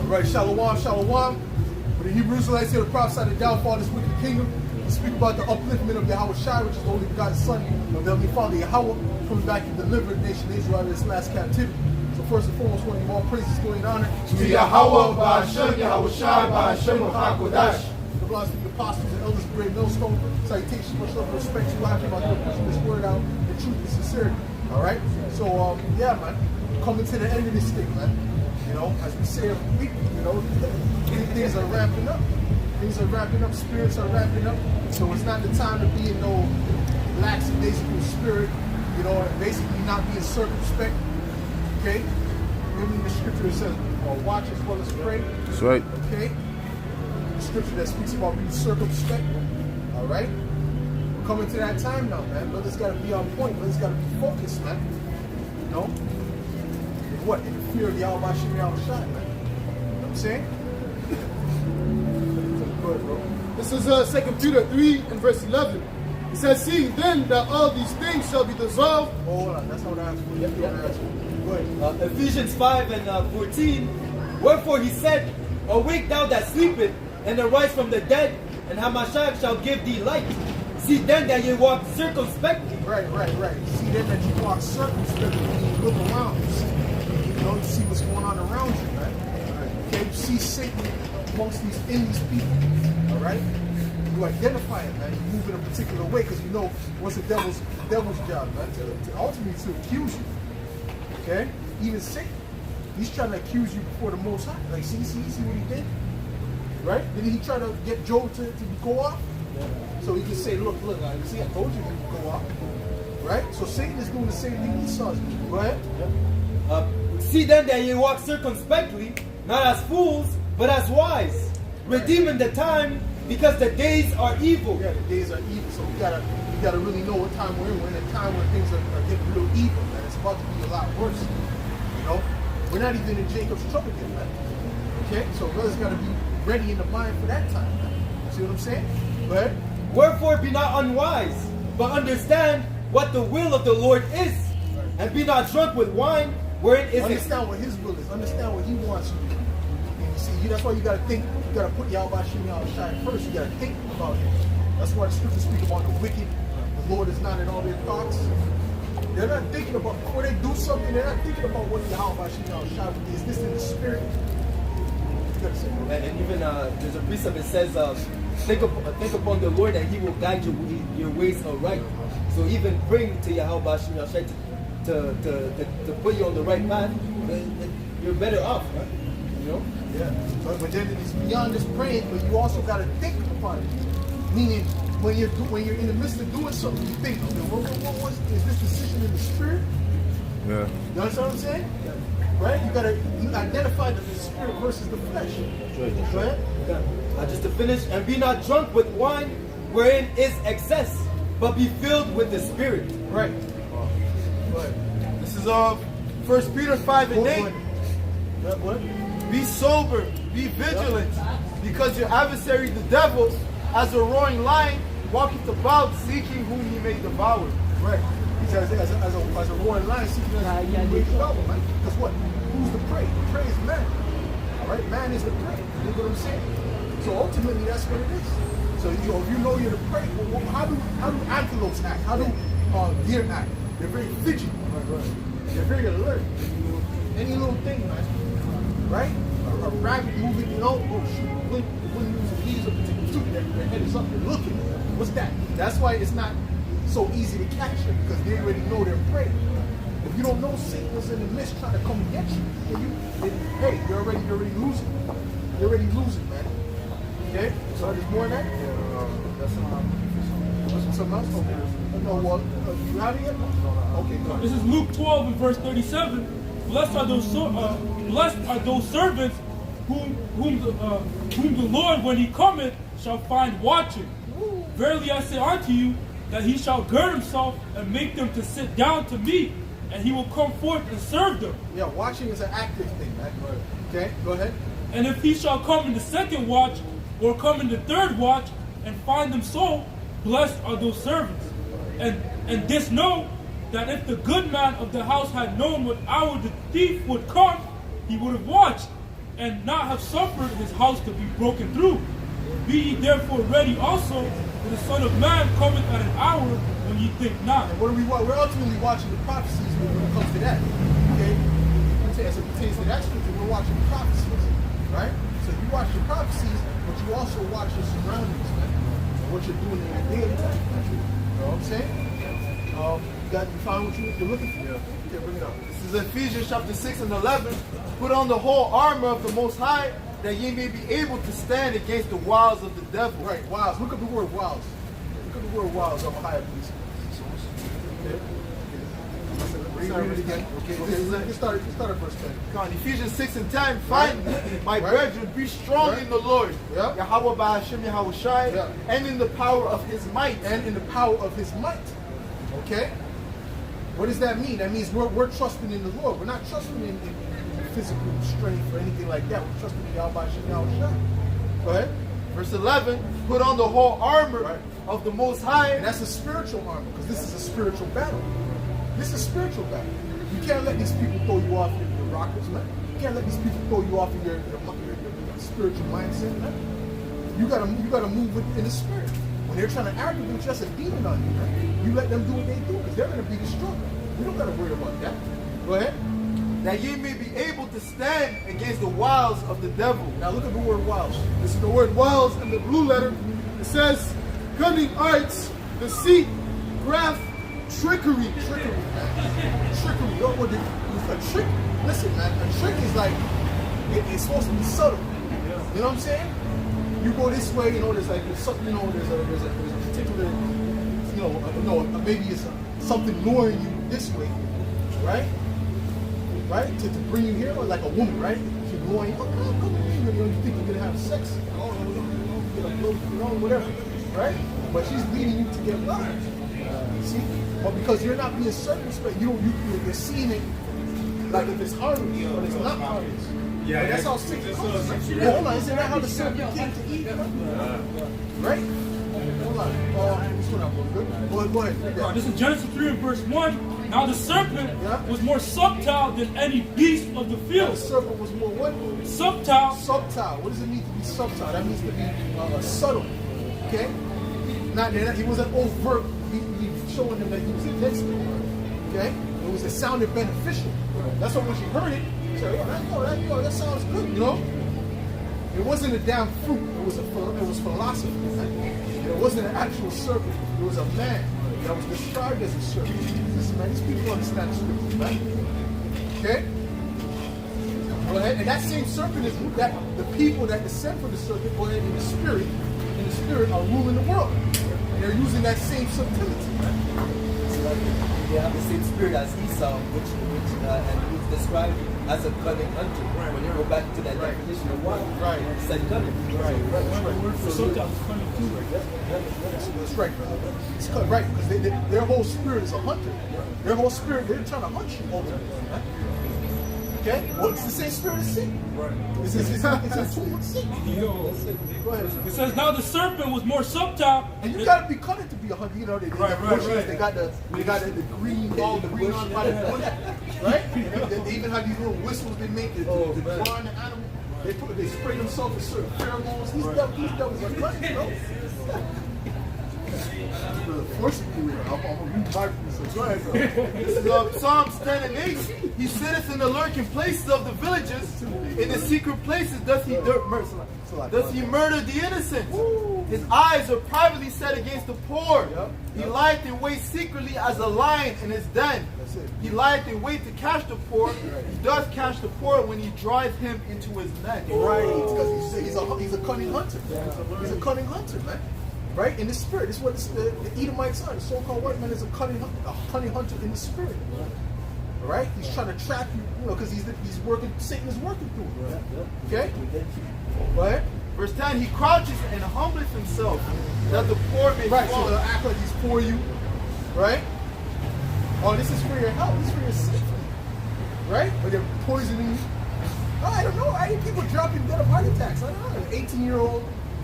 Right, shalom, shalom. But the Hebrew Israelites here to prophesy the downfall of this wicked kingdom. We speak about the upliftment of Yahweh Shai, which is the only begotten Son of the Heavenly Father Yahweh, coming back and delivering the nation of Israel out of its last captivity. So first and foremost, want to give all praises, glory, and honor to Yahweh, Ba'ashem, Yahweh Shai, Ba'ashem, HaKodash. It belongs to the apostles and elders of the great millstone. Salutations, much love and respect to you. Happy about pushing this word out in truth and sincerity. All right? So, yeah, man. Coming to the end of this thing, man. You know, as we say every week, you know, things are ramping up. Things are ramping up, spirits are ramping up. So it's not the time to be in no lackadaisical spirit, you know, and basically not being circumspect. Okay? Remember the scripture that says, watch as well as pray. That's right. Okay? The scripture that speaks about being circumspect. All right? We're coming to that time now, man. Brothers got to be on point. Brothers got to be focused, man. You know? What? In the fear of Yahweh Shem Yahweh Shai, man. You know what I'm saying? This is 2 Peter 3 and verse 11. It says, seeing then that all these things shall be dissolved. Oh, hold on, that's not what I asked for. Go ahead. Ephesians 5 and 14. Wherefore he said, awake thou that sleepeth, and arise from the dead, and Hamashiach shall give thee light. See then that ye walk circumspectly. Right. See then that you walk circumspectly when you look around. You know, you see what's going on around you, right? Okay, you see Satan amongst in these people. All right? You identify it, man. You move in a particular way because you know what's the devil's job, man, to ultimately to accuse you. Okay? Even Satan, he's trying to accuse you before the Most High. Like, see what he did? Right? Didn't he try to get Job to go off? So he can say, look, see, I told you he would go off. Right? So Satan is doing the same thing Esau's doing. Go ahead. See then that ye walk circumspectly, not as fools, but as wise, redeeming the time, because the days are evil. Yeah, the days are evil. So we gotta really know what time we're in. We're in a time where things are getting real evil, man. It's about to be a lot worse. You know, we're not even in Jacob's trouble yet, man. Okay, so brothers gotta be ready in the mind for that time, man. See what I'm saying? But wherefore be not unwise, but understand what the will of the Lord is, and be not drunk with wine, wherein is understand what His will is. Understand what He wants you to do. And you see, that's why you gotta think. You gotta put Yahweh Shem Yahweh Shai first. You gotta think about Him. That's why the scriptures speak about the wicked. The Lord is not in all their thoughts. They're not thinking about, before they do something, they're not thinking about what Yahweh Shem Yahweh Shai is. This in the spirit. And even there's a precept that says, think upon the Lord and He will guide your ways aright. So even bring to Yahweh Shem Yahweh Shai to put you on the right path, you're better off, right? You know? Yeah. But then it's beyond just praying, but you also got to think upon it. Meaning, when you're in the midst of doing something, you think, is this decision in the spirit? Yeah. You understand what I'm saying? Yeah. Right? You identify the spirit versus the flesh. Right. Go ahead. Just to finish, and be not drunk with wine, wherein is excess, but be filled with the Spirit. Right. This is 1 Peter 5 and 8. What? Be sober, be vigilant, because your adversary, the devil, as a roaring lion, walketh about seeking whom he may devour. Right. He says, as a roaring lion seeking whom he may devour, man. Because what? Who's the prey? The prey is man. All right? Man is the prey. You know what I'm saying? So ultimately, that's what it is. So if you know you're the prey, how do antelopes act? How do deer act? They're very fidgety. They're very alert. Any little thing, man. Right? A rabbit moving, you know, oh shoot, the wind moves the leaves up to their head is up, they're looking. What's that? That's why it's not so easy to catch them, because they already know their prey. If you don't know Satan was in the midst trying to come and get you, hey, you're already losing. You're already losing, man. Okay? So there's more than that? That's something else? Okay. No, well, you have it yet? Okay, go. This is Luke 12 and verse 37. Blessed are those servants whom the Lord, when He cometh, shall find watching. Verily I say unto you, that He shall gird Himself and make them to sit down to meat, and He will come forth and serve them. Yeah, watching is an active thing, man. Okay, go ahead. And if He shall come in the second watch, or come in the third watch, and find them so, blessed are those servants. And this know, that if the good man of the house had known what hour the thief would come, he would have watched and not have suffered his house to be broken through. Be ye therefore ready also, for the Son of Man cometh at an hour when ye think not. And what are we? We're ultimately watching the prophecies when it comes to that. Okay, as it pertains to that scripture, we're watching prophecies, right? So you watch the prophecies, but you also watch your surroundings, man, and what you're doing in your daily life. You know what I'm saying? You found what you're looking for? Yeah. Okay, bring it up. This is Ephesians chapter 6 and 11. Put on the whole armor of the Most High, that ye may be able to stand against the wiles of the devil. Right, wiles. Look up the word wiles. Look up the word wiles up higher, please. Okay. Read it again. Okay. Start at verse 10. Come on, Ephesians 6 and 10. Finally, my brethren, be strong in the Lord. Yeah. Yahweh Ba'ashem Yahushai, Yeah. and in the power of his might. And in the power of his might. Okay? What does that mean? That means we're trusting in the Lord. We're not trusting in physical strength or anything like that. We're trusting in Yahweh Shai. Go ahead. Verse 11, put on the whole armor of the Most High. And that's a spiritual armor, because this is a spiritual battle. This is a spiritual battle. You can't let these people throw you off your rockets, man. You can't let these people throw you off of your spiritual mindset, man. You gotta move in the spirit. When they're trying to argue with you, that's a demon on you, man. You let them do what they do, because they're gonna be destroyed. We don't gotta worry about that. Go ahead. That ye may be able to stand against the wiles of the devil. Now look at the word wiles. This is the word wiles in the blue letter. It says cunning arts, deceit, graft, trickery. Trickery, man. Trickery. You know what a trick? Listen, man. A trick is like it's supposed to be subtle. You know what I'm saying? You go this way, there's like something, there's a particular, maybe it's something luring you this way, right? Right? To bring you here, or like a woman, right? She's going, come here, you think you're gonna have sex, whatever, right? But she's leading you to get love. See? But because you're not being circumspect, you're seeing it like if it's harmless, but it's not harmless. Yeah, that's how sick it comes. Hold on, isn't that how the serpent came to eat? Right? Hold on. This one up good. Go ahead. Yeah. This is Genesis 3 and verse 1. Now the serpent was more subtle than any beast of the field. The serpent was more what? Subtle. Subtle. What does it mean to be subtle? That means to be subtle. Okay? He wasn't overt. He showing them that he was against it. Okay? It sounded beneficial. That's why when she heard it, she said, that sounds good, It wasn't a damn fruit. It was philosophy. Right? It wasn't an actual serpent. It was a man that was described as a serpent. Listen, man, these people understand the scriptures, right? Okay? Go ahead. And that same serpent is that the people that descend from the serpent, go ahead, in the spirit are ruling the world. And they're using that same subtlety, right? They have the same spirit as Esau, which and he's described as a cunning hunter. Right. When you go back to that definition of what? Right. He said cunning. The word for subtle is cunning too. That's right, brother. It's right, because their whole spirit is a hunter. Their whole spirit, they're trying to hunt you ultimately. Right? Okay? Well, it's the same spirit as sin. Right. It's a tool of sin. Go ahead. It says, now the serpent was more subtle. And you gotta be cunning to be a hunter. They got the green ball, the green on by the corner, right? They even have these little whistles they make to draw on the animal. They spray themselves with certain pheromones. These devils are cunning, bro. This is Psalms 10 and 8. He sitteth in the lurking places of the villages. In the secret places does he murder the innocent. His eyes are privately set against the poor. He lieth in wait secretly as a lion in his den. He lieth in wait to catch the poor. He does catch the poor when he drives him into his net. Right, because he's a cunning hunter. He's a cunning hunter, man. Right? In the spirit. This is what the Edomites are. The so-called white man is a cunning hunter in the spirit. All right? He's trying to trap you, because he's working, Satan is working through him. Okay? Go ahead. Verse 10, he crouches and humbleth himself, that the poor may fall. fall. So they'll act like he's for you. Right? Oh, this is for your health. This is for your safety. Right? Or they're poisoning you. Oh, I don't know. I hear people dropping dead of heart attacks. I don't know. An 18-year-old,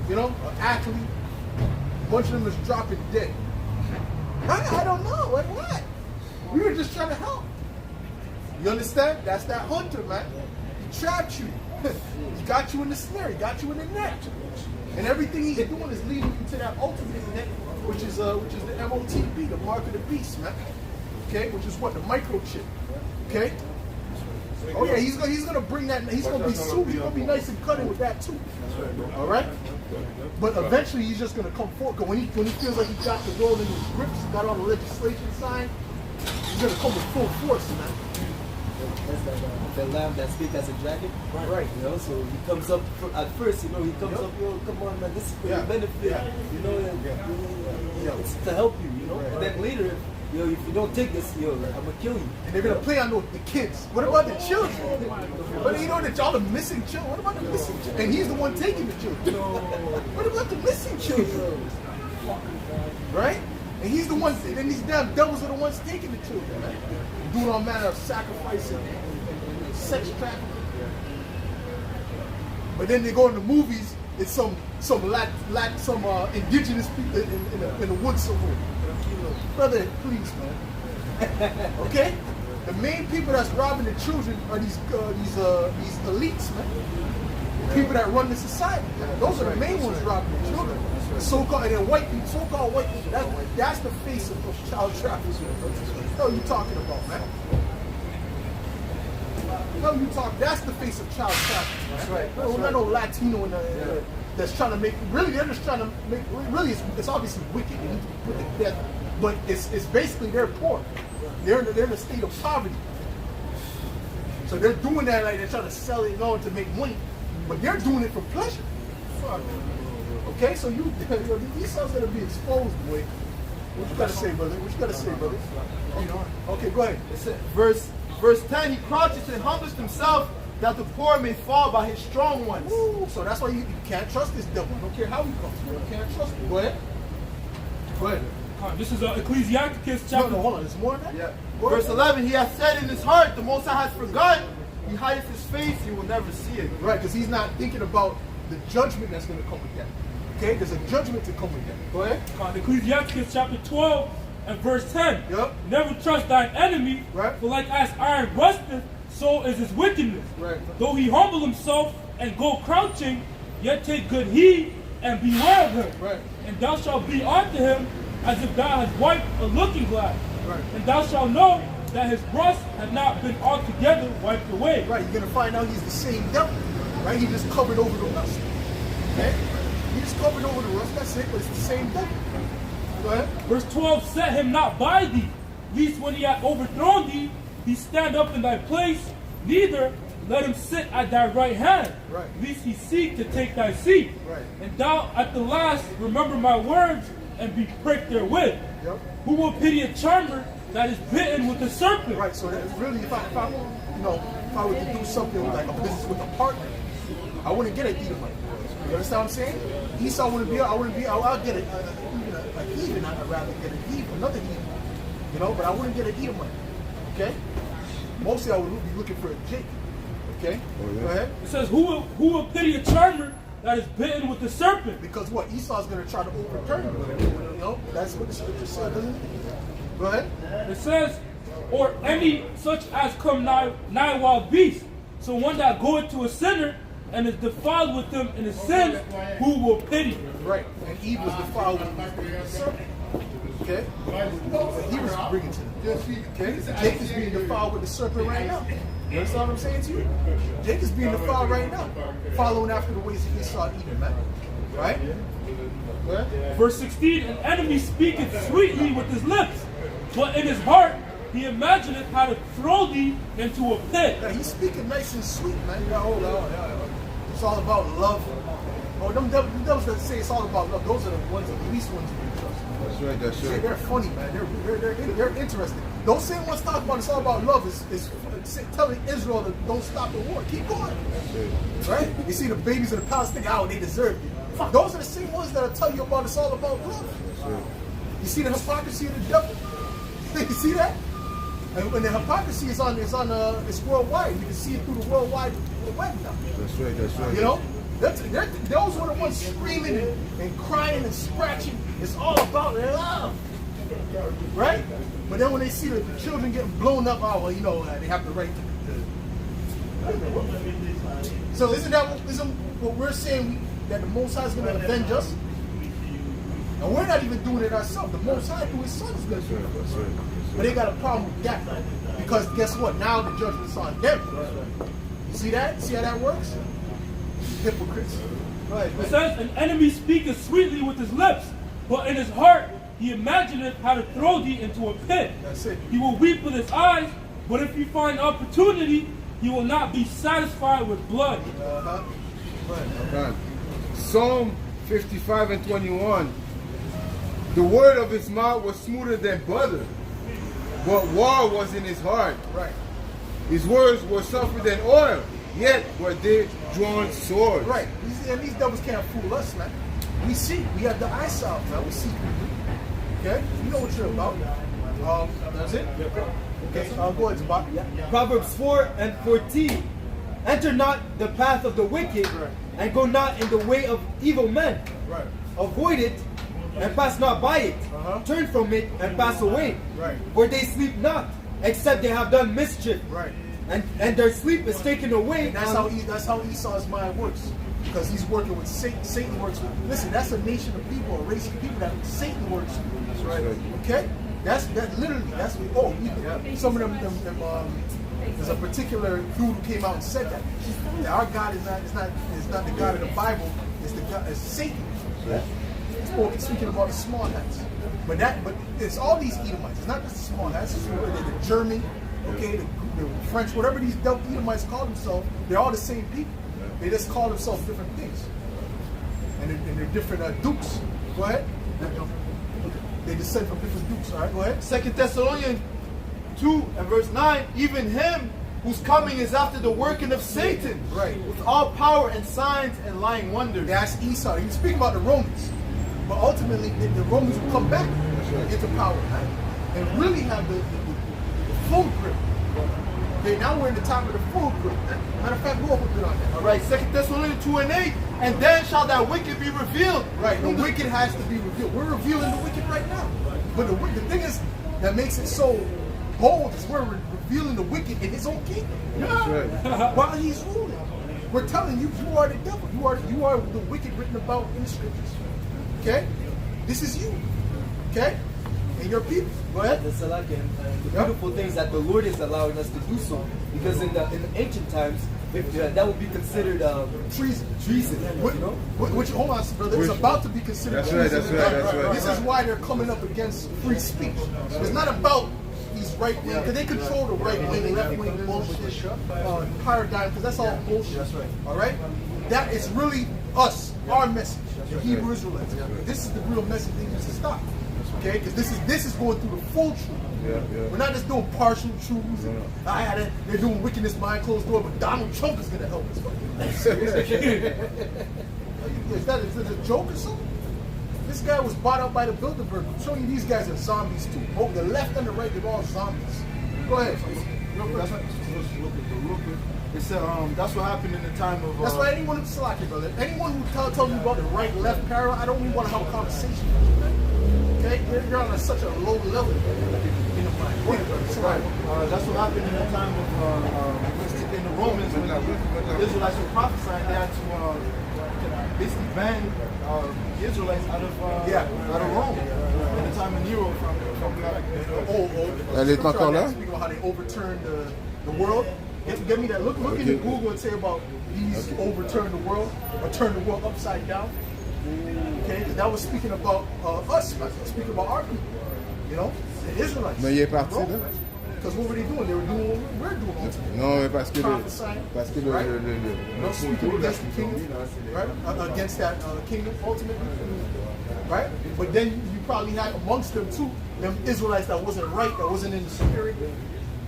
an athlete. A bunch of them is dropping dead. I don't know. What? We were just trying to help. You understand? That's that hunter, man. He trapped you. He got you in the snare. He got you in the net. And everything he's doing is leading you to that ultimate net, which is the MOTB, the mark of the beast, man. Okay, which is what? The microchip. Okay. Oh yeah, he's gonna bring that. He's gonna be super. He's gonna be nice and cutting with that too. All right. But eventually he's just gonna come forward. Cause when he feels like he got the world in his grips, got all the legislation signed, he's gonna come with full force, man. That's the lamb that speaks as a dragon. Right. You know, so he comes up at first. You know, he comes up. Yo, come on, man. This is for your benefit. You know, it's to help you. You know, and then later. Yo, if you don't take this, yo, I'm gonna kill you. And they're gonna play on the kids. What about the children? But you know that y'all the missing children. What about the missing children? And he's the one taking the children. What about the missing children? Right? And he's the one. And then these damn devils are the ones taking the children. Right? Doing all manner of sacrifice and sex trafficking. But then they go in the movies. It's some indigenous people in the woods somewhere. Brother, please, man. Okay? The main people that's robbing the children are these elites, man. People that run the society. Those are the main ones robbing the children. So-called and then white people, so-called white people. That's the face of child trafficking. What are you talking about, man? What are you talking? That's the face of child trafficking. That's right. We're not no Latino that's trying to make. Really, they're just trying to make. Really, it's obviously wicked. They need to be put to death. But it's basically they're poor. They're in a state of poverty. So they're doing that like they're trying to sell it on to make money. But they're doing it for pleasure. Okay, so Esau's gonna be exposed, boy. What you gotta say, brother? What you gotta say, brother? Okay, go ahead. Verse 10, he crouches and humbles himself that the poor may fall by his strong ones. Ooh, so that's why you can't trust this devil. I don't care how he comes. You can't trust him. Go ahead. Go ahead. This is Ecclesiasticus chapter. No, hold on. There's more than that? Yeah. Verse 11, he has said in his heart, the Most High has forgotten. He hides his face, you will never see it. Right, because he's not thinking about the judgment that's going to come with that. Okay, there's a judgment to come with that. Go ahead. Ecclesiasticus chapter 12 and verse 10. Yep. Never trust thine enemy, right. For like as iron rusteth, so is his wickedness. Right. Though he humble himself and go crouching, yet take good heed and beware of him. Right. And thou shalt be unto him as if thou hast wiped a looking glass. Right. And thou shalt know that his rust had not been altogether wiped away. Right, you're going to find out he's the same devil. Right, he just covered over the rust. Okay? He just covered over the rust, that's it, but it's the same devil. Go ahead. Verse 12, set him not by thee, lest when he hath overthrown thee, he stand up in thy place, neither let him sit at thy right hand, right. Lest he seek to take thy seat. Right. And thou at the last remember my words, and be pricked therewith. Yep. Who will pity a charmer that is bitten with a serpent? Right, so that's really, if I were to do something like a business with a partner, I wouldn't get an Edomite. You understand what I'm saying? Esau wouldn't be, I'll get a heathen, I'd rather get a heathen, another heathen. You know, but I wouldn't get an Edomite. Okay? Mostly I would be looking for a Jake. Okay? Oh, yeah. Go ahead. It says, who will pity a charmer that is bitten with the serpent? Because what? Esau's going to try to overturn you. You know? That's what the scripture said, doesn't it? Go ahead. It says, or any such as come nigh wild beast. So one that goeth to a sinner and is defiled with him in his sins, who will pity? Right. And Eve was defiled with the serpent. Okay? He was bringing to them. Okay? Jake is being defiled with the serpent right now. You understand what I'm saying to you? Jake is being defiled right now. Following after the ways of Esau Edom, man. Right? Go ahead. Verse 16, an enemy speaketh sweetly with his lips, but in his heart he imagineth how to throw thee into a pit. Yeah, he's speaking nice and sweet, man. It's all about love. Oh, them devils that say it's all about love, those are the ones, the least ones you can trust. That's right, that's right. They're funny, man. They're interesting. Those same ones talk about it's all about love is telling Israel to don't stop the war. Keep going. Right? You see the babies in the Palestinian, they deserve it. Those are the same ones that'll tell you about it's all about love. You see the hypocrisy of the devil? You see that? And when the hypocrisy is it's worldwide. You can see it through the worldwide web now. That's right, that's right. You know? Those were the ones screaming and crying and scratching. It's all about love. Right? But then when they see the children getting blown up, oh, well, you know, they have the right to So isn't what we're saying, that the Most High is going to avenge us? And we're not even doing it ourselves. The Most High through His Son is going to do it. But they got a problem with that. Because guess what? Now the judgment's on them. You see that? See how that works? Hypocrites. It says, an enemy speaketh sweetly with his lips, but in his heart he imagineth how to throw thee into a pit. That's it. He will weep with his eyes, but if he find opportunity, he will not be satisfied with blood. Okay. Psalm 55 and 21. The word of his mouth was smoother than butter, but war was in his heart. Right. His words were softer than oil, yet were they drawn swords. Right. These devils can't fool us, man. We see. We have the eyesight, man. We see. Okay? You know what you're about. That's it? Okay. Go ahead, Bob. Proverbs 4 and 14. Enter not the path of the wicked, and go not in the way of evil men. Right. Avoid it, and pass not by it. Turn from it, and pass away. Right. For they sleep not, except they have done mischief. Right. And their sleep is taken away. And that's how Esau's mind works. Because he's working with Satan. Satan works with. Listen, that's a nation of people, a race of people that Satan works with. That's right. Okay? That's literally. That's what. Some of them. There's a particular dude who came out and said that our God is not the God of the Bible. It's the God. It's Satan. Yeah. He's speaking about the small hats. But it's all these Edomites. It's not just the small hats. It's the German, okay, the French, whatever these Edomites call themselves. They're all the same people. They just call themselves different things. And they're different dukes. Go ahead. They descend from different dukes. All right, go ahead. 2 Thessalonians 2 and verse 9. Even him whose coming is after the working of Satan. Right. With all power and signs and lying wonders. That's Esau. He's speaking about the Romans. But ultimately, the Romans will come back into power, right? And really have the full grip. Okay, now we're in the time of the full grip. Matter of fact, we'll open it on that. All right, 2 Thessalonians 2 and 8. And then shall that wicked be revealed. Right, the wicked has to be revealed. We're revealing the wicked right now. But the thing is that makes it so bold is we're revealing the wicked in his own kingdom. Right. While he's ruling. We're telling you, you are the devil. You are the wicked written about in the scriptures. Okay? This is you. Okay? And your people. Go ahead. The beautiful thing is that the Lord is allowing us to do so. Because in the ancient times, that would be considered treason. Which, hold on, brother. It's about to be considered treason. That's right. This is why they're coming up against free speech. It's not about these right wing, because they control the right wing and left wing bullshit paradigm, because that's all bullshit. That's right. All right? That is really us, our message, the Hebrew Israelites. This is the real message they need to stop. Okay? Because this is going through the full truth. We're not just doing partial truths. They're doing wickedness behind closed door, but Donald Trump is going to help us. Is that a joke or something? This guy was bought out by the Bilderberg. I'm showing you these guys are zombies too. Both the left and the right, they're all zombies. Go ahead. It's that's what happened in the time of. That's why anyone who's slacking, brother. Anyone who tells me about the right-left parallel, I don't even want to have a conversation with you, man. Okay, you're on such a low level. That's what happened in the time of in the Romans when the Israelites were prophesying. They had to basically ban the Israelites out of Rome in the time of Nero Elle est encore là? Speaking about how they overturned the world. Get me that. Look into Google and say about these overturn the world or turn the world upside down. Okay, because that was speaking about us, speaking about our people. You know, the Israelites. Mais il est parti là? Because what were they doing? They were doing what we're doing ultimately. Non, parce que No, speaking against the kingdom, right? Against that kingdom ultimately, right? But then you probably had amongst them too, them Israelites that wasn't right, that wasn't in the spirit,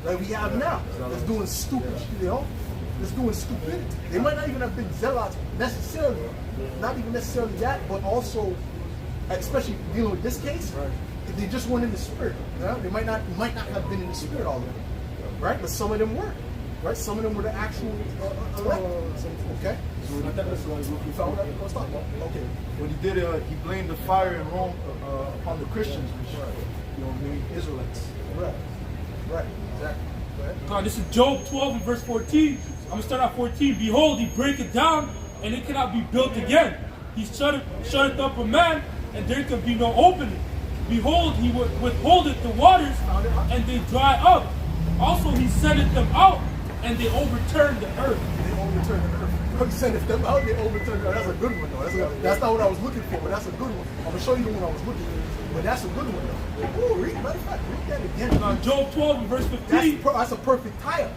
like we have now, that's doing stupid, you know, that's doing stupidity. They might not even have been zealots necessarily, not even necessarily that, but also, especially dealing with this case, they just weren't in the spirit. You know? They might not have been in the spirit all of them, right? But some of them were, right? Some of them were the actual elect. Okay. So you found that? Let's talk about. Okay. What he did, he blamed the fire in Rome upon the Christians, the Israelites. Right. Exactly. God, this is Job 12 and verse 14. I'm gonna start at 14. Behold, he breaketh down, and it cannot be built again. He shutteth up a man, and there can be no opening. Behold, he withholdeth the waters, and they dry up. Also he sendeth them out, and they overturn the earth. They overturn the earth. He said if them out, they overturn the earth. That's a good one, though. That's not what I was looking for, but that's a good one. I'm going to show you the one I was looking for. But that's a good one, though. Ooh, matter of fact, read that again. Job 12 and verse 15. That's a perfect tie-up.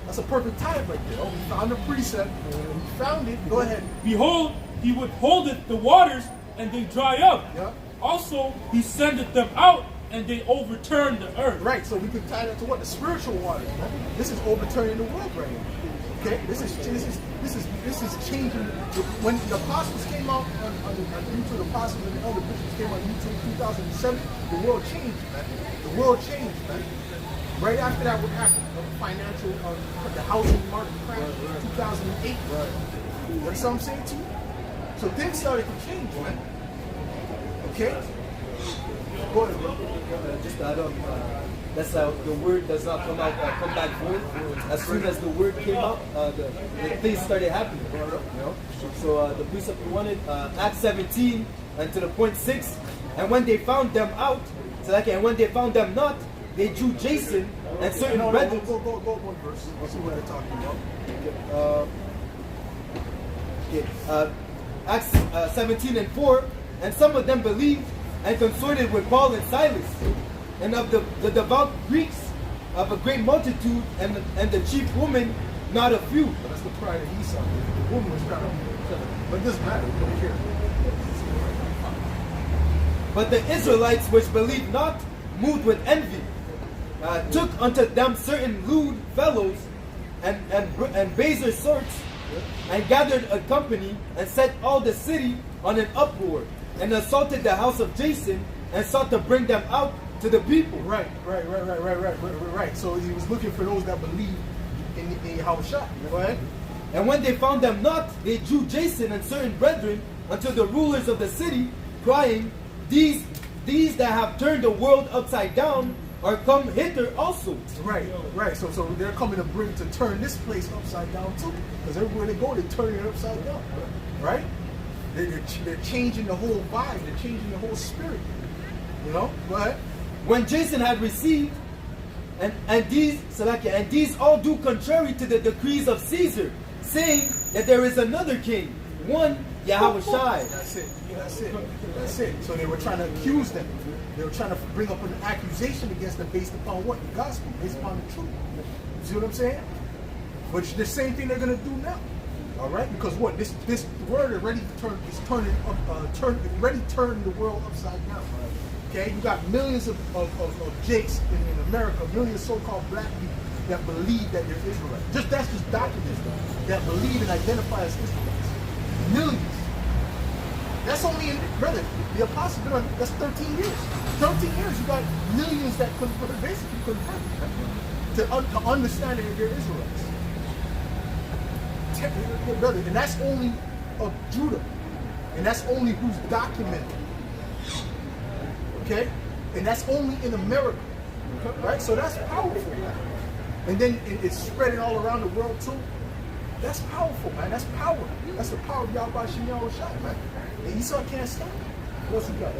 That's a perfect tie-up right there. Oh, we found the precept. We found it. Go ahead. Behold, he withholdeth the waters, and they dry up. Yeah. Also, he sendeth them out, and they overturn the earth. Right, so we can tie that to what? The spiritual waters, man. This is overturning the world right here. Okay? This is changing. When the apostles came out on YouTube, the apostles and the elder bishops came on YouTube in 2007, the world changed, man. The world changed, man. Right after that, what happened? The financial, the housing market crash in 2008. Right. That's what I'm saying to you? So things started to change, man. Okay? Go ahead, bro. Just to add on, that's how the word does not come back void. As soon as the word came out, the things started happening. You know? So the precept we wanted, Acts 17 and to the point 6, and when they found them out, so like, and when they found them not, they drew Jason and certain brethren. Go one verse. Let's see what they're talking about. Acts 17 and 4, and some of them believed and consorted with Paul and Silas, and of the devout Greeks of a great multitude, and the chief woman not a few. But that's the pride of Esau. The woman was proud of him. But it doesn't matter. We don't care. But the Israelites which believed not, moved with envy, took unto them certain lewd fellows and baser sorts, and gathered a company, and set all the city on an uproar, and assaulted the house of Jason, and sought to bring them out to the people. Right. So he was looking for those that believe in Yahushua. Go ahead. And when they found them not, they drew Jason and certain brethren unto the rulers of the city, crying, These that have turned the world upside down are come hither also. Right. So they're coming to turn this place upside down too. Because everywhere they go, they're turning it upside down. Right? They're changing the whole vibe. They're changing the whole spirit. You know? Go ahead. When Jason had received, and these all do contrary to the decrees of Caesar, saying that there is another king, one Yahushua. That's it. So they were trying to accuse them. They were trying to bring up an accusation against them based upon what? The gospel, based upon the truth. You see what I'm saying? But the same thing they're gonna do now. All right? Because what? This word already turning the world upside down. Okay? You got millions of Jakes in America, millions of so-called black people that believe that they're Israelites. That's just documents that believe and identify as Israelites. Millions. That's only in, brother, the apostles been on, that's 13 years. 13 years, you got millions that basically convert to understand that they're Israelites. Brother, and that's only of Judah. And that's only who's documented. Okay? And that's only in America. Right? So that's powerful. And then it's spreading all around the world too. That's powerful, man. That's power. That's the power of Yahweh Shai, man. And Esau can't stop it. What else you got?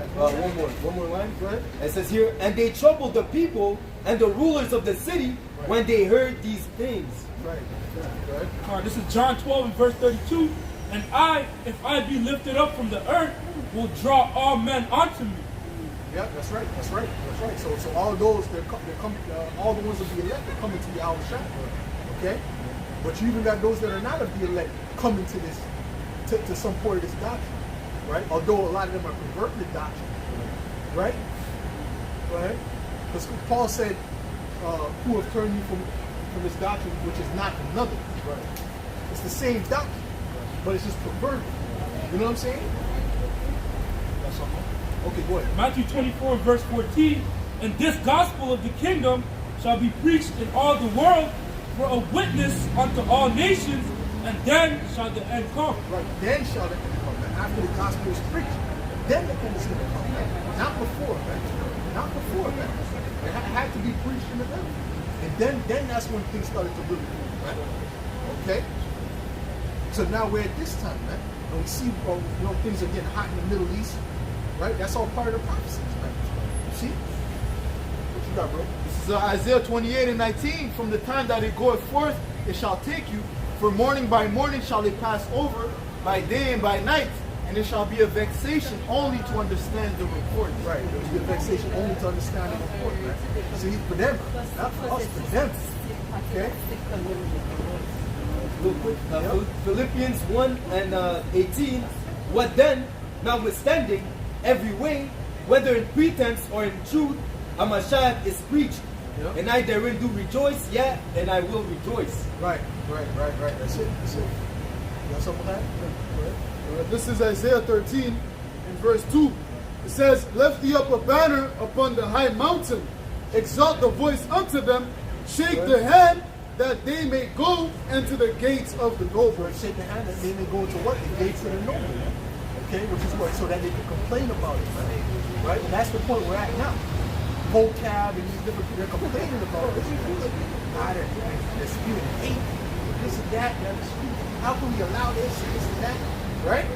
One more line. Go ahead. It says here, and they troubled the people and the rulers of the city when they heard these things. Right. This is John 12 and verse 32. And I, if I be lifted up from the earth, will draw all men unto me. Yeah, that's right. So all those they're coming, all the ones of the elect are coming to Yahushua. Okay, but you even got those that are not of the elect coming to this, to some part of this doctrine, right? Although a lot of them are perverting the doctrine, right? Go ahead. Because Paul said, "Who have turned you from this doctrine, which is not another." Right. It's the same doctrine, but it's just perverted. You know what I'm saying? That's something. Okay, go ahead. Matthew 24 verse 14. And this gospel of the kingdom shall be preached in all the world for a witness unto all nations, and then shall the end come. Right, then shall the end come. And after the gospel is preached, then the end is going to come. Man. Not before, man. Not before, man. It had to be preached in the middle. And then that's when things started to really move, right? Okay? So now we're at this time, man. And we see, things are getting hot in the Middle East, right? That's all part of the prophecies, man. You see? What you got, bro? This is Isaiah 28:19. From the time that it goeth forth, it shall take you. For morning by morning shall it pass over, by day and by night. And it shall be a vexation only to understand the report. Right. It will be a vexation only to understand the report, man. See, for them, not for us, for them. Okay? Real quick, Philippians 1:18. What then, notwithstanding every way, whether in pretense or in truth, a Mashiach is preached, and I therein do rejoice, yet, and I will rejoice. Right. That's it. You got something like that? This is Isaiah 13 in verse 2. It says, lift thee up a banner upon the high mountain, exalt the voice unto them, shake the hand that they may go into the gates of the noble. Shake the hand that they may go into what? The gates of the noble. Okay, which is what? So that they can complain about it, right? And that's the point we're at now. Vocab and these different people, they're complaining about this. They're spewing hate, this and that. How can we allow this and that? Right?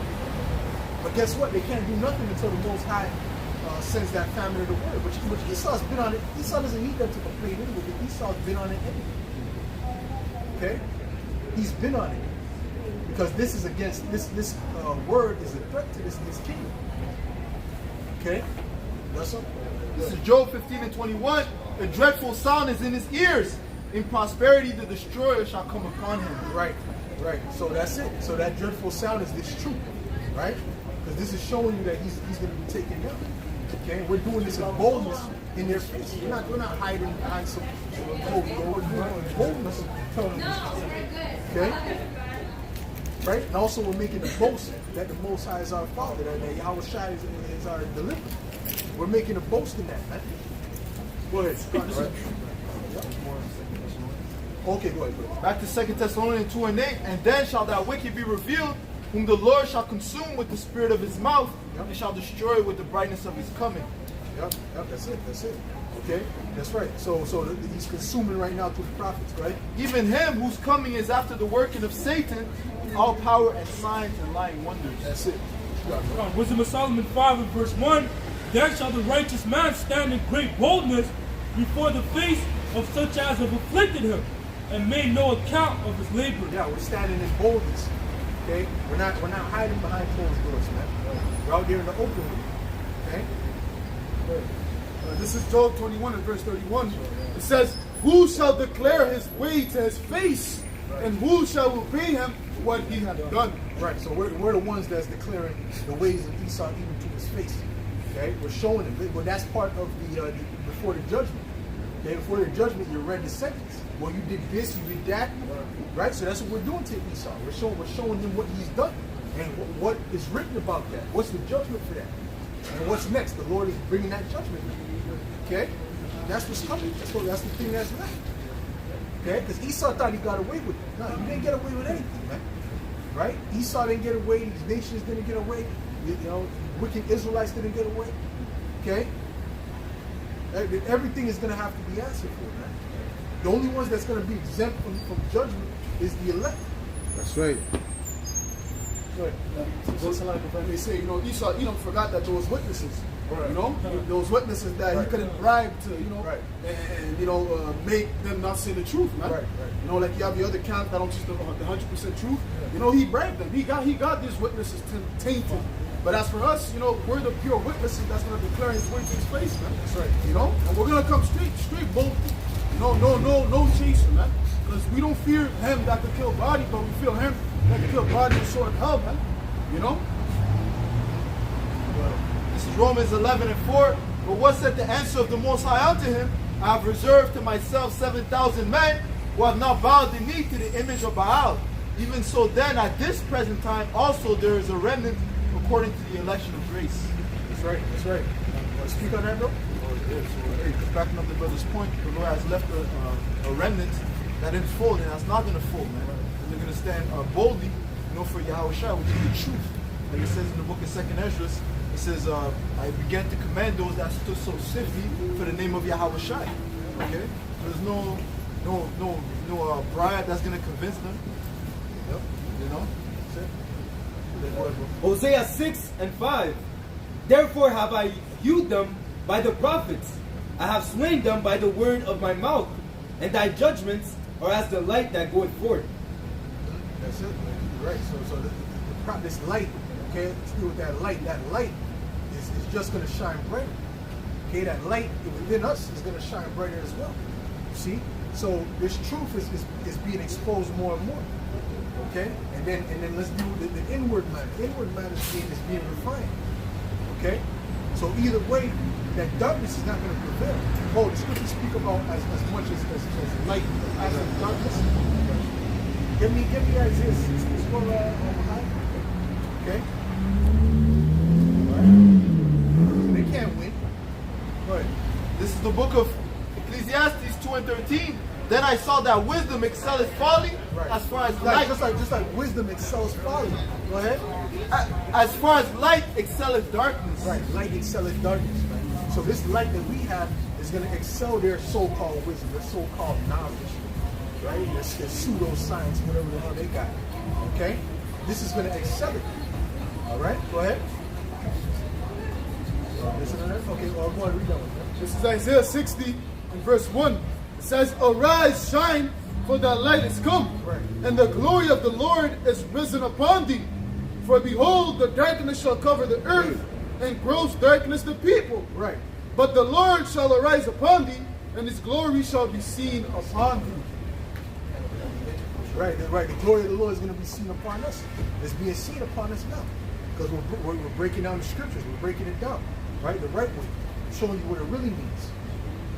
But guess what? They can't do nothing until the Most High sends that famine of the word. Which Esau's been on it. Esau doesn't need them to complain anyway, but Esau's been on it anyway. Okay? He's been on it. Because this is against, this word is a threat to this kingdom. Okay? That's something. This is Job 15:21. A dreadful sound is in his ears. In prosperity the destroyer shall come upon him. Right. So that's it. So that dreadful sound is this truth. Right? Because this is showing you that he's going to be taken down. Okay? We're doing this in boldness in their face. We're not hiding behind some code. We're doing it in boldness. Telling them. Okay? Right? And also we're making the boast that the Most High is our Father, that Yahweh Shai is our deliverer. We're making a boast in that, man. Go ahead. Right? Okay, go ahead. Back to 2 Thessalonians 2:8. And then shall that wicked be revealed, whom the Lord shall consume with the spirit of his mouth, and shall destroy with the brightness of his coming. Yep, that's it. Okay, that's right. So he's consuming right now through the prophets, right? Even him whose coming is after the working of Satan, all power and signs and lying wonders. That's it. Wisdom of Solomon 5 and verse 1. Then shall the righteous man stand in great boldness before the face of such as have afflicted him, and made no account of his labor. Yeah, we're standing in boldness. Okay? We're not hiding behind closed doors, man. We're out there in the open. Okay? This is Job 21 and verse 31. It says, who shall declare his way to his face, and who shall obey him what he hath done? Right, so we're the ones that's declaring the ways of Esau even to his face. Okay? We're showing him. Well, that's part of the before the judgment. Okay? Before the judgment, you're read the sentence. Well, you did this, you did that. Right? So that's what we're doing to Esau. We're showing him what he's done. And what is written about that. What's the judgment for that? And what's next? The Lord is bringing that judgment. Okay? That's what's coming. That's the thing that's left. Okay? Because Esau thought he got away with it. No, he didn't get away with anything, man. Right? Esau didn't get away. These nations didn't get away. Wicked Israelites didn't get away. Okay? Everything is going to have to be answered for, man. The only ones that's going to be exempt from judgment is the elect. That's right. They say, Esau, forgot that there was witnesses. Right. Those witnesses that he couldn't bribe to, and make them not say the truth, man. Right. Like you have the other camp that don't teach the 100% truth. Yeah. He bribed them. He got these witnesses tainted. But as for us, we're the pure witnesses that's going to declare his way to his face, man. That's right. And we're going to come straight boldly. No chaser, man. Because we don't fear him that could kill body, but we fear him that could kill body and sword in hell, man. This is Romans 11 and 4. But what said the answer of the Most High unto him? I have reserved to myself 7,000 men who have not bowed the knee to the image of Baal. Even so then, at this present time, also there is a remnant according to the election of grace. That's right. Want to speak on that, bro? Backing up the brother's point, the Lord has left a remnant that didn't fold, and that's not going to fold, man. And they're going to stand boldly, for Yahweh Shai, which is the truth. Like it says in the book of 2nd Ezra, it says, I began to command those that stood so swiftly for the name of Yahweh Shai. Okay? There's no bribe that's going to convince them. Hosea 6:5. Therefore have I hewed them by the prophets. I have slain them by the word of my mouth. And thy judgments are as the light that goeth forth. That's it. Right. So this light, okay, let's deal with that light. That light is just going to shine brighter. Okay, that light within us is going to shine brighter as well. See? So this truth is being exposed more and more. Okay? And then let's deal with the inward man. The inward man is being refined. Okay? So either way, that darkness is not going to prevail. Oh, the scriptures speak about as much as light as darkness. Give me Isaiah 6. Okay? Right. They can't win. Go ahead. This is the book of Ecclesiastes 2:13. Then I saw that wisdom excelleth folly, Right. as far as light. Just like wisdom excels folly. Go ahead. As far as light excelleth darkness. Right. Light excelleth darkness. Right. So this light that we have is going to excel their so-called wisdom, their so-called knowledge, right? Their pseudoscience, whatever the hell they got. Okay. This is going to excel it. All right. Go ahead. Listen to that. Okay. Well, go ahead. Read that one. This is Isaiah 60 and verse 1. It says, Arise, shine, for thy light is come, Right. and the glory of the Lord is risen upon thee. For behold, the darkness shall cover the earth, and gross darkness the people. Right. But the Lord shall arise upon thee, and his glory shall be seen upon thee. Right. Right. The glory of the Lord is going to be seen upon us. It's being seen upon us now, because we're breaking down the scriptures. We're breaking it down, right, the right way, showing you what it really means.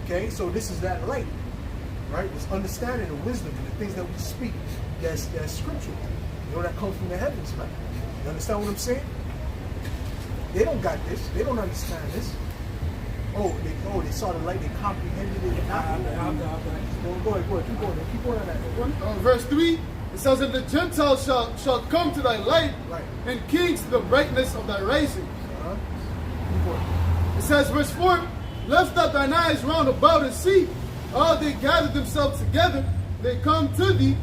Okay. So this is that light. Right, this understanding and wisdom and the things that we speak, that's scriptural. You know, that comes from the heavens, man. You understand what I'm saying? They don't got this. They don't understand this. They saw the light. They comprehended it. Go ahead. Keep going on that. Verse 3, it says, And the Gentiles shall come to thy light, Right. and kings to the brightness of thy rising. Keep going. It says, verse 4, Lift up thine eyes round about and see. All they gather themselves together, they come to thee.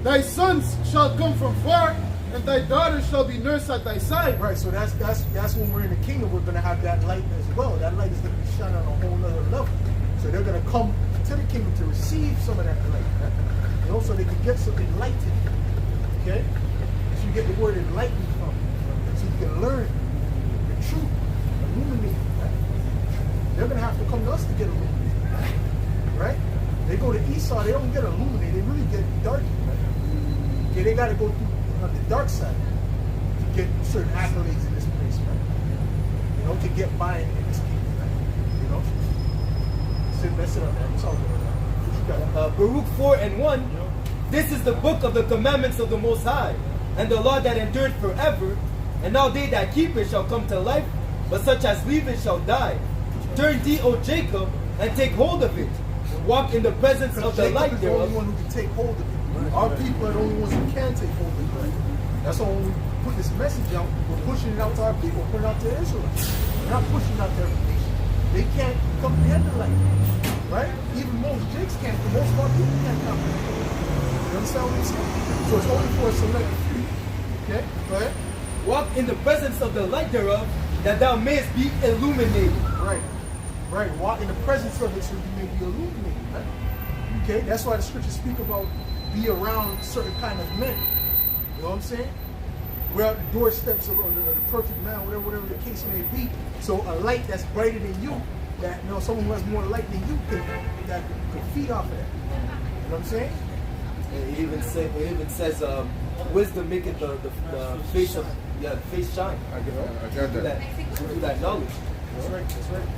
Thy sons shall come from far, and thy daughters shall be nursed at thy side. Right, so that's when we're in the kingdom, we're going to have that light as well. That light is going to be shining on a whole other level. So they're going to come to the kingdom to receive some of that light. Right? You know, so they can get some enlightened. Okay? So you get the word enlightened from it. So you can learn the truth, illuminate. Right? They're going to have to come to us to get illuminated. Right? They go to Esau, they don't get illuminated, they really get darkened. Right? Okay, they got to go through the dark side to get certain accolades in this place, right? You know, to get by in this kingdom, right? You know? Sit up, man. It's all good, man. What you got? Baruch 4:1. This is the book of the commandments of the Most High, and the law that endured forever. And all they that keep it shall come to life, but such as leave it shall die. Turn thee, O Jacob, and take hold of it. Walk in the presence of the light Jacob is the thereof. only one who can take hold of it. Right? Our people are the only ones who can take hold of it. Right? That's why when we put this message out, we're pushing it out to our people, putting it out to the Israelites. We're not pushing it out to every nation. They can't comprehend the light. Right? Even most Jakes can't, most of our people can't comprehend it. You understand what I'm saying? So it's only for a select few. Okay? Go ahead. Walk in the presence of the light thereof, that thou mayest be illuminated. Right. Right. Walk in the presence of it so you may be illuminated. Right? Okay? That's why the scriptures speak about be around certain kind of men. You know what I'm saying? We're at the doorsteps of the perfect man, whatever the case may be. So a light that's brighter than you, that someone who has more light than you can feed off of that. You know what I'm saying? It even says, wisdom maketh the face shine. I got that. Through that knowledge. That's right. That's right.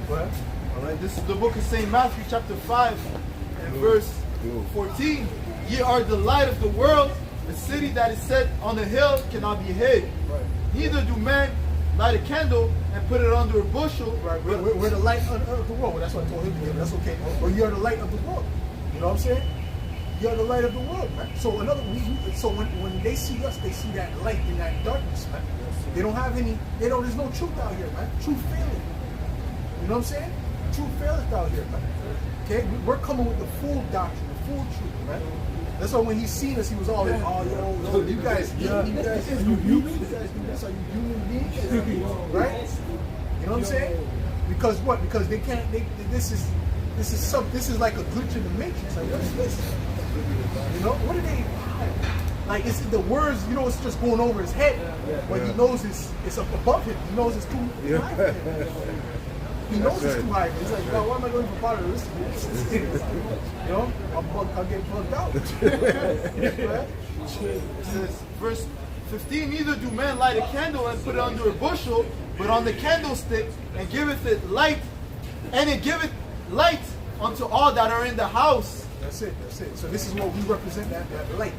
Go ahead. All right, this is the book of St. Matthew, chapter 5, and verse 14. Ye are the light of the world. A city that is set on a hill cannot be hid. Right. Neither do men light a candle and put it under a bushel. Right. We're the light of the world. That's what I told him to give. That's okay. Or you're the light of the world. You know what I'm saying? You're the light of the world, man. So when they see us, they see that light in that darkness, man. They don't have any. There's no truth out here, man. Truth failing. You know what I'm saying? Truth faileth out here, man. Okay, we're coming with the full doctrine, the full truth, man. That's why when he seen us, he was all like, oh, yo, you guys, you guys do this? Are you human beings? Right? You know what I'm saying? Because what? Because they can't. This is like a glitch in the matrix. Like, what is this? You know, what are they? Like, it's the words. You know, it's just going over his head, but he knows it's up above him. He knows it's too high for him. He knows it's too high. He's like, yo, why am I going for part of this? You know, I'll get plugged out. It says, verse 15, neither do men light a candle and put it under a bushel, but on the candlestick, and giveth it light, and it giveth light unto all that are in the house. That's it. So this is what we represent, that light.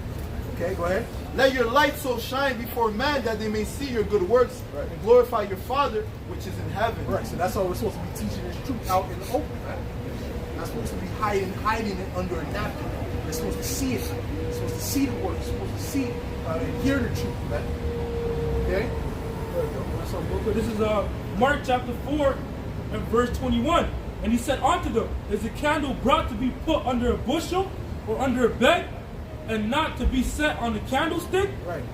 Okay, go ahead. Let your light so shine before men that they may see your good works and glorify your Father which is in heaven. Right, so that's why we're supposed to be teaching this truth out in the open, right? We're not supposed to be hiding it under a napkin. We're supposed to see it. We're supposed to see the word. We're supposed to see and hear the truth, right? Okay? There we go. So this is Mark chapter 4 and verse 21. And he said unto them, is a candle brought to be put under a bushel or under a bed, and not to be set on the candlestick? Right.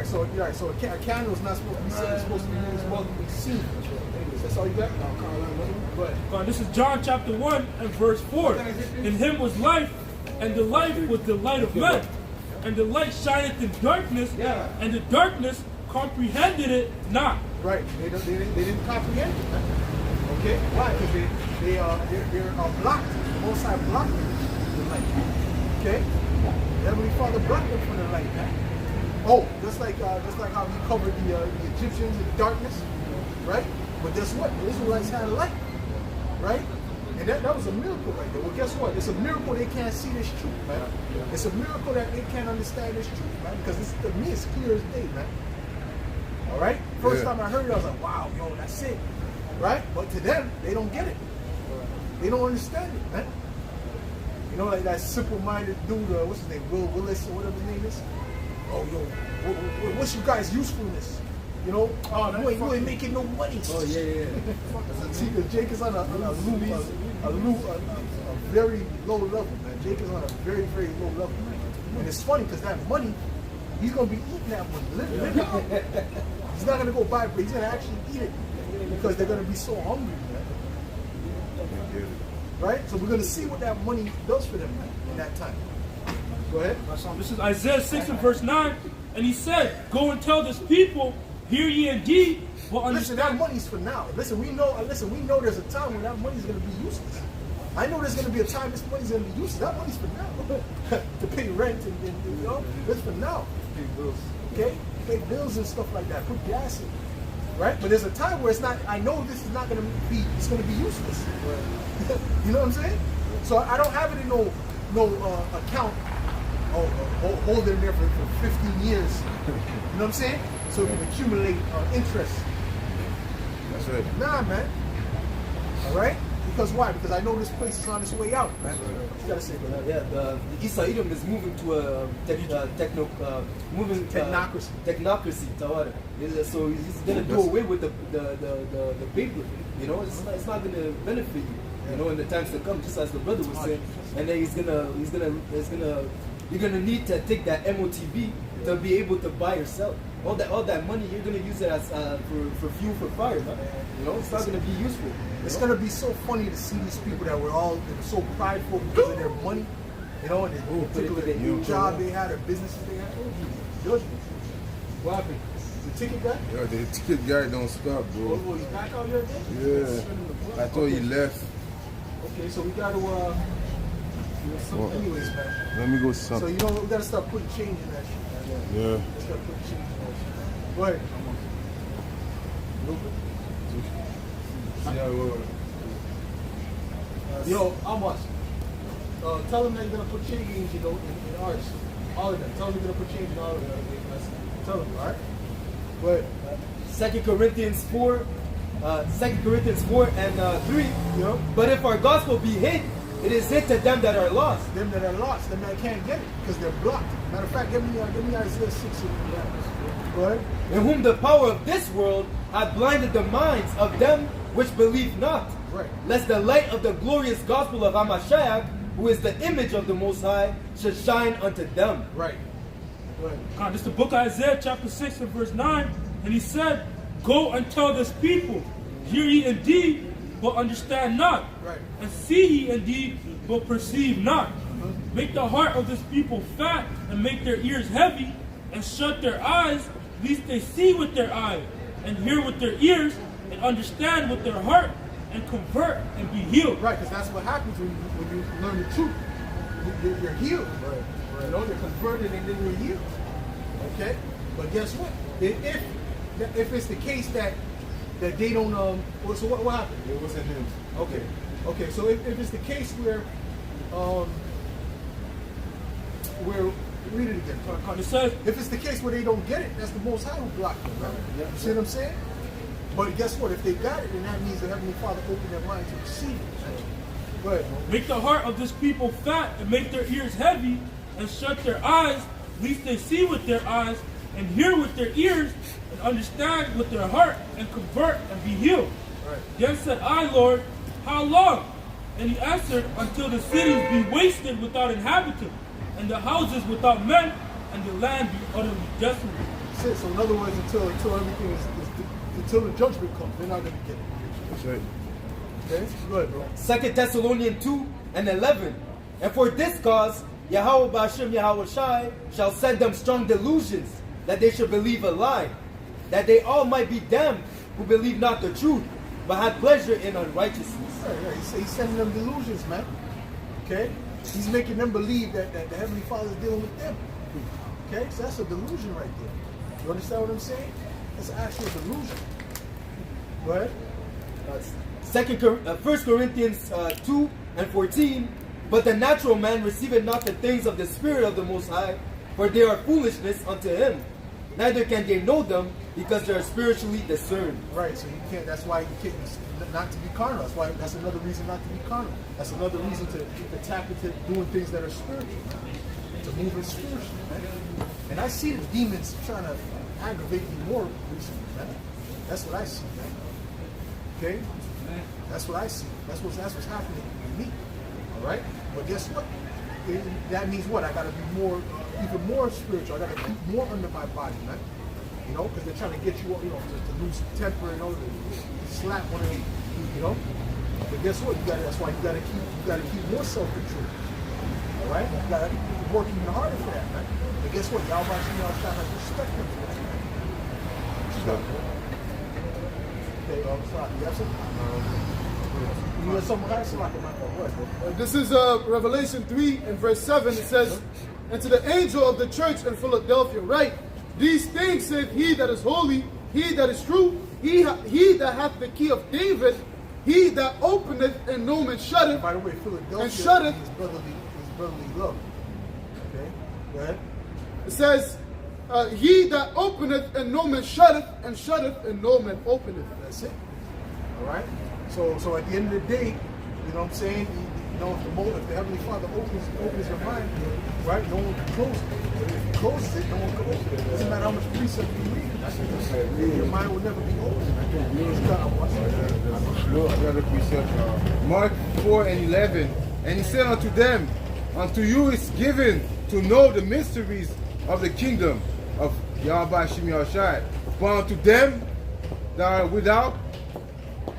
So a candle is not supposed to be set. It's supposed to be seen. That's all you got? No, go ahead. This is John chapter 1 and verse 4. In him was life, and the life was the light of men. And the light shineth in darkness, and the darkness comprehended it not. Right. They didn't comprehend it. Okay? Why? Because they're blocked. The Most High blocked them from the light. Okay? The Heavenly Father blocked them from the light. Oh, just like how he covered the Egyptians in darkness, right? But guess what? The Israelites had a light, right? And that was a miracle right there. Well, guess what? It's a miracle they can't see this truth, man. It's a miracle that they can't understand this truth, man. Because to me, it's clear as day, man. All right? First time I heard it, I was like, wow, yo, that's it. Right? But to them, they don't get it. They don't understand it, man. You know, like that simple-minded dude, what's his name, Will Willis or whatever his name is? Oh, yo, what's your guys' usefulness? You know, you ain't making no money. Oh, yeah. See, because Jake is on a very low level, man. Jake is on a very, very low level, man. And it's funny because that money, he's going to be eating that money. Living out. He's not going to go buy it, but he's going to actually eat it because they're going to be so hungry, man. Right? So we're going to see what that money does for them, man, in that time. Go ahead. This is Isaiah 6 and verse 9. And he said, go and tell this people, hear ye indeed, but understand. Listen, that money's for now. Listen, we know there's a time when that money's going to be useless. I know there's going to be a time this money's going to be useless. That money's for now. To pay rent and you know, it's for now. Pay bills. Okay? Pay bills and stuff like that. Put gas in. Right? But there's a time where it's not, I know this is not going to be, it's going to be useless. Right. You know what I'm saying? So I don't have it in no account. Hold it in there for 15 years. You know what I'm saying? So it can accumulate interest. That's right. Nah, man. All right? Because why? Because I know this place is on its way out, man. What you gotta say, brother? Yeah, the Isa Edom is moving to a technocracy. Technocracy, tawara. So he's gonna do away with the paper. You know, it's not gonna benefit you. You know, in the times to come, just as the brother was saying. And then you're gonna need to take that MOTB to be able to buy or sell. All that money, you're gonna use it as for fuel for fire, man. You know, it's not gonna be useful. It's gonna be so funny to see these people that were all so prideful because of their money, you know, and the new job they had or businesses they had. Judgment. What happened? The ticket guy? Yo, the ticket guy don't stop, bro. Oh, he's back out here again? Yeah. I thought he left. Okay, so we gotta anyways, man. Let me go So something. you know we gotta start putting change in that shit, man. Yeah. Let's start putting change in that shit. Go ahead. Yo, Amos, tell them that you're gonna put change in ours. All of them. Tell them you're gonna put change in all of them. Tell them, alright? Go ahead. 2 Corinthians 4 and 3. You know? But if our gospel be hid, it is hid to them that are lost. Them that are lost, them that can't get it because they're blocked. Matter of fact, give me Isaiah 6. Go ahead. In whom the power of this world hath blinded the minds of them which believe not. Right. Lest the light of the glorious gospel of Hamashiach, who is the image of the Most High, should shine unto them. Right. Right. This is the book of Isaiah, chapter 6 and verse 9. And he said, go and tell this people, hear ye indeed, but understand not. Right. And see ye indeed, but perceive not. Make the heart of this people fat, and make their ears heavy, and shut their eyes, lest they see with their eyes, and hear with their ears, and understand with their heart, and convert and be healed. Right, because that's what happens when you learn the truth. You're healed. Right. You know, you're converted and then you're healed. Okay? But guess what? If it's the case that they don't so what happened? It wasn't him. Okay. Okay, so if it's the case where read it again. It says, If it's the case where they don't get it, that's the Most High who blocked them. Right? Yeah. You see what I'm saying? But guess what? If they got it, then that means the Heavenly Father opened their mind to receive it. Go ahead. make the heart of this people fat, and make their ears heavy, and shut their eyes, lest they see with their eyes, and hear with their ears, and understand with their heart, and convert and be healed. Right. Then said I, Lord, how long? And he answered, until the cities be wasted without inhabitants, and the houses without men, and the land be utterly desolate. So in other words, until everything is until the judgment comes, they're not going to get it. That's right. Okay? Go ahead, bro. 2 Thessalonians 2 and 11. And for this cause, Yahweh Ba'ashem Yahweh Shai shall send them strong delusions, that they should believe a lie, that they all might be damned who believe not the truth, but had pleasure in unrighteousness. Right. He's sending them delusions, man. Okay? He's making them believe that the Heavenly Father is dealing with them. Okay? So that's a delusion right there. You understand what I'm saying? That's actually a delusion. Go ahead. 1 Corinthians 2 and 14. But the natural man receiveth not the things of the Spirit of the Most High, for they are foolishness unto him. Neither can they know them, because they are spiritually discerned. Right, so you can't, that's why you can't, not to be carnal. That's another reason not to be carnal. That's another reason to tap into doing things that are spiritual, to move in spiritually, man. And I see the demons trying to aggravate me more recently, man. That's what I see, man. Okay? That's what I see. That's what's happening with me. All right? But guess what? That means what? I got to be even more spiritual. I got to keep more under my body, man. You know, because they're trying to get you, to lose temper, to slap one of you, But guess what? That's why you got to keep more self-control. All right? You got to work even harder for that, man. But guess what? Y'all watching y'all trying to respect them for that, man. Okay, sorry. You have something? You have something else like it, man? What? This is Revelation 3 and verse 7. It says, and to the angel of the church in Philadelphia write, these things saith he that is holy, he that is true, he that hath the key of David, he that openeth and no man shutteth. By the way, Philadelphia and shutteth. Is brotherly love. Okay, go ahead. It says, he that openeth and no man shutteth, and shutteth and no man openeth. That's it. All right. So at the end of the day, you know what I'm saying? If the Heavenly Father opens your mind, right? No one can close it. But if he closes it, no one can open it. Doesn't matter how much precept you read. Your mind will never be open. Mark 4 and 11. And he said unto them, unto you is given to know the mysteries of the kingdom of Yahweh Shem Yahushai. But unto them that are without,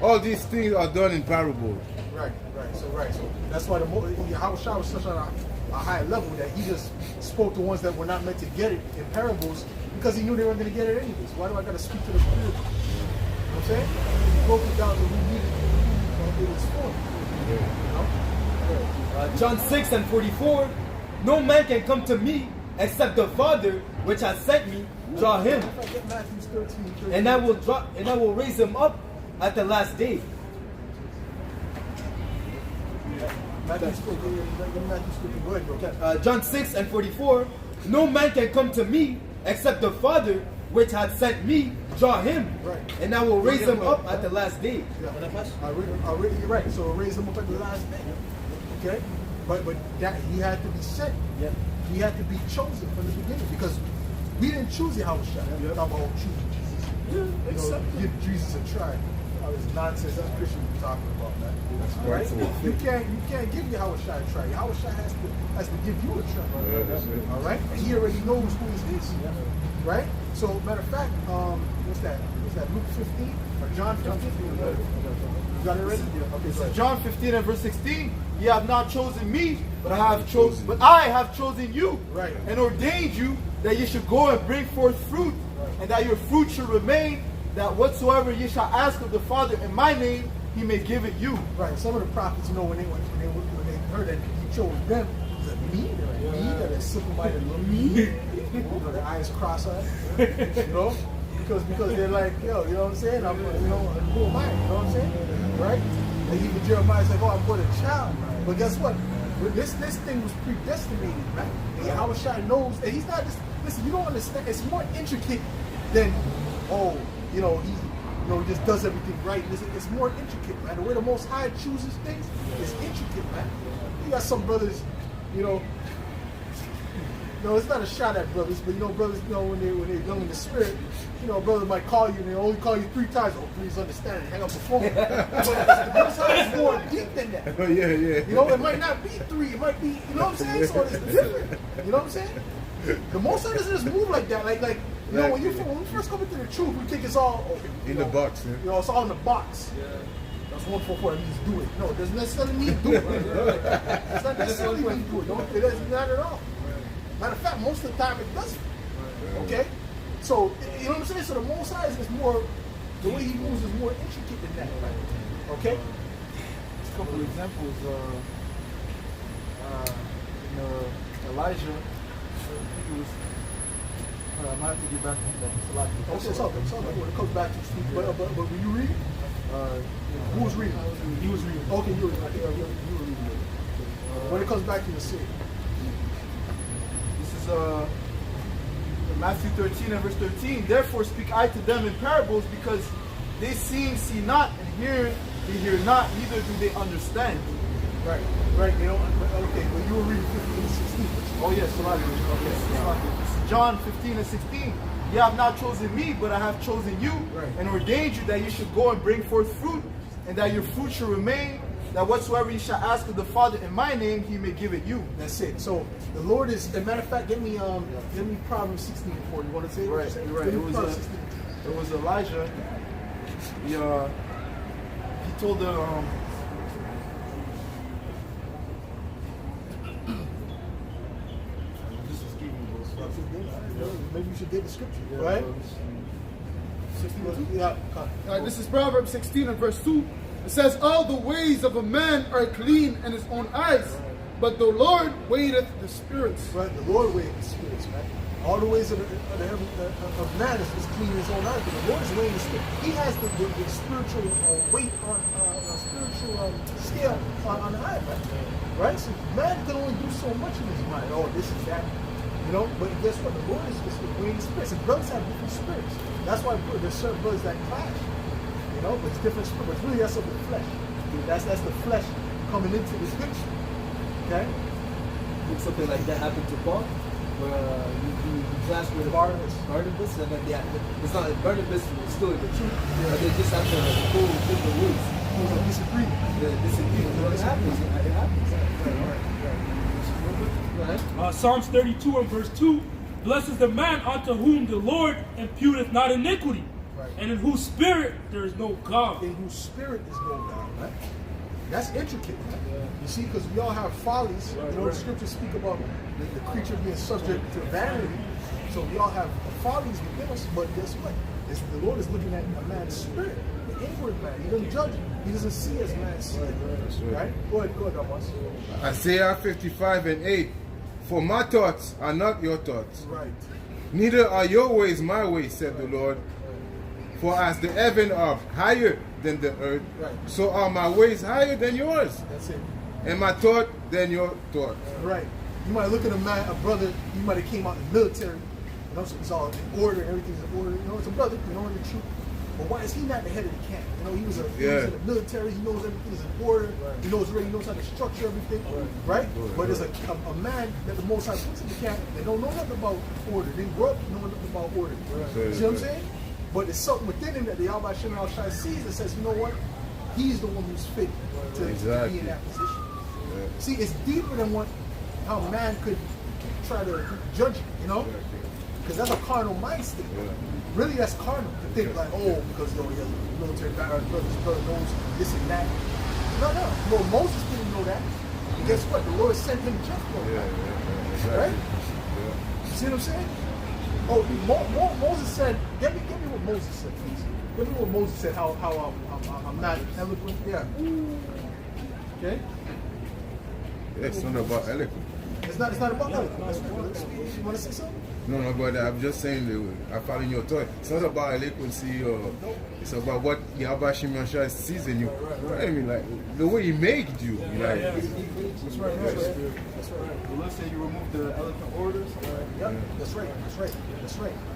all these things are done in parables. Right. So that's why Yahushua was such on a high level that he just spoke to ones that were not meant to get it in parables because he knew they weren't going to get it anyways. Why do I got to speak to the spiritual? You know what I'm saying? He broke it down to who needed it was for. John 6 and 44. No man can come to me except the Father which has sent me draw him, If I get Matthew 13, and I will raise him up at the last day. Matthew 13, go ahead, bro. John 6 and 44. No man can come to me except the Father which hath sent me draw him, Right. and I will raise him up at the last day. Yeah. You're right. So raise him up at the last day. Okay? But that he had to be sent. Yeah. He had to be chosen from the beginning because we didn't choose Yahushua. We're talking about choosing Jesus. Accept Give Jesus a try. all this nonsense that Christians be talking about, man. Right? You can't give Yahweh Shai a try. Yahweh Shai has to give you a try. Yeah, that's it. All right? And he already knows who is this. Right? So matter of fact, what's that? Is that Luke 15 or John 15? You got it ready? Okay, So so John 15 and verse 16, ye have not chosen me, but I have chosen you, Right. and ordained you that ye should go and bring forth fruit, and that your fruit should remain, that whatsoever ye shall ask of the Father in my name, he may give it you. right. Some of the prophets, when they heard that he chose them, was like me, they're like me, they're simple-minded me, their eyes cross-eyed, because they're like, you know what I'm saying? I'm, who am I? You know what I'm saying? Right? And even Jeremiah's like, oh, I'm but a child. But guess what? This thing was predestinated, right? And Yahweh Shai knows, and he's not just, listen, you don't understand, it's more intricate than, he just does everything right. It's more intricate, man. The way the Most High chooses things is intricate, man. You got some brothers, no, it's not a shot at brothers, but brothers, when they're young in the spirit, brother might call you and they only call you 3 times. Oh, please understand and hang up the phone. But the Most High is more deep than that. Yeah. It might not be 3, it might be, you know what I'm saying? So it's different. You know what I'm saying? The Most High doesn't just move like that. Like when we first come into the truth, we think it's all in the box. Yeah. It's all in the box. Yeah. That's 144. It means do it. No, it doesn't necessarily mean do it. It's not necessarily mean do it. It doesn't not at all. Matter of fact, most of the time it doesn't. Okay? So, you know what I'm saying? So the Most High is more, the way he moves is more intricate than that. Right? Okay? A couple of examples. Elijah, I think it was, I might have to get back to that. Okay, it's all good. When it comes back to speak. But when you read, who was reading? He was reading. Okay, you were reading. When it comes back to the city. This is Matthew 13 and verse 13. Therefore speak I to them in parables, because they see not, and they hear not, neither do they understand. Right. Okay, but you were reading 15 and 16. Oh yes, okay. This is John 15 and 16. Ye have not chosen me, but I have chosen you, and ordained you that you should go and bring forth fruit, and that your fruit should remain, that whatsoever you shall ask of the Father in my name, he may give it you. That's it. So the Lord is, as a matter of fact, give me Proverbs 16 before. You want to say it? Right. It was Elijah. He told the maybe you should get the scripture, right? 16, yeah. All right, this is Proverbs 16 and verse 2. It says, all the ways of a man are clean in his own eyes, but the Lord weigheth the spirits. Right, the Lord weigheth the spirits, man. All the ways of man is clean in his own eyes, but the Lord is weighing the spirit. He has the spiritual weight on spiritual scale on the eye, right? So man can only do so much in his mind. Oh, this is that. But guess what? The Lord is weighing the spirits. And brothers have different spirits. That's why there's certain brothers that clash. But it's different spirits. But really, that's of the flesh. That's the flesh coming into this picture. Okay? Did something like that happen to Paul? Where he clashed with Barnabas, and then it's not like Barnabas was still in the truth, but they just have to go different ways. Disagreement. Yeah, disagreement. It happens. It happens. Psalms 32 and verse 2, blessed is the man unto whom the Lord imputeth not iniquity, and in whose spirit there is no God. In whose spirit is no God, right? That's intricate, man. You see, because we all have follies. The scriptures speak about the creature being subject to vanity. So we all have follies within us, but guess what? The Lord is looking at a man's spirit, the inward man. He doesn't judge him. He doesn't see as man sees. Right? Go ahead, Amos. Isaiah 55 and 8. For my thoughts are not your thoughts. Right. Neither are your ways my ways, said the Lord. For as the heaven are higher than the earth, so are my ways higher than yours. That's it. And my thought than your thought. Right. You might look at a brother, he might have came out in the military. So it's all in order, everything's in order. It's a brother, in the truth. But why is he not the head of the camp? He was in the military, he knows everything is in order, he knows how to structure everything, right? But there's a man that the Most High puts in the camp, they don't know nothing about order. They grew up knowing nothing about order. See what I'm saying? But there's something within him that the Yahweh Shem Shai sees that says, you know what? He's the one who's fit to be in that position. Yeah. See, it's deeper than how man could try to judge it, you know? Because that's a carnal mind state. Yeah. Really, that's carnal to think like, oh, because he has a military background, his brother knows this and that. No. Well, Moses didn't know that. And guess what? The Lord sent him just for that. Exactly. Right? Yeah. You see what I'm saying? Oh, Moses said, give me what Moses said, please. Give me what Moses said, how I'm not eloquent. Yeah. Okay? Yeah, it's not about eloquent. It's not about eloquent. You want to say something? No, but I'm just saying that I follow your thought. It's not about eloquency or it's about what Yahweh Shem Yahshua sees in you. Right? I mean, like the way He made you. Like, That's right. The Lord said you remove the eloquent orders. Yep. That's right.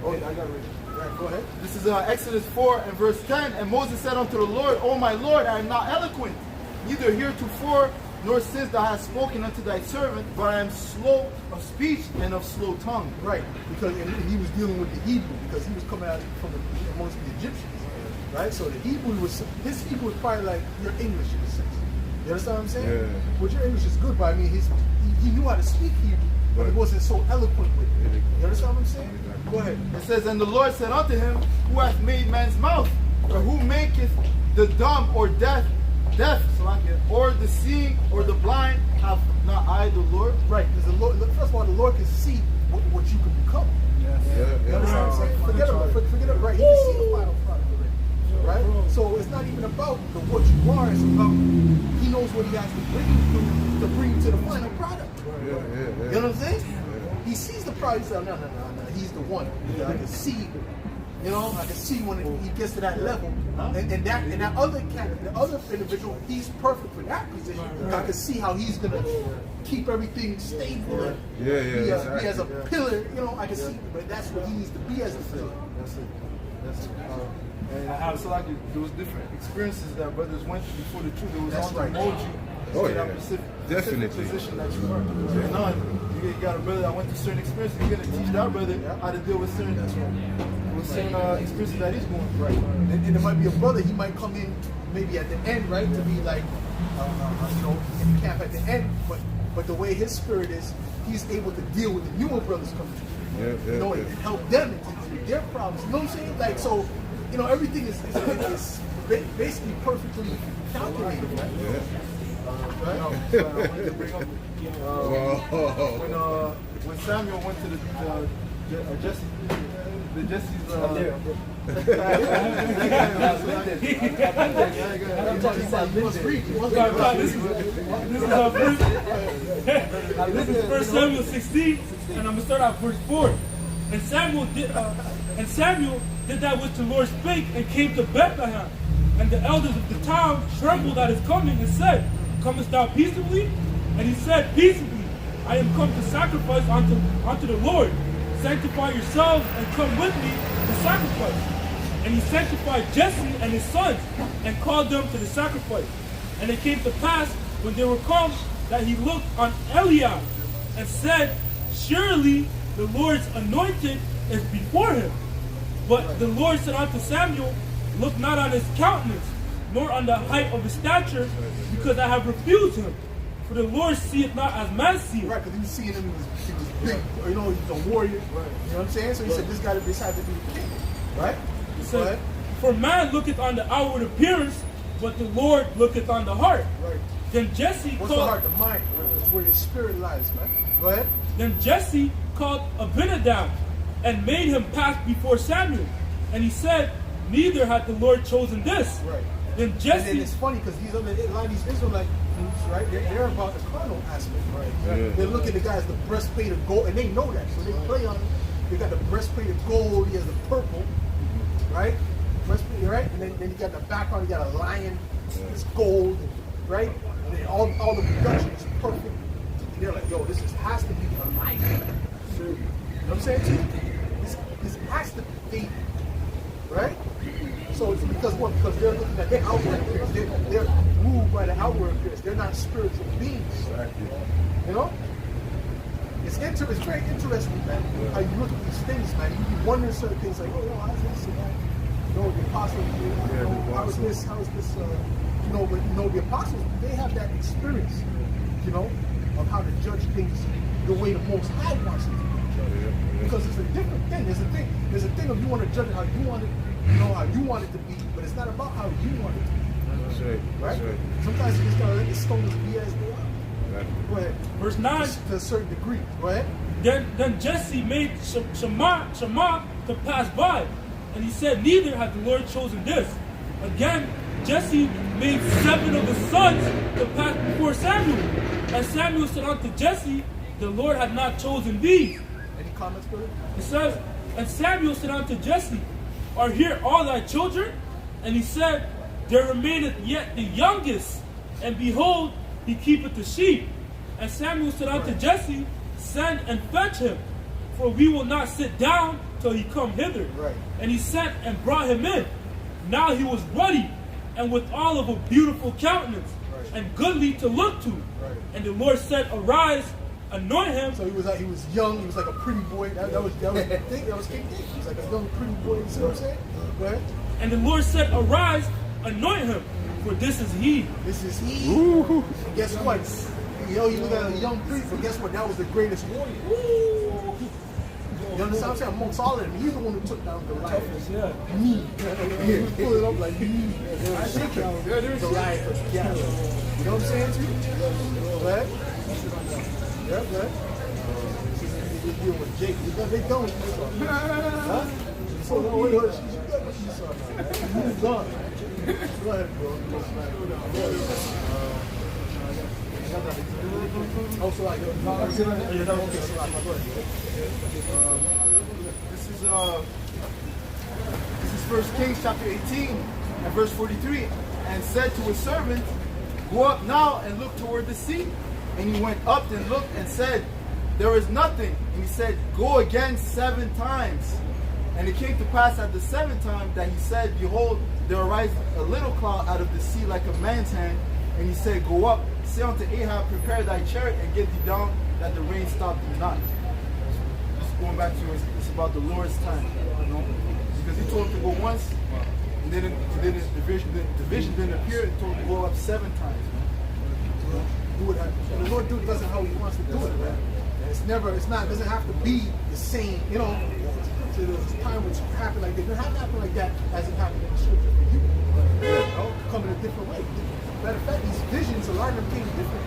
Oh, I got it right. Right, go ahead. This is Exodus 4 and verse 10. And Moses said unto the Lord, O my Lord, I am not eloquent, neither heretofore, nor since thou hast spoken unto thy servant, but I am slow of speech and of slow tongue. Right, because and he was dealing with the Hebrew because he was coming out from amongst the Egyptians, right? So the Hebrew his Hebrew was probably like your English in a sense. You understand what I'm saying? Yeah. Well, your English is good, but I mean, he knew how to speak Hebrew, but he wasn't so eloquent with it. You understand what I'm saying? Go ahead. It says, and the Lord said unto him, who hath made man's mouth? Or who maketh the dumb or deaf, or the seeing or the blind? Have not I the Lord? Right, because the Lord, first of all, the Lord can see what you can become. You understand what I'm saying? Forget it, right? He can see the final product already. Right? So it's not even about what you are, it's about He knows what He has to bring you through to bring you to the final product. You know what I'm saying? He sees the product, he says, no, He's the one. I can see, you know, I can see when he gets to that level. And that other the other individual, he's perfect for that position. I can see how he's gonna keep everything stable. He has a pillar, you know, I can see, but that's what he needs to be as a pillar. That's it. And I feel like there was different experiences that brothers went through before the truth. There was That's also right. mold you Oh, to yeah. that specific Definitely. position that you are. Now you got a brother that went through certain experiences. You're gonna teach that brother how to deal with certain experiences that he's going through. Right. And there might be a brother, he might come in maybe at the end, right, to be like, you know, in the camp at the end, but the way his spirit is, he's able to deal with the newer brothers coming through. You know, and help them in their problems. You know what I'm saying? Like, so, you know, everything is basically perfectly calculated, right? I wanted to bring up when Samuel went to Jesse's This is 1 Samuel 16, and I'm gonna start out verse 4. And Samuel did that which the Lord spake, and came to Bethlehem. And the elders of the town trembled at his coming, and said, Comest thou peaceably? And he said, Peaceably, I am come to sacrifice unto the Lord. Sanctify yourselves and come with me to sacrifice. And he sanctified Jesse and his sons, and called them to the sacrifice. And it came to pass, when they were come, that he looked on Eliab, and said, Surely the Lord's anointed is before him. But the Lord said unto Samuel, Look not on his countenance, nor on the height of his stature, because I have refused him. For the Lord seeth not as man seeth. Right, because he was seeing him, he was big, you know, he was a warrior. Right. You know what I'm saying? So he said, this guy decided to be the king. Right? He said, For man looketh on the outward appearance, but the Lord looketh on the heart. Right. Then Jesse What's called, the heart? The mind. It's where your spirit lies, man. Go ahead. Then Jesse called Abinadab, and made him pass before Samuel. And he said, Neither hath the Lord chosen this. Right. Then Jesse... And it's funny because a lot of these Israelite groups, right, they're about the carnal aspect, right? They look at the guys, the breastplate of gold, and they know that, so they play on it. They got the breastplate of gold, he has the purple, right? Breastplate, right? And then you got the background, you got a lion, it's gold, right? And then all the production is perfect. And they're like, yo, has to be a lion. You know what I'm saying to you? This has to be, right? So it's because what? Because they're looking at the outward appearance. They're moved by the outward appearance. They're not spiritual beings. Exactly. You know? It's very interesting, man, how you look at these things, man. You be wondering certain things like, oh, how's this and that? No, the apostles. Yeah, the How is this? How is this? The apostles, they have that experience, of how to judge things the way the Most High wants it to be judged. Because it's a different thing. There's a thing of you want to judge it how you want it, how you want it to be, but it's not about how you want it to be. That's right. Right? That's right. Sometimes you just gotta let the stones be as they are. Right. Go ahead. Verse 9. To a certain degree. Go ahead. Then Jesse made Shammah to pass by, and he said, neither had the Lord chosen this. Again, Jesse made 7 of his sons to pass before Samuel. And Samuel said unto Jesse, the Lord had not chosen these. Any comments, brother? It says, and Samuel said unto Jesse, are here all thy children? And he said, there remaineth yet the youngest, and behold, he keepeth the sheep. And Samuel said unto Jesse, send and fetch him, for we will not sit down till he come hither. Right. And he sent and brought him in. Now he was ruddy, and with all of a beautiful countenance, and goodly to look to. Right. And the Lord said, arise, anoint him. So he was young, he was like a pretty boy. That was the thing, that was King David. He was like a young pretty boy, you see what I'm saying? Go ahead. And the Lord said, arise, anoint him, for this is he. This is he. And guess what? He was a young priest, but guess what? That was the greatest warrior. You understand what I'm saying? Amongst all of them, he's the one who took down Goliath. Yeah. Me. He was pulling up like me. I think Goliath. Yeah. You know what I'm saying to you? Go ahead. Yeah, go ahead. You deal with Jake. They don't. Huh? So, wait, she's moved on. Go ahead, bro. Also, like, This is 1 Kings chapter 18 and verse 43. And said to his servant, go up now and look toward the sea. And he went up and looked and said, there is nothing. And he said, go again 7 times. And it came to pass at the 7th time that he said, behold, there arised a little cloud out of the sea like a man's hand. And he said, go up, say unto Ahab, prepare thy chariot and get thee down, that the rain stop thee not. Just going back to it's about the Lord's time, because he told him to go once, and then the vision didn't appear. He told him to go up 7 times. Do it. The Lord does it how He wants to do it, man. It doesn't have to be the same, So there's a time when it happen like that. It doesn't have to happen like that as it happened in the scripture for you. Come in a different way. Matter of fact, these visions, a lot of them came different.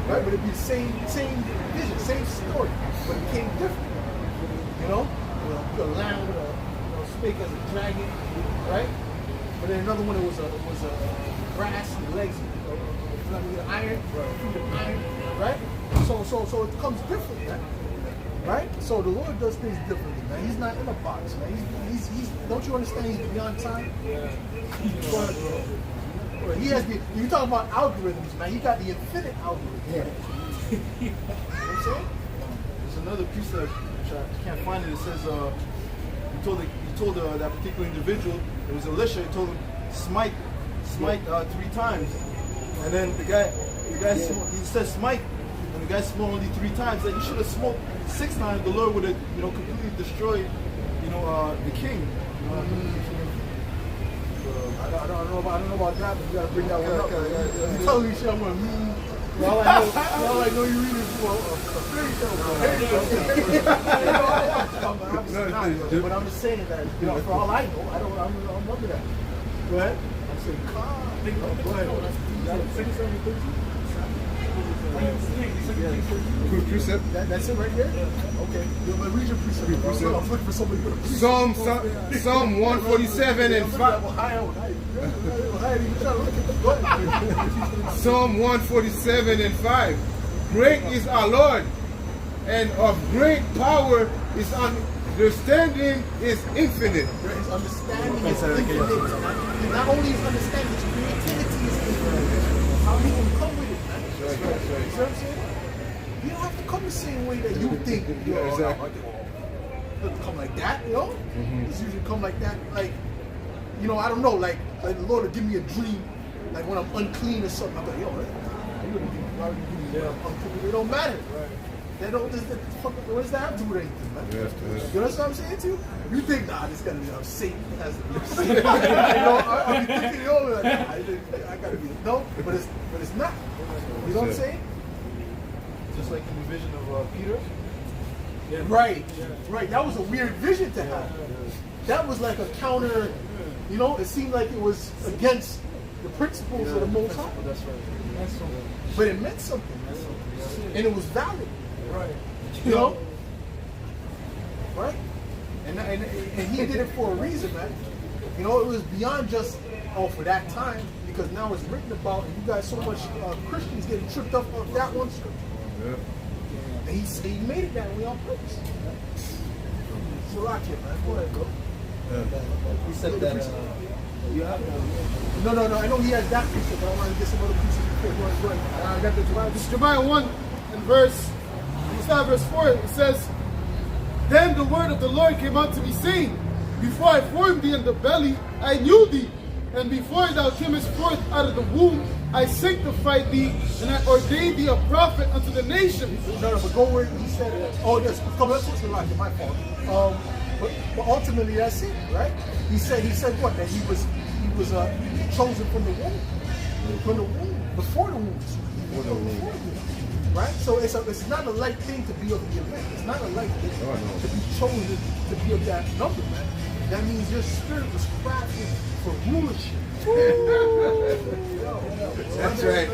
Right? But it'd be the same vision, same story, but it came different. The lamb spake as a dragon, right? But then another one it was a brass and legs, iron, fruit of iron, right? So it comes different, man. Right? So the Lord does things differently, man. He's not in a box, man. He's don't you understand? He's beyond time. Yeah. He has you talk about algorithms, man. He got the infinite algorithm. Yeah. You know what I'm saying? There's another precept which I can't find it. It says he told that particular individual, it was Elisha, he told him smite 3 times. And then the guy he said smite, and the guy smote only 3 times. That you should have smoked 6 times, the Lord would have completely destroyed the king. I don't know about that, but you gotta bring that one up. You tell me shit I'm gonna mean. All I know you read is a fairy tale. But I'm just saying that, for all I know, I'm loving that. Go ahead. I'm saying, go ahead. Precept. That's it right there? Okay. Read your precept. I'm looking for somebody to precept. Psalm 147 and 5. Psalm 147 and 5. Great is our Lord, and of great power is understanding is infinite. His understanding is infinite. Not only his understanding, his creativity is infinite. How he can come with it, man. You know what I'm saying? You don't have to come the same way that you think. Exactly. It doesn't come like that, It's usually come like that, like, I don't know, like the Lord will give me a dream, like when I'm unclean or something. I'm like, why would you give me unclean? It don't matter. Right. They don't just what does that have to do with anything, man? Yes, yes. You know what I'm saying to you? You think, nah, this gotta be Satan has lips. You know, I'll be thinking, yo, like, nah, I gotta be no, but it's not. You know what I'm saying? Just like in the vision of Peter. Yeah. Right, right. That was a weird vision to have. That was like a counter. You know, it seemed like it was against the principles of the Most High. That's right. But it meant something, and it was valid. Right. You know, right? And he did it for a reason, man. You know, it was beyond just for that time, because now it's written about, and you got so much Christians getting tripped up on that one scripture. Yeah. And he made it that way on purpose. So rock it, man. Go ahead, go. He said that you have No. I know he has that piece, but I want to get some other pieces before you want to go ahead. I got the Jeremiah. This is Jeremiah 1 and verse 4. It says, Then the word of the Lord came unto me, saying, Before I formed thee in the belly, I knew thee. And before thou camest forth out of the womb, I sanctified thee, and I ordained thee a prophet unto the nations. No, but go where he said, oh, yes, come on, that's like my fault. But ultimately, that's it, right? He said what? That he was chosen from the womb, before the womb. Right? So it's not a light thing to be of the elect. It's not a light thing to be chosen to be of that number, man. That means your spirit was crafted for rulership. That's right.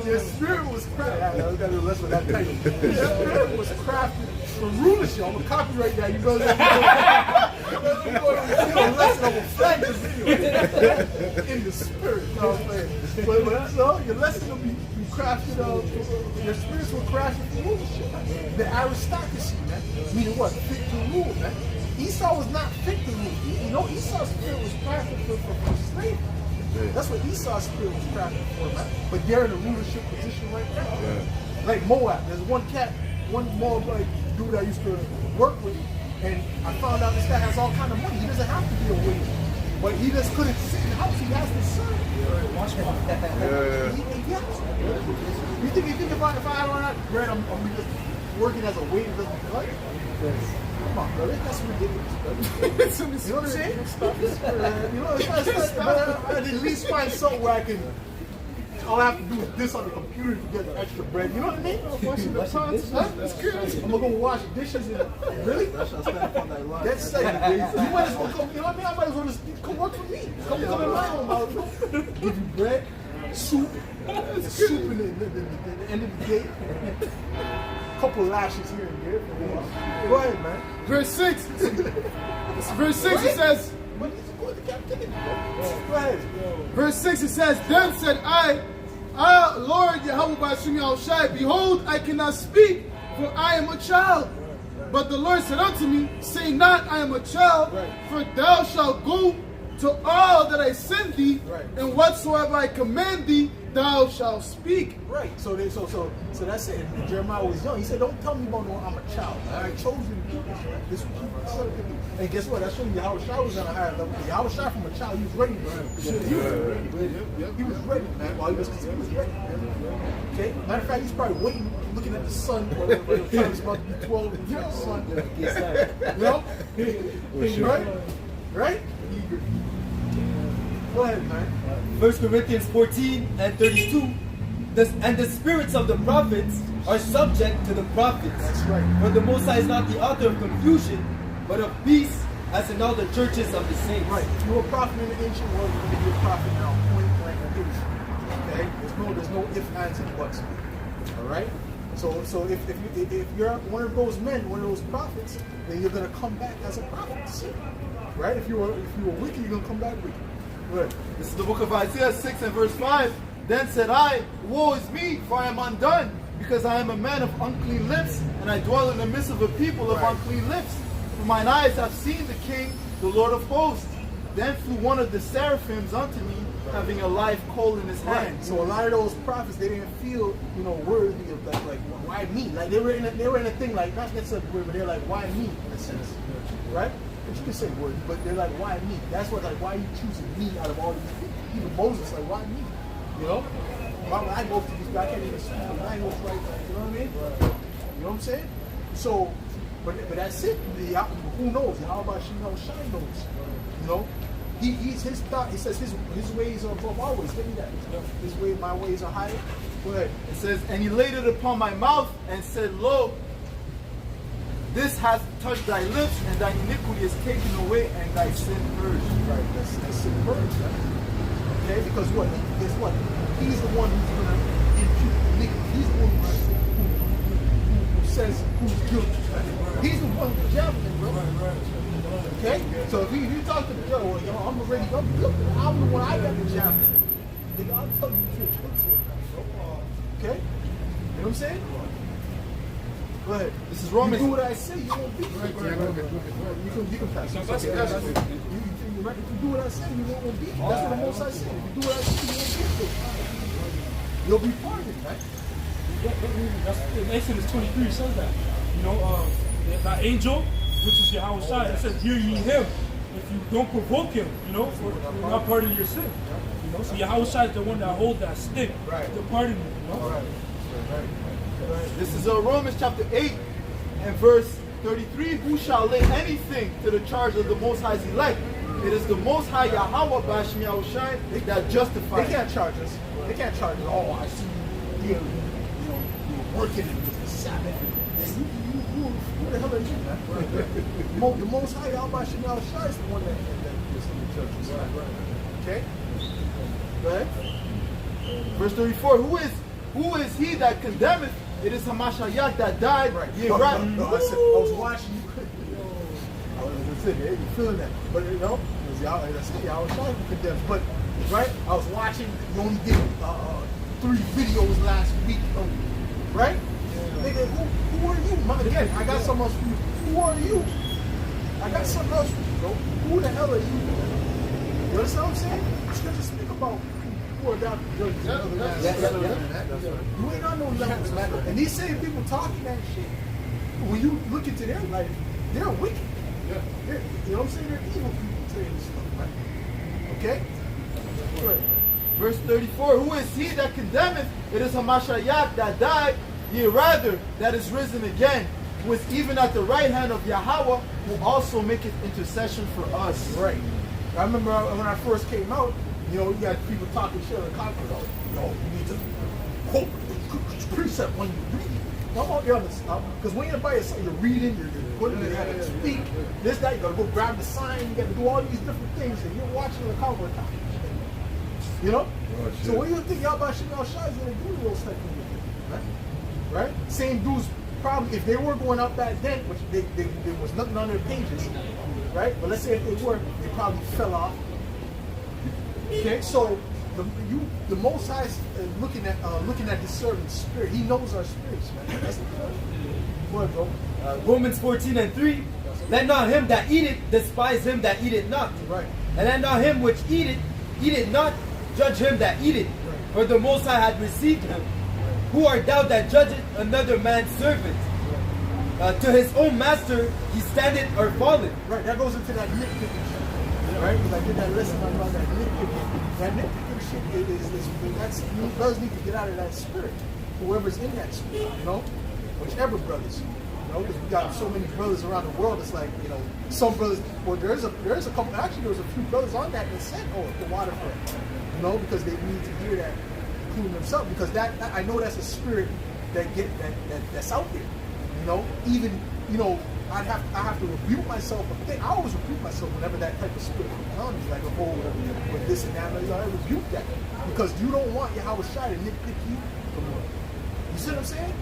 Your spirit was crafted. We gotta do less with that title. Your spirit was crafted for rulership. I'm gonna copyright that. You know a lesson of a flag this video in the spirit. You know what I'm saying? But so your lesson will be crafted. Your spirits were crafted for rulership. The aristocracy, man. Meaning what? Fit to rule, man. Esau was not fit to rule. You know, Esau's spirit was crafted for slavery. That's what Esau's spirit was crafted for, man. But they're in a rulership position right now. Yeah. Like Moab, there's one Moab like dude I used to work with, and I found out this guy has all kind of money. He doesn't have to be a waiter, but he just couldn't sit in the house. He has to serve. You think if I don't have bread, I'm just working as a waiter doesn't like? Come on, brother, that's ridiculous, brother. You know what I'm saying? You know, but I'd at least find something where all I have to do is this on the computer to get the extra bread. You know what I mean? Washing the pots, huh? That's crazy. I'm gonna go wash dishes and really? That's like, you might as well come, you know what I mean? I might as well just come work for me. Come in my home, I'll give you bread, soup in the end of the day. Couple lashes here and there. Go ahead, man. Verse 6. Verse 6 it says, Go ahead. Verse 6 it says, Then said I, Lord Yahweh Bashim Yahushai, behold, I cannot speak, for I am a child. But the Lord said unto me, Say not, I am a child, for thou shalt go to all that I send thee, and whatsoever I command thee, thou shalt speak. Right. So that's it. And Jeremiah was young. He said, "Don't tell me about no. I'm a child. I chose you to do this. Right? This is what you said to me." And guess what? That's showing you how Shai was on a higher level. How Shai from a child, he was ready, man. He was ready, man. While he was ready. Okay. Matter of fact, he's probably waiting, looking at the sun. Whatever the time is about to be 12 and the sun. You know? Right? Go ahead, man. 1 Corinthians 14 and 32. And the spirits of the prophets are subject to the prophets. That's right. For the Most High is not the author of confusion, but of peace, as in all the churches of the saints. Right. You were a prophet in the ancient world, you're going to be a prophet now. Point blank period. Okay? There's no ifs, ands, and buts. Alright? So if you're one of those men, one of those prophets, then you're going to come back as a prophet. Right? If you were wicked, you're going to come back wicked. Right. This is the book of Isaiah 6 and verse 5. Then said I, Woe is me, for I am undone, because I am a man of unclean lips, and I dwell in the midst of a people of unclean lips. For mine eyes have seen the King, the Lord of hosts. Then flew one of the seraphims unto me, having a live coal in his hand. Right. So a lot of those prophets, they didn't feel, worthy of that. Like, why me? Like they were in a thing like not necessarily word, but they're like, why me? In a sense, right? But you can say word, but they're like, why me? That's what, like, why are you choosing me out of all these people? Even Moses, like, why me? You know? I go to these guys, I can't even speak. I know it's right. You know what I mean? You know what I'm saying? So, but that's it. Who knows? How about Shine knows? You know? He's his thought. He says his ways are above our ways. Give me that. His way, my ways are higher. Go ahead. It says, and he laid it upon my mouth and said, Lo, this hath touched thy lips, and thy iniquity is taken away, and thy sin purged. Right. That's sin purged. Right? Okay. Because what? Guess what? He's the one who's gonna impute iniquity. He's the one who says who's guilty. Right? He's the one with the javelin, bro. Okay? So if you talk to the yo, I'm guilty. I'm the one, I got the javelin. Nigga, I'll tell you if you're guilty or not, bro. Okay? You know what I'm saying? Go ahead. This is Romans. You do what I say, you won't be. You can pass. Okay, if you do what I say, you won't be. That's what the Most High said. If you do what I say, you won't be. You'll be pardoned, right? In Exodus 23 says that. You know, that angel, which is Yahweh Shai, it says, hear ye him. If you don't provoke him, you know, for not pardoning your sin. You know, so Yahweh Shai is the one that holds that stick to pardon you. You know? Right. This is Romans chapter 8 and verse 33. Who shall lay anything to the charge of the Most High's elect? It is the Most High Yahweh Bashmi Yahushai that justifies. They can't charge us. They can't charge us. Oh, I see you. You're working with the Sabbath. Who the hell are you, man? The Most High Yahweh Bashmi Yahushai is the one that is in the churches. Okay. Go ahead. Verse 34. Who is he that condemneth? It is Hamashiach that died. Right. Ye No, right. I was watching you. I was sitting there, you feeling that. But you know, I was trying to condemn. But right, I was watching. You only did 3 videos last week. Right? Nigga, who are you? Again, I got something else for you. Who are you? I got something else for you, bro. Who the hell are you? You understand what I'm saying? Scripture speak about who are down to judge the other man. You ain't on no levels, man. And these same people talking that shit, when you look into their life, they're wicked. You know what I'm saying? They're evil people saying this stuff, right? Okay? Right. Verse 34. Who is he that condemneth? It is Hamashiach that died. Ye rather that is risen again, who is even at the right hand of Yahweh, who also maketh intercession for us. Right. I remember when I first came out, you know, you got people talking shit on the conference. You need to quote the precept when you read it. I'm on the other stuff. Because when you're by yourself, you're reading, you're putting it, you gotta speak. This, that, you gotta go grab the sign, you gotta do all these different things, and you're watching the conference. You know? Oh, so what do you think Yahweh Shai is gonna do to those type of things? Right? Same dudes probably, if they were going up back then, which there was nothing on their pages, right? But let's say if they were, they probably fell off. Okay, so the Most High is looking at the servant's spirit. He knows our spirits, man. That's the point. Go ahead, bro. Romans 14 and 3. Let not him that eateth despise him that eateth not. Right. And let not him which eateth not judge him that eateth. Right. For the Most High hath received him. Who art thou that judgest another man's servant? To his own master he standeth or falleth. Right, that goes into that nitpicking shit. Right? Because I did that lesson about that nitpicking. That nitpicking shit you brothers need to get out of that spirit. Whoever's in that spirit, you know? Whichever brothers. You know, because we got so many brothers around the world, it's like, you know, some brothers, well, there's a couple, actually there was a few brothers on that said, oh, the waterfront. You know, because they need to hear that, including themselves, because that I know that's a spirit that's out there. You know, even, you know, I have to rebuke myself. I always rebuke myself whenever that type of spirit comes on me, like a whole with this and that. I rebuke that because you don't want Yahweh Shai to nitpick you from what. You see what I'm saying?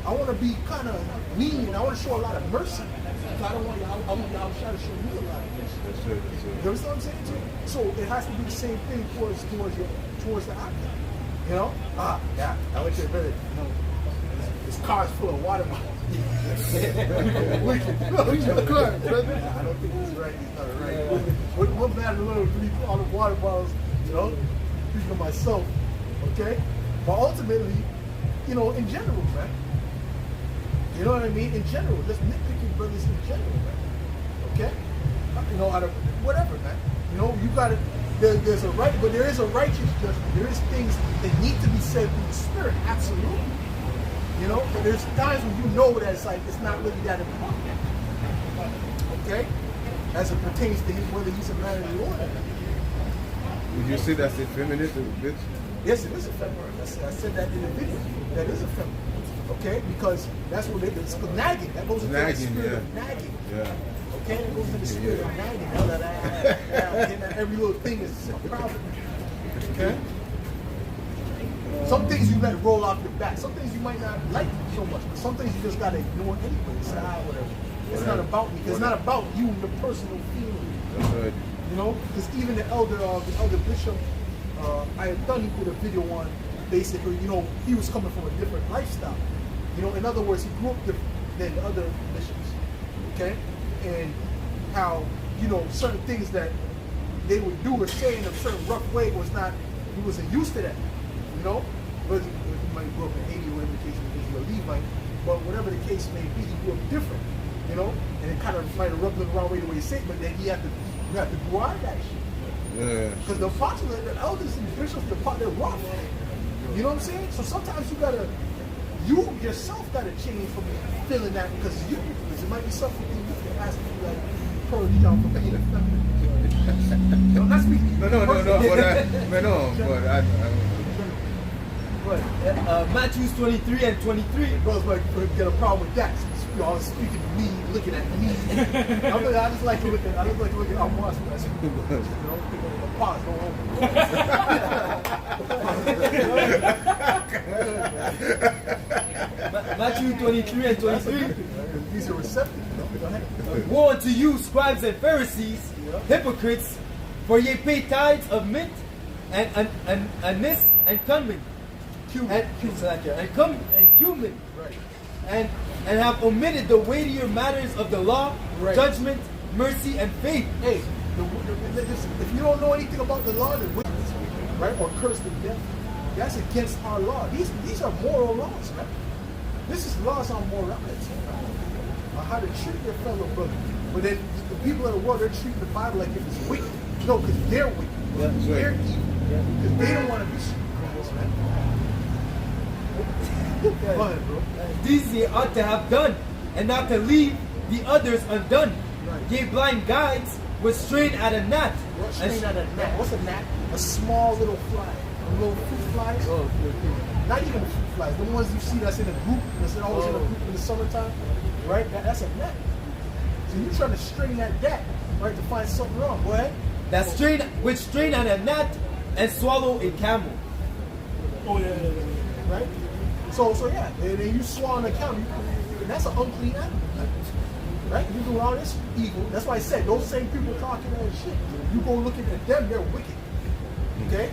I want to be kind of lenient. I want to show a lot of mercy. I don't want Yahweh Shai to show me a lot of mercy. That's it. You understand what I'm saying? Too? So it has to be the same thing towards the object. You know? Yeah. I went to the village. You know, this car's full of water bottles. Wicked. No, he's not correct, brother. I don't think he's right. He's not right. What matter a little 3 water bottles, you know? Speaking of myself, okay? But ultimately, you know, in general, man. You know what I mean? In general, just nitpicking brothers in general, man. Okay? You know, out of whatever, man. You know, you gotta there's a right, but there is a righteous judgment. There is things that need to be said through the Spirit, absolutely. You know, but there's times when you know that it's like it's not really that important. Okay, as it pertains to him, whether he's a man or a woman. Would you say that's effeminate, bitch? Yes, it is effeminate. I said that in the video. That is effeminate. Okay, because that's what it's nagging. That goes into the spirit of nagging. Yeah. Okay, it goes into the spirit of nagging. Every little thing is a problem. Okay. Some things you let roll off your back. Some things you might not like so much, but some things you just gotta ignore anyway. It's whatever. It's not about me. It's not about you and your personal feeling. That's right. You know, because even the elder bishop, I had done with a video on basically, you know, he was coming from a different lifestyle. You know, in other words, he grew up different than the other bishops. Okay, and how, you know, certain things that they would do or say in a certain rough way was not, he wasn't used to that. You know, but he might grow up in Haiti or whatever the case may be, he's a Levite, but whatever the case may be, he grew up different. You know, and it kind of might have rubbed him the wrong way the way he said, but then you have to grow out of that shit. Yeah. Because the apostles, the elders and the bishops, they're rough. You know what I'm saying? So sometimes you yourself gotta change from feeling that because it might be something you can ask to be like purge down from being effeminate. No, not speaking. No, but But Matthew 23 and 23. Brothers might get a problem with that. Y'all speaking to me, looking at me. I just like to look at our monster. You know, pause, go home. Matthew 23 and 23. These are receptive. Go ahead. Woe unto you, scribes and Pharisees, hypocrites, for ye pay tithes of mint and anise and cumin, and cumin, Right. and have omitted the weightier matters of the law, Right. judgment, mercy, and faith. Hey, listen, if you don't know anything about the law, the witness, right, or curse to death, that's against our law. These are moral laws, right? This is laws on morality, on how to treat your fellow brother. But then the people of the world, they're treating the Bible like if it's wicked. No, because they're wicked. Yeah. They're evil. Because they don't want to be criminals, man. Go ahead, bro. These ye ought to have done, and not to leave the others undone. Right. Ye blind guides would strain at a gnat. Strain at a gnat. What's a gnat? A small little fly. A little fruit flies. Oh, okay. Not even the fruit flies. The ones you see that's in a group, that's always in a group in the summertime. Right? That's a gnat. So you're trying to string that gnat, right, to find something wrong. Go ahead. That strain at a gnat and swallow a camel. Oh yeah. Right? So yeah, and then you swallow a camel, that's an unclean animal. Right? You do all this evil. That's why I said those same people talking that shit. You go looking at them, they're wicked. Okay?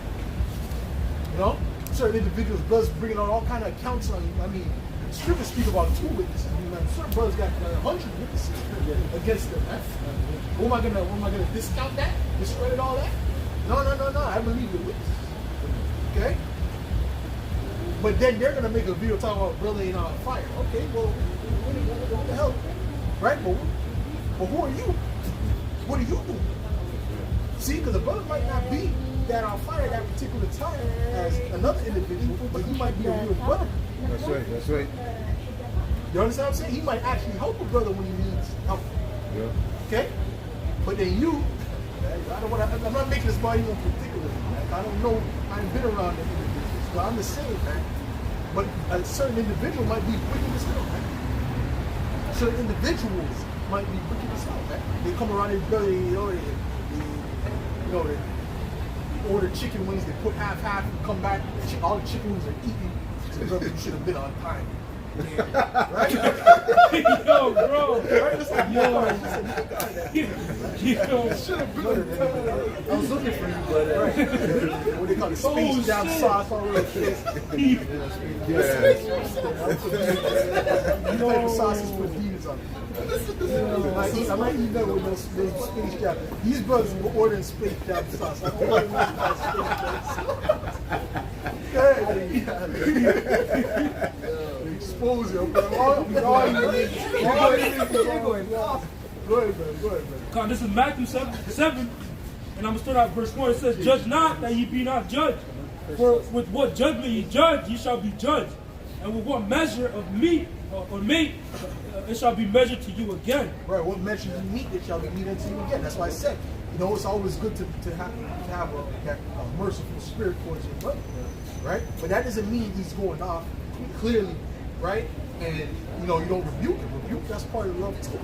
You know? Certain individuals, brothers bringing out all kind of accounts on you. I mean, scripture speak about 2 witnesses. I mean, certain brothers got 100 witnesses against them. Right? What am I gonna discount that? Discredit all that? No. I believe the witnesses. Okay? But then they're gonna make a video talking about brother ain't on fire. Okay, well, what the hell? Right? But who are you? What are you doing? See, because a brother might not be that on fire at that particular time as another individual, but he might be a real brother. That's right. You understand what I'm saying? He might actually help a brother when he needs help. Yeah. Okay? But then I'm not making this about anyone particular. Like, I don't know, I ain't been around the individuals, but I'm the same, man. But a certain individual might be wicked as hell, man. Certain individuals might be wicked as hell, man. They come around and brother, they order chicken wings, they put half, and come back, all the chicken wings are eaten. So brother, you should have been on time. Right? Yo, bro. Right? It's like, Yo. should have been on time. I was looking for you, but Right. What they call it, space jam sauce all over the place. You know the sauces put demons on it. I might eat that with those space jam. These brothers were ordering space jam sauce. I don't know what expose you, bro. Go ahead, man. God, this is Matthew 7. And I'm going to start out verse 1. It says, judge not that ye be not judged. For with what judgment ye judge, ye shall be judged. And with what measure of meat or mate, it shall be measured to you again. Right, what measure you meet, it shall be meted to you again. That's why I said, you know, it's always good to have a merciful spirit towards your brother, right? But that doesn't mean he's going off clearly, right? And, you know, you don't rebuke him. Rebuke, that's part of love too,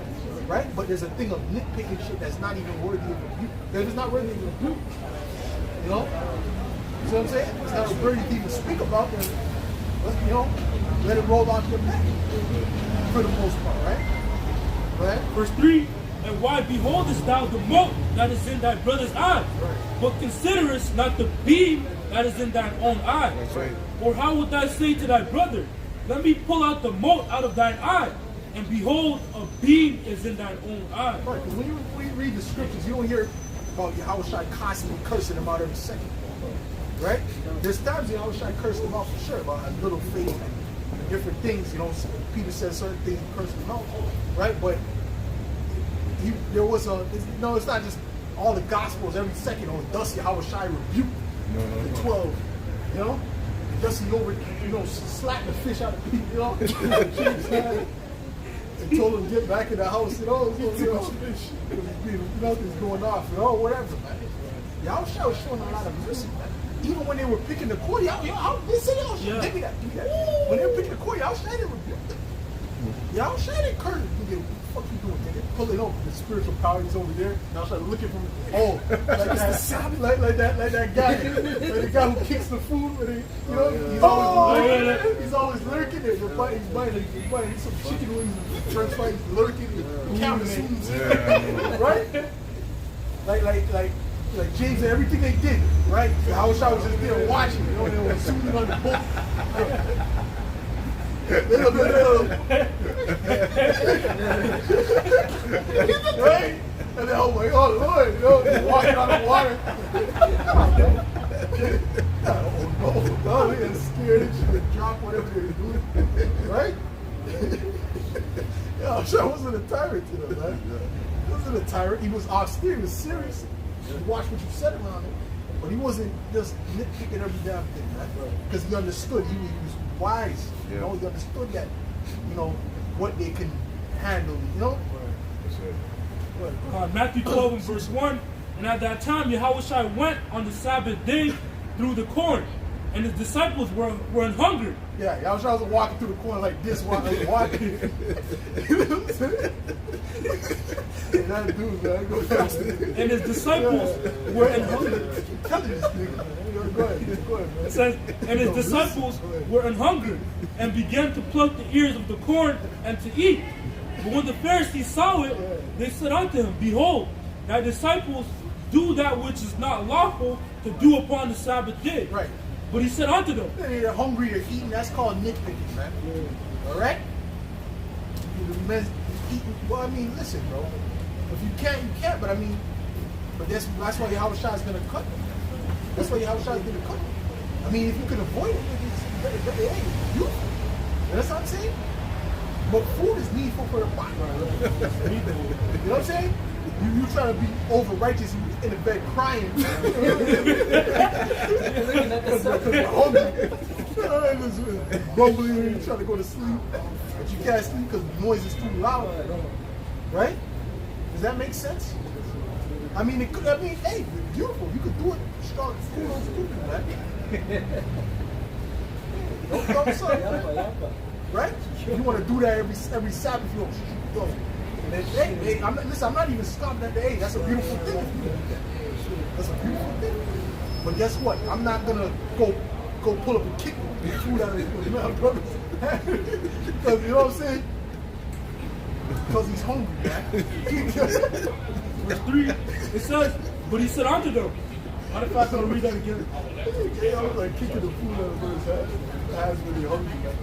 right? But there's a thing of nitpicking shit that's not even worthy of rebuke. That is not worthy of rebuke, you know? You see what I'm saying? It's not worthy to even speak about, then, you know, let it roll off your back for the most part, right? Right? Verse 3, and why beholdest thou the mote that is in thy brother's eye, but considerest not the beam that is in thine own eye? That's right. Or how would thou say to thy brother, let me pull out the mote out of thine eye, and behold, a beam is in thine own eye? Right, because when you read the scriptures, you don't hear about Yahushua constantly cursing him out every second. Right? There's times Yahushua cursed him out for sure about a little faith and different things. You know, Peter says certain things and cursed him out. Right? But there was it's not just all the gospels every second. Oh, thus Yahushua rebuked the 12. You know? Thus he slapped the fish out of people, you know? And told him to get back in the house, you know, nothing's going off, you know, whatever, man. Yahushua was showing a lot of mercy, man. Even when they were picking the cord, Yahushua, give me that. When they were picking the cord, Yahushua didn't rebuke them. Yahushua didn't curse them. What the fuck you doing, nigga? Pulling over the spiritual power, he's over there. Yahushua looking for me. Like that guy, like the guy who kicks the food, when you know, he's always lurking there. He's biting some chicken wings, French fries, lurking, counting, right? Like James and everything they did, right? I was just there watching, you know, they were shooting on the boat. Right? And then I was like, oh Lord, you know, they're walking on the water. No, they got scared and shit and drop whatever they were doing. Right? Yeah, I'm sure I wasn't a tyrant to them, man. He wasn't a tyrant, he was austere, he was serious. He watched what you said around him, but he wasn't just nitpicking every damn thing, right? Because he understood, he was wise, you know, he understood that, you know, what they can handle, you know? Matthew 12 and verse 1, and at that time Yahushua went on the Sabbath day through the corn, and his disciples were an hungered. Yeah, Yahushua wasn't walking through the corn like this while he was walking. You know what I'm saying? That dude, man, go faster. And his disciples were an hungered. Tell me this nigga. Go ahead, man. It says, and his disciples were an hungered, and began to pluck the ears of the corn and to eat. But when the Pharisees saw it, they said unto him, behold, thy disciples do that which is not lawful to do upon the Sabbath day. Right. But he said unto them, they're hungry, they're eating, that's called nitpicking, man. Alright? Well, I mean, listen, bro. If you can't, you can't, but I mean, but that's why Yahushua is going to cut them. That's why Yahushua is going to cut them. I mean, if you can avoid it, hey, you know what I'm saying? But food is needful for the body. You know what I'm saying? You try to be over righteous in the bed crying. Grumbling when you try to go to sleep, but you can't sleep because the noise is too loud. Right? Does that make sense? I mean, hey, beautiful. You could do it. Start food on stupid, man. Don't son. Right? You want to do that every Sabbath, yo. Hey, I'm not even stopping at the hey. That's a beautiful thing. That's a beautiful thing. But guess what? I'm not gonna go pull up and kick the food out of his mouth, brothers. Because you know what I'm saying? Because he's hungry, man. verse 3, it says, but he said unto them, matter of fact, I'm gonna read that again. I was like kicking the food out of his head. That's really hungry, man.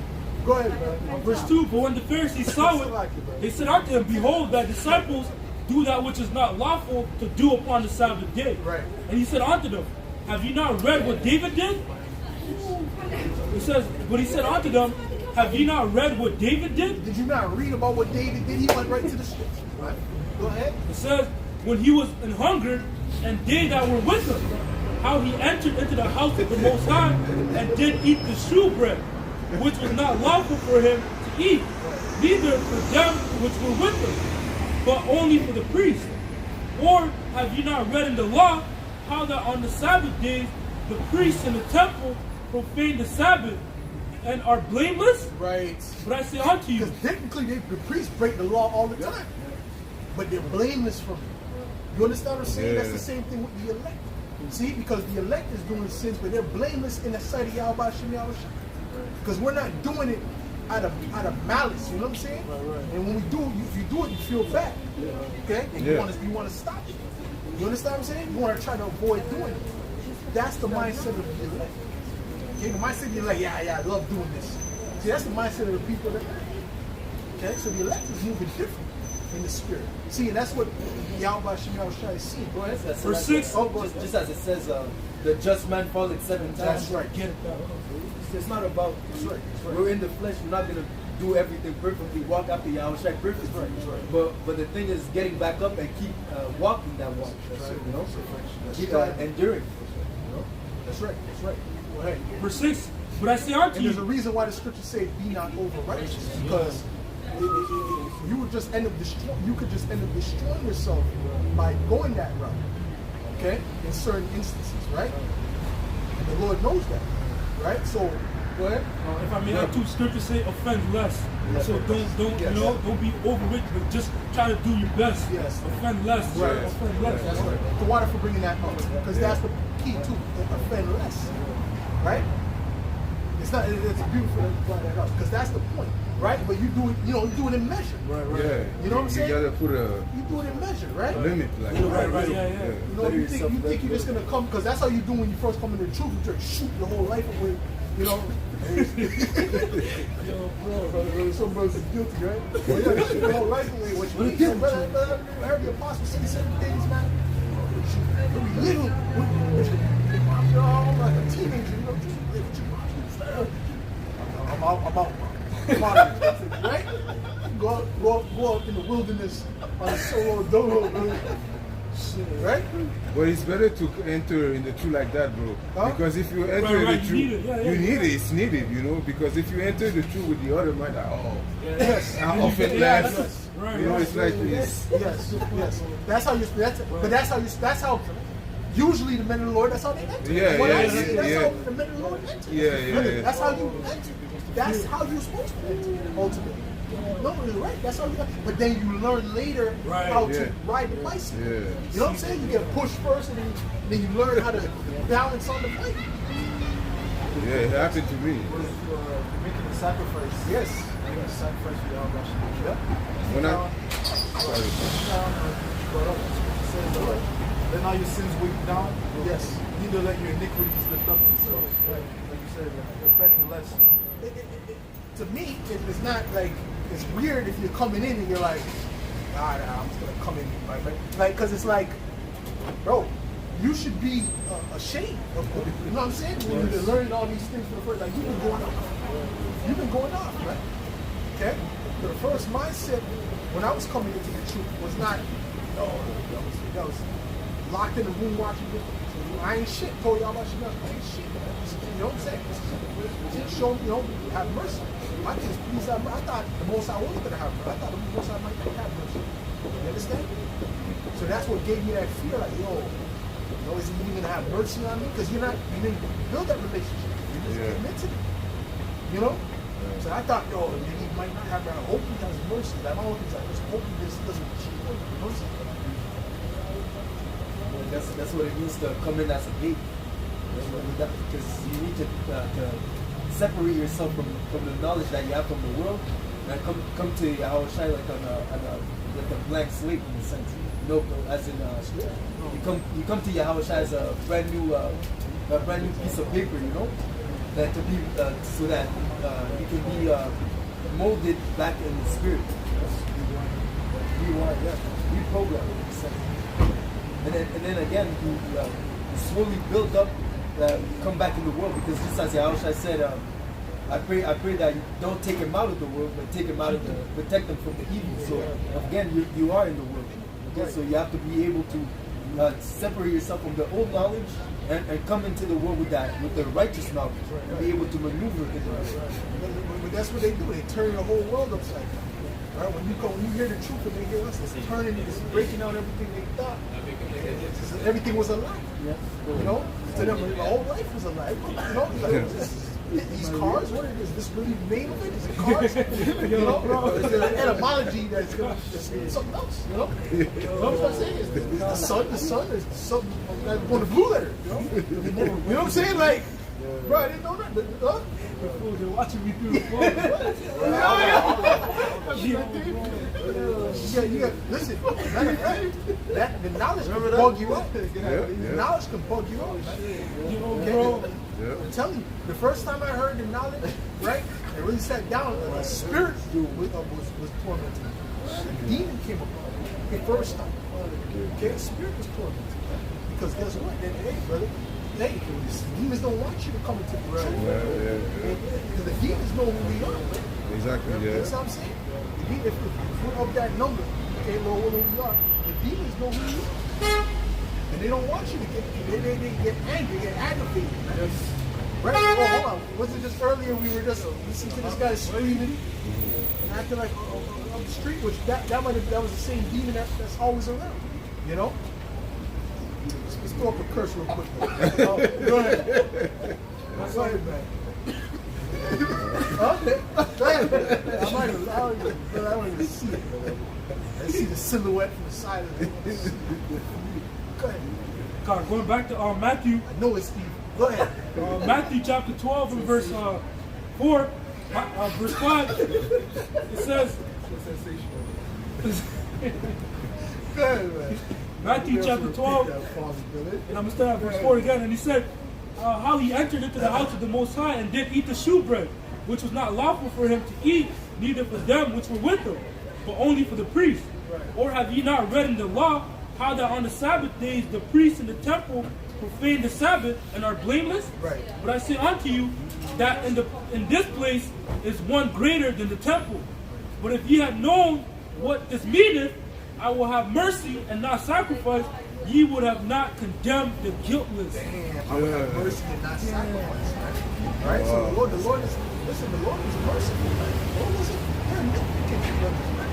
Go ahead, man. Verse 2, but when the Pharisees saw it, they said unto him, behold, thy disciples do that which is not lawful to do upon the Sabbath day. Right. And he said unto them, have you not read what David did? It says, but he said unto them, have you not read what David did? Did you not read about what David did? He went right to the scripture. Right? Go ahead. It says, when he was an hungered, and they that were with him, how he entered into the house of the Most High, and did eat the shewbread, which was not lawful for him to eat, neither for them which were with him, but only for the priests. Or have you not read in the law how that on the Sabbath days the priests in the temple profane the Sabbath and are blameless? Right. But I say unto you, Because technically the priests break the law all the time. But they're blameless from it. You understand what I'm saying? Yeah. That's the same thing with the elect. See, because the elect is doing sins, but they're blameless in the sight of Yahweh Shem Yahweh. Because we're not doing it out of malice, you know what I'm saying? And when we do, if you do it, you feel bad. Okay? And you want to stop it. You understand what I'm saying? You want to try to avoid doing it. That's the mindset of the elect. Okay? The mindset of the elect, I love doing this. See, that's the mindset of the people that okay? So the elect is moving different in the spirit. See, and that's what Yahweh Shem Yahweh is seeing. Go ahead. Verse 6. Just as it says, the just man falleth 7 times. That's right. Get it. It's not about, That's right. we're in the flesh, we're not going to do everything perfectly, walk after Yahweh perfectly. That's right. But the thing is getting back up and keep walking that walk. You know? Keep enduring. That's right. Go ahead. Verse 6. But I say unto And there's a you, reason why the scriptures say, "Be not over righteous," because you would just end up you could just end up destroying yourself by going that route. Okay, in certain instances, right? And the Lord knows that, right? So, go ahead. if I may add two scriptures say offend less. So don't Yes. don't be overrich, but just try to do your best. Yes. Offend less. Right. Offend less. That's right. The water for bringing that up, because that's the key too. Offend less, right? It's beautiful that you brought that up, because that's the point, right? But you do it, you do it in measure. Yeah. You know what I'm saying? You gotta put a You do it in measure, right? limit, like Right. Yeah. You know, you think you're just gonna come, because that's how you do when you first come into the truth. You try to shoot your whole life away, you know. Bro, some brothers is guilty, right? You gotta shoot your whole life away. What you mean? Brother, I heard the apostles say certain things, man. We live I'm like a teenager, you know. I'm out, right? Go out in the wilderness on a solo dolo, right? But it's better to enter in the truth like that, bro. Huh? Because if you enter Right, the you truth, need it. Yeah, you need it. It's needed, Because if you enter the truth with the other mind, Yes. I often Yeah, less. yes. Right, It's like this. Yes. That's how usually the men of the Lord, that's how they enter. Yeah, What yeah, I see, yeah, that's yeah. how the men of the Lord enter. Yeah. That's how you enter. That's how you're supposed to enter, ultimately. No, you're right. That's how you enter. But then you learn later how to ride the bicycle. Yeah. You know what I'm saying? You get pushed first, and then you learn how to balance on the bike. Yeah, it happened to me. Making the sacrifice. Yes. Making the sacrifice for Yahweh. Yep. When I Let all your sins weigh you down. Yes. Neither let your iniquities lift up themselves. Like you said, offending less. To me, it's not like, it's weird if you're coming in and you're like, I'm just gonna come in, right? Like, cause it's like, bro, you should be ashamed of it. You know what I'm saying? When you're learning all these things for the first, like, you've been going off, right? Okay? The first mindset when I was coming into the truth was not, that was locked in the room watching it. I ain't shit. Told y'all about shit. I ain't shit. You know what I'm saying? Just show me, have mercy. My thing is, please have mercy. I thought the most I wasn't gonna have mercy. I thought the most I might not have mercy. You understand? So that's what gave me that fear. Like, is he even gonna have mercy on me? Because you didn't build that relationship. You just came into it. You know? So I thought, he might not have that. I hope he has mercy. Like, my hope is I just hope this doesn't cheat on mercy. That's what it means to come in as a baby. Because you need to separate yourself from the knowledge that you have from the world and come to Yahweh Shai like like a blank slate in a sense. As in you come to Yahweh Shai as a brand new piece of paper, that to be so that you can be molded back in the spirit. Reprogrammed in a sense. And then again, you slowly build up, come back in the world, because just as Yahushua said, I pray that you don't take him out of the world, but take him out of protect him from the evil. So again, you are in the world, Okay, so you have to be able to separate yourself from the old knowledge and come into the world with the righteous knowledge, and be able to maneuver in the world. But that's what they do. They turn the whole world upside down. Right? When you hear the truth and they hear us, it's turning, it's breaking out everything they thought. Everything was a lie. Yeah. You know, to them, the whole life was a lie. You know, like, these cars, what is this really made of it? Is it cars? You know, is there an etymology that's going to something else? You know, you know what I'm saying? Is the sun is something that's going to blue letter. You know, what I'm saying? Like, bro, I didn't know that. They're watching me through the phone. Listen, that the knowledge can bug you up. The knowledge can bug you up. Bro. I'm telling you, the first time I heard the knowledge, right, I really sat down, a spirit was tormenting me. A demon came upon me the first time. Okay, a spirit was tormenting me. Because guess what? Hey, brother, hey, demons don't want you to come into the truth. Because the demons know who we are. Exactly, yeah. That's what I'm saying. If we're of that number, okay, Lord, who we are, the demons know who we are. And they don't want you to get, they get angry, they get aggravated. Right? Oh, hold on. Was it just earlier we were just listening to this guy screaming and acting like on the street, which that was the same demon that's always around. You know? Let's throw up a curse real quick. Go ahead. Go ahead, man. Okay. Go ahead. I don't even see it. I see the silhouette from the side of it. Go ahead. God, going back to Matthew. I know it's Steve. Go ahead. Matthew chapter 12 and verse 4, verse 5. It says. Go ahead, man. Matthew chapter 12, and I'm going to start at verse 4 again. And he said, how he entered into the house of the Most High and did eat the shewbread, which was not lawful for him to eat, neither for them which were with him, but only for the priests. Or have ye not read in the law how that on the Sabbath days the priests in the temple profane the Sabbath and are blameless? Right. But I say unto you that in this place is one greater than the temple. But if ye had known what this meaneth, I will have mercy and not sacrifice, ye would have not condemned the guiltless. Damn, I will have mercy and not sacrifice. Right? So the Lord is merciful. The Lord wasn't nitpicking to brothers, man.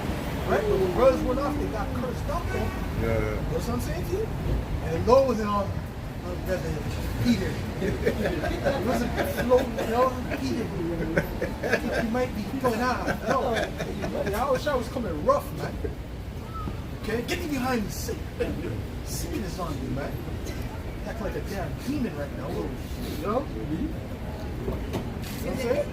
Right? But when brothers went off, they got cursed up, man. You know what I'm saying to you? And the Lord wasn't on brother Peter. It wasn't floating, you know, Peter. He might be going out. No. The Yahweh was coming rough, man. Okay? Get me behind me, Satan. Satan is on you, man. You act like a damn demon right now. You know? You know what I'm saying?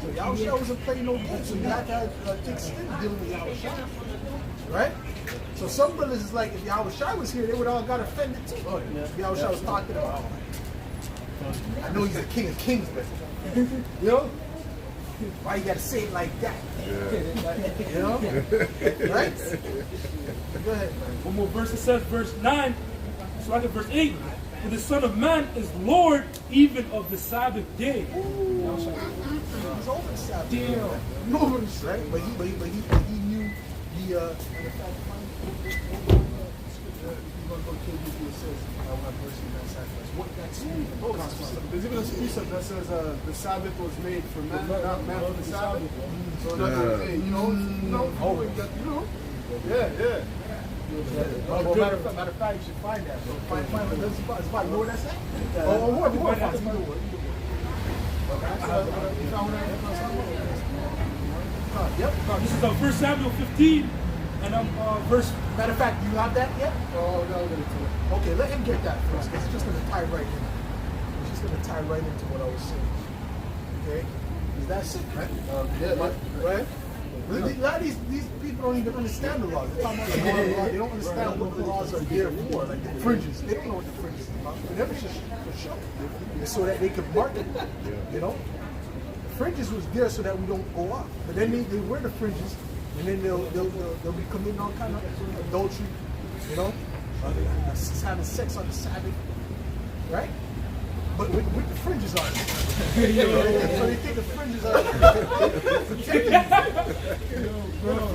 So Yahweh wasn't playing no games, so you had to have thick skin dealing with Yahweh. Right? So some brothers is like, if Yahweh was here, they would all got offended too. Oh, yeah. Yahweh was talking about, I know he's the king of kings, but you know? Why you gotta say it like that? You know? Right? Go ahead, man. One more verse, it says, verse 9, so I get verse 8. For the Son of Man is Lord even of the Sabbath day. He's over the Sabbath. Damn. Right? But he knew the There's even a precept that says the Sabbath was made for man, not man for the Sabbath. So another day, you know. Yeah. Well, matter of fact, you should find that. So find it's about Lord that's that? What? Yep. This is 1 Samuel 15, and verse. Matter of fact, you have that yet? Oh, no, Okay, let him get that first, because it's just going to tie right in. It's just going to tie right into what I was saying. Okay? Is that sick, right? Right? A lot of these people don't even understand the laws. They're talking about the law. They don't understand what the laws are there for, like the fringes. They don't know what the fringes are about. But never just for show. So that they could market it. You know? The fringes was there so that we don't go off. But then they wear the fringes, and then they'll be committing all kind of adultery, you know? Having sex on the Sabbath, right? But with the fringes on it. So they think the fringes are protecting you.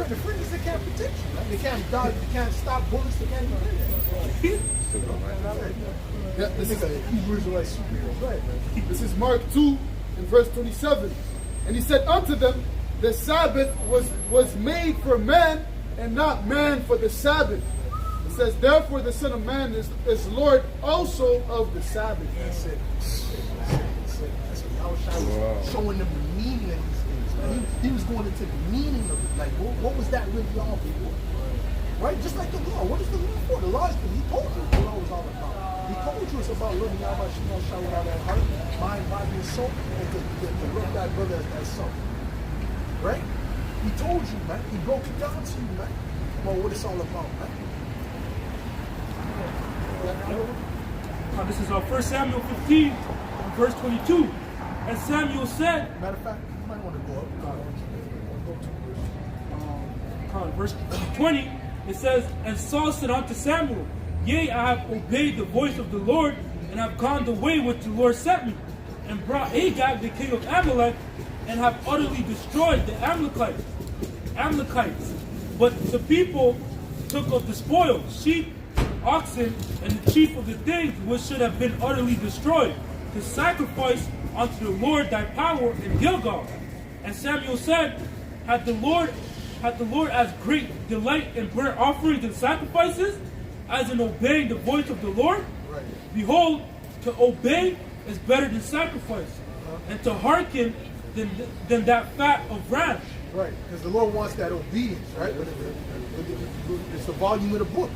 The fringes, they can't protect you. Right? They can't dodge, they can't stop bullets, they can't do anything. Yeah, this is Hebrews are like superheroes. Go ahead, man. This is Mark 2 and verse 27. And he said unto them, the Sabbath was made for man, and not man for the Sabbath. It says, therefore the Son of Man is Lord also of the Sabbath. That's it. That's what Yahushua was showing them the meaning of these things. Man. He was going into the meaning of it. Like, what was that really all for? Right? Just like the law. What is the law for? The law is, he told you what the law was all about. He told you it's about loving Yahweh Shemel with all that heart, mind, body, and soul, and to love thy brother as self. Right? He told you, man. He broke it down to you, man, about what it's all about, man. This is 1 Samuel 15, verse 22. And Samuel said, Matter of fact, you might want to go up. verse 20, it says, and Saul said unto Samuel, yea, I have obeyed the voice of the Lord, and have gone the way which the Lord sent me, and brought Agag the king of Amalek, and have utterly destroyed the Amalekites. But the people took of the spoil, sheep, oxen, and the chief of the things which should have been utterly destroyed, to sacrifice unto the Lord thy power in Gilgal. And Samuel said, Had the Lord as great delight in burnt offerings and sacrifices, as in obeying the voice of the Lord? Right. Behold, to obey is better than sacrifice, and to hearken than that fat of rams. Right, because the Lord wants that obedience, right? It's the volume of the book.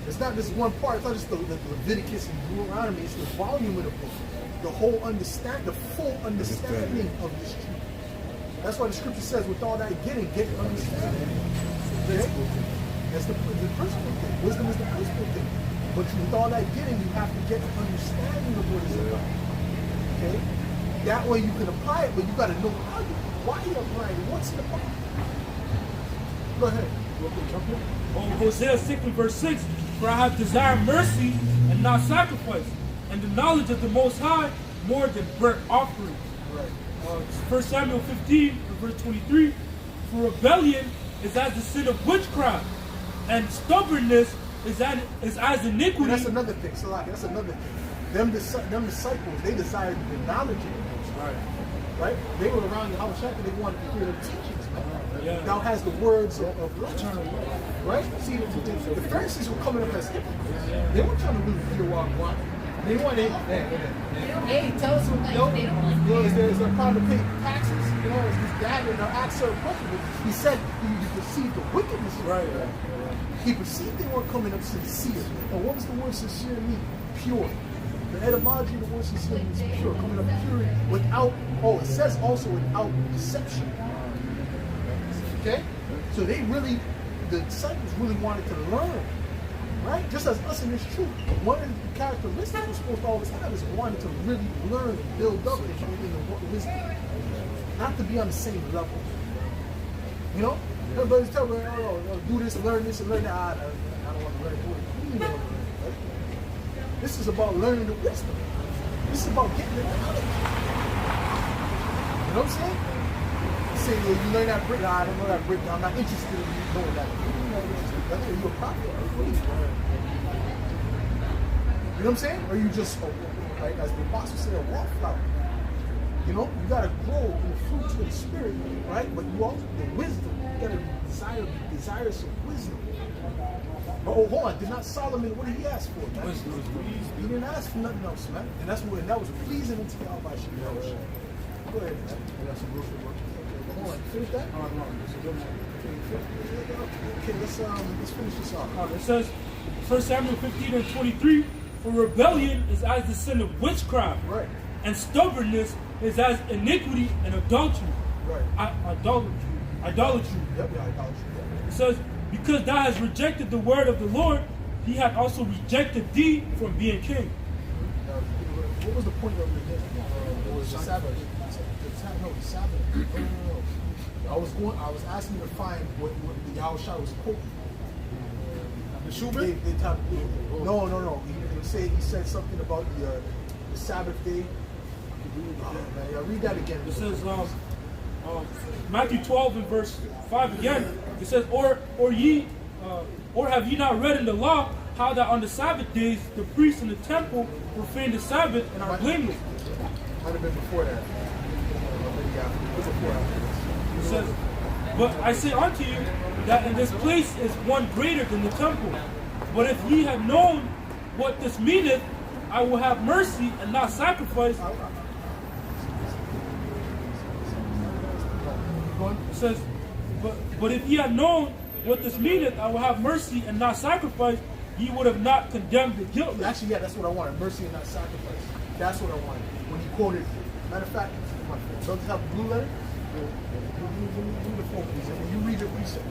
It's not just one part. It's not just the Leviticus and Deuteronomy. It's the volume of the book. The whole the full understanding of this truth. That's why the scripture says, with all that getting, get understanding. Okay? That's the principal thing. Wisdom is the principal thing. But with all that getting, you have to get the understanding of what it's about. Okay? That way you can apply it, but you got to know why you're applying it. What's the point? Go ahead. You want to jump in? Hosea 6 and verse 6, for I have desired mercy and not sacrifice, and the knowledge of the Most High more than burnt offerings. Right. 1 Samuel 15 and verse 23, for rebellion is as the sin of witchcraft, and stubbornness is as iniquity. And that's another thing. So like, that's another thing. Them disciples, they desired the knowledge of the Most High. Right? They were around the Yahushua, they wanted to hear the teachings, man. Yeah. Thou has the words of life. Right? See, the Pharisees were coming up as hypocrites. They weren't trying to really hear what I want. They wanted, hey, tell us what they don't like. Is there a problem to pay taxes? You know, is this dad and our acts are appropriate? He said he perceived the wickedness of it. He perceived they weren't coming up sincere. And what was the word sincere mean? Pure. The etymology of the word sincere means pure, coming up pure without, it says also without deception. Okay? So they really, the disciples really wanted to learn. Right? Just as us in this truth. One of the characteristics we're supposed to always have is wanting to really learn and build up in wisdom. Not to be on the same level. You know? Everybody's telling me, do this, learn this, and learn that. I don't want to learn it. Right? This is about learning the wisdom. This is about getting the knowledge. You know what I'm saying? You say, you learn that brick. I don't know that brick. I'm not interested in you knowing that. Are you a prophet? What are you doing? You know what I'm saying? Or you just, like as the apostle said, a wallflower. You know, you gotta grow in the fruits of the spirit, right? But you also the wisdom. You gotta be desirous of wisdom. But hold on, did not Solomon, what did he ask for, man? He didn't ask for nothing else, man. And that was pleasing unto Yahweh Shemel. Go ahead, man. Hold on, finish that? Okay, let's finish this off. It says, 1 Samuel 15 and 23, for rebellion is as the sin of witchcraft, Right. and stubbornness is as iniquity and adultery. Right. Idolatry. Yep, yeah, idolatry. It says, because thou hast rejected the word of the Lord, he hath also rejected thee from being king. What was the point of it was the Sabbath. The Sabbath. No. I was asking to find what the Yahushua was quoting. The Shubin? No. He said something about the Sabbath day. Yeah, read that again. It says, Matthew 12 and verse 5 again. It says, or have ye not read in the law how that on the Sabbath days the priests in the temple profane the Sabbath and are blameless? Might have been before that. It says, but I say unto you that in this place is one greater than the temple. But if ye had known what this meaneth, I will have mercy and not sacrifice. It says, but if ye had known what this meaneth, I will have mercy and not sacrifice, ye would have not condemned the guiltless. Actually, yeah, that's what I wanted. Mercy and not sacrifice. That's what I wanted. When he quoted, matter of fact, so does have blue letter? Give me the phone, please. When you read it, reset.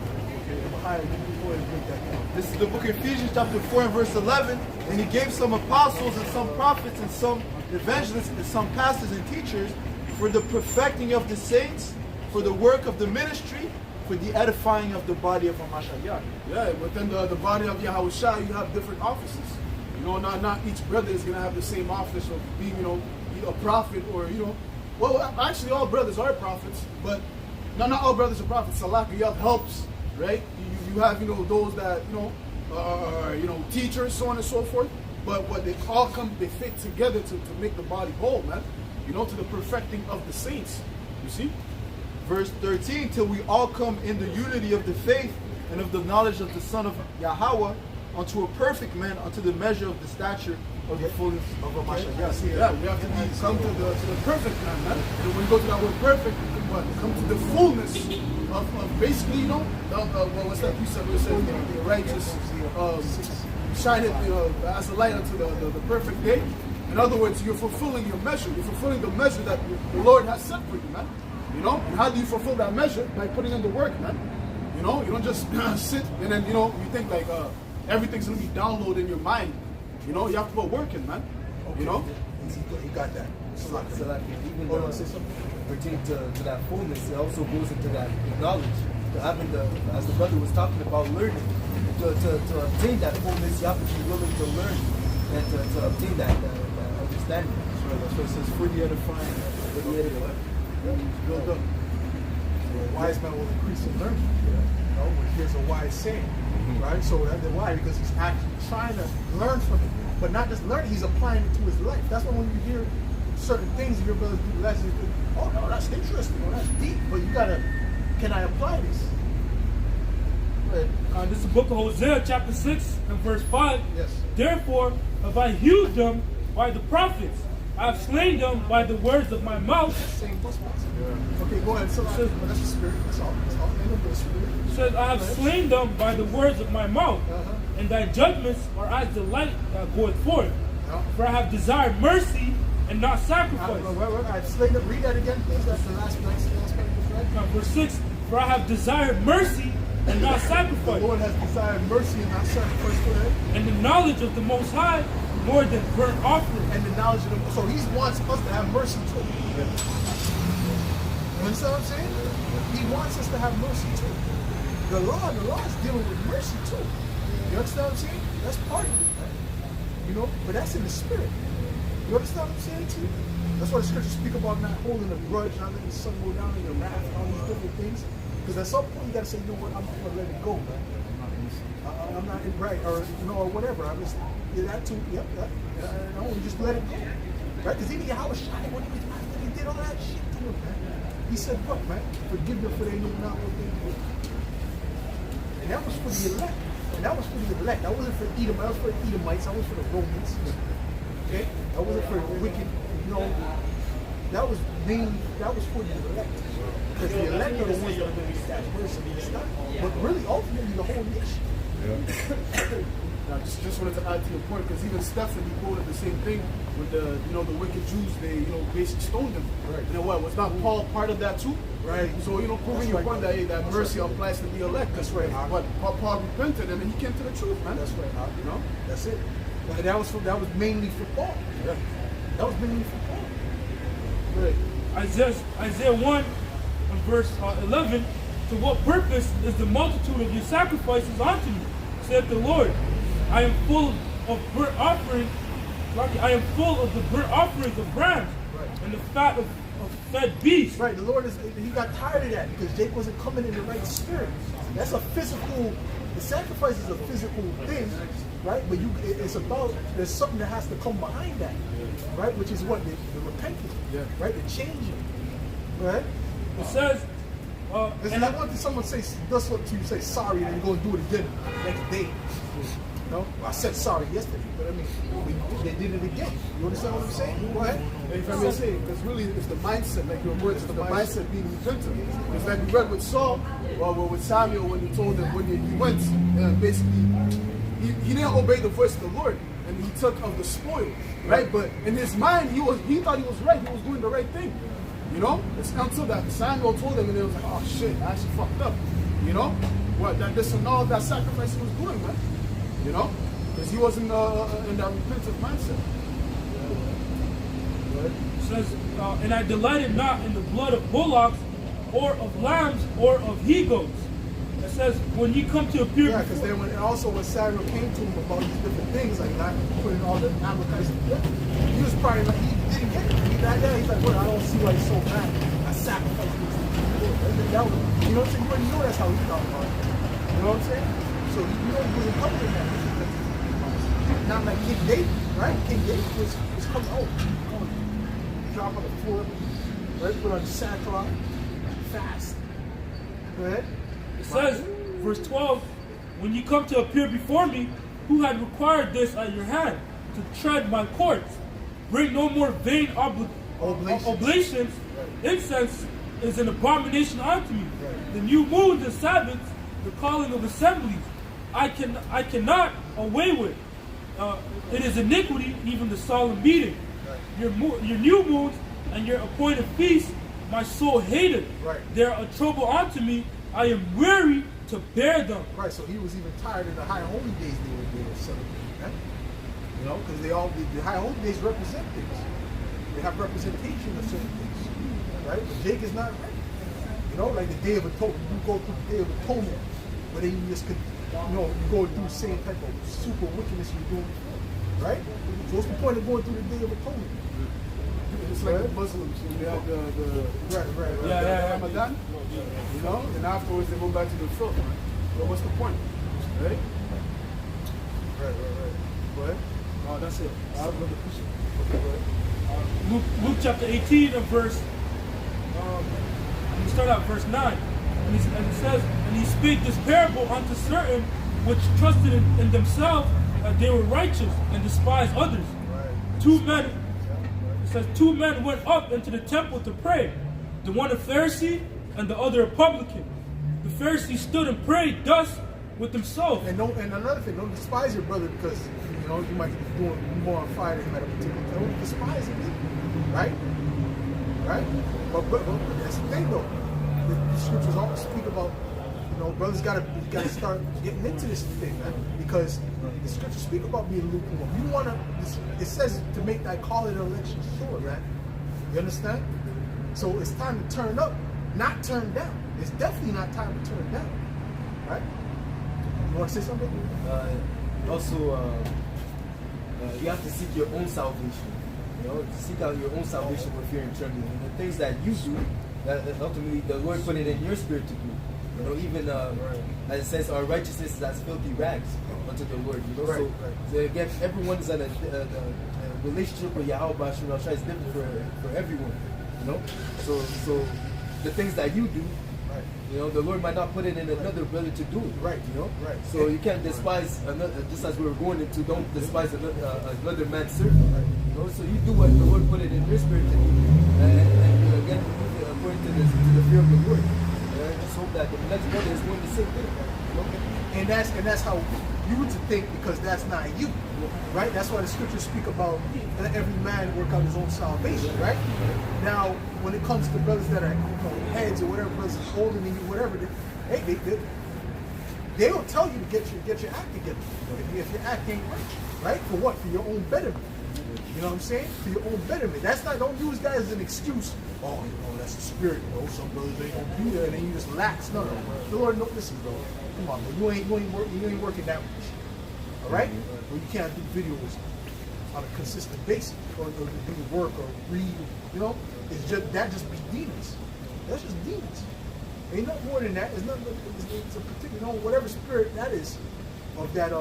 Okay, before you break that down. This is the book of Ephesians chapter 4 and verse 11. And he gave some apostles and some prophets and some evangelists and some pastors and teachers for the perfecting of the saints, for the work of the ministry, for the edifying of the body of Hamashiach. Yeah, within the body of Yahushua, you have different offices. You know, not each brother is going to have the same office of being, a prophet or, well, actually all brothers are prophets, but not all brothers are prophets. Salaka, you have helps, right? You have, those that, are, teachers, so on and so forth. But what they all they fit together to make the body whole, man. To the perfecting of the saints. You see? Verse 13, till we all come in the unity of the faith and of the knowledge of the Son of Yahweh, unto a perfect man, unto the measure of the stature of the fullness of a Mashiach. Yeah, we have to come to the perfect man, man. And when you go to that word perfect, come to the fullness of basically, what's that you said? We said the righteous shine it as a light unto the perfect day. In other words, you're fulfilling your measure. You're fulfilling the measure that the Lord has set for you, man. And how do you fulfill that measure? By putting in the work, man. You don't just sit and then, you think like everything's going to be downloaded in your mind. You have to put work in, man. Okay. He got that. So like even pertaining to that fullness, it also goes into that knowledge. To having as the brother was talking about learning, to obtain that fullness, you have to be willing to learn and to obtain that understanding. That's what it says, for the edifying. Build up. A wise man will increase in learning. When here's a wise saying, right? So that's why, because he's actually trying to learn from it, but not just learning, he's applying it to his life. That's why when you hear certain things your brothers do lessons, oh no, that's interesting, or that's deep, but you gotta, can I apply this? This is the book of Hosea, chapter 6 and verse 5. Yes. Therefore have I hewed them by the prophets. I have slain them by the words of my mouth. Same plus. Yeah. Okay, go ahead. So that's the spirit. That's all. The spirit. It says, I have slain them by the words of my mouth, and thy judgments are as the light that goeth forth. For I have desired mercy and not sacrifice. I've slain them. Read that again, please. That's the last part. Right? Verse 6, for I have desired mercy and not sacrifice. The Lord has desired mercy and not sacrifice. Go ahead. And the knowledge of the Most High more than burnt offering. And the knowledge of the, so he wants us to have mercy too. You understand what I'm saying? He wants us to have mercy too. The law is dealing with mercy too. You understand what I'm saying? That's part of it, right? But that's in the spirit. You understand what I'm saying too? That's why the scriptures speak about not holding a grudge, not letting the sun go down in your wrath, and all these different things. Because at some point you gotta say, you know what, I'm gonna let it go, man. I'm not right, or or whatever. I'm just that too. Yep, that. You just let it go, right? Because even Yahushua, when he did all that shit to him, man, he said, "What, man? Forgive them for they know not what they do." And that was for the elect. And that was for the elect. That wasn't for Edom. That was for the Edomites. That was for the Romans. Okay, that wasn't for the wicked. That was for the elect. Because the elect are the ones that are going to be that person and stuff. But really, ultimately, the whole nation. Now, just wanted to add to your point, because even Stephen, he quoted the same thing with the wicked Jews. They basically stoned them. Right. What was not Paul part of that too? Right. So proving your point that mercy applies to the elect. That's right. But Paul repented and he came to the truth, man. That's right. That's it. But that was mainly for Paul. Yeah. That was mainly for Paul. Right. Isaiah 1 and verse 11. To what purpose is the multitude of your sacrifices unto me? Saith the Lord. I am full of burnt offering I am full of the burnt offerings of rams and the fat of fed beasts. Right, the Lord he got tired of that because Jake wasn't coming in the right spirit. That's a physical, the sacrifice is a physical thing, right? But it's about, there's something that has to come behind that, right? Which is what? The repentance, right? The changing, right? It says, and I want someone to say, that's what you say sorry, and then go and do it again the next day. No, I said sorry yesterday, but I mean, they did it again. You understand what I'm saying? Go ahead. If I may say, because really it's the mindset, like your words, it's the mindset being repentant. It's like we read with Saul, or with Samuel when he told him when he went, basically, he didn't obey the voice of the Lord, and he took of the spoil, right? But in his mind, he thought he was right, he was doing the right thing. You know? It's until that Samuel told him, and it was like, oh shit, I actually fucked up. You know? What, that this and all that sacrifice he was doing, man. You know? Because he wasn't in that repentant mindset. it says, and I delighted not in the blood of bullocks, or of lambs, or of he-goats. It says, when ye come to appear because then when Samuel came to him about these different things, like not putting all the Amalekites together, he was probably like, he didn't get it. He's like, well, I don't see why he's so mad. I sacrificed this to the Lord. You know what I'm saying? You already know that's how he thought about it. You know what I'm saying? So you know he wasn't coming in that. Not like King David, right? King David was coming out, drop on the floor, right? Put on the sackcloth, fast. Go ahead. It says, verse 12, when you come to appear before me, who had required this at your hand, to tread my courts? Bring no more vain oblations. Incense is an abomination unto me. The new moons and Sabbaths, the calling of assemblies, I cannot away with. It is iniquity, even the solemn meeting. Your new moons and your appointed feasts, my soul hated. They are a trouble unto me. I am weary to bear them. Right, so he was even tired of the high holy days they were celebrating, right? You know, because the high holy days represent things. They have representation of certain things, right? But Jake is not ready. You know, like the Day of Atonement. You go through the Day of Atonement, but then you just could, you go through the same type of super wickedness you're doing before, right? So what's the point of going through the Day of Atonement? It's like the Muslims, they have the Ramadan, you know, and afterwards they go back to the filth. So what's the point? Right? Right. Go ahead. Oh, that's it. I'll go to push it. Okay, go ahead. Luke chapter 18 and verse, we start out verse 9. And it says, and he spake this parable unto certain which trusted in themselves that they were righteous and despised others. Right. Two men went up into the temple to pray, the one a Pharisee and the other a publican. The Pharisee stood and prayed thus with himself. And another thing, don't despise your brother because you might be doing more on fire than him at a particular time. Don't despise him, right? But that's the thing though. The scriptures always speak about, brothers gotta start getting into this thing, man. Because the scriptures speak about being lukewarm. You wanna, it says to make thy call and election sure, man. You understand? So it's time to turn up, not turn down. It's definitely not time to turn down, right? You want to say something? You have to seek your own salvation. Seek out your own salvation with fear and trembling. And the things that you do, that ultimately the Lord put it in your spirit to do. Even as it says, our righteousness is as filthy rags unto the Lord. So again, everyone's in a relationship with Yahweh is different for everyone. So the things that you do, the Lord might not put it in another brother to do it. Right. So you can't despise another, just as we were going into, don't despise another man's servant. So you do what the Lord put it in your spirit to do. And again, according to the fear of the Lord. I just hope that the next brother is doing the same thing. And that's how you would think, because that's not you. Right? That's why the scriptures speak about let every man work out his own salvation, right? Now, when it comes to brothers that are heads or whatever, brothers older than you, whatever, they don't tell you to get your act together. If your act ain't right? For what? For your own betterment. You know what I'm saying? For your own betterment. That's not, don't use that as an excuse. Oh, that's the spirit. Some brothers ain't gonna be there, and then you just lax. No. The Lord, listen, bro. Come on, bro. You ain't working that much. All right? Well, you can't do videos on a consistent basis, or to do work or read, you know, it's just be demons. That's just demons. Ain't nothing more than that. It's nothing. It's a particular, you know, whatever spirit that is of that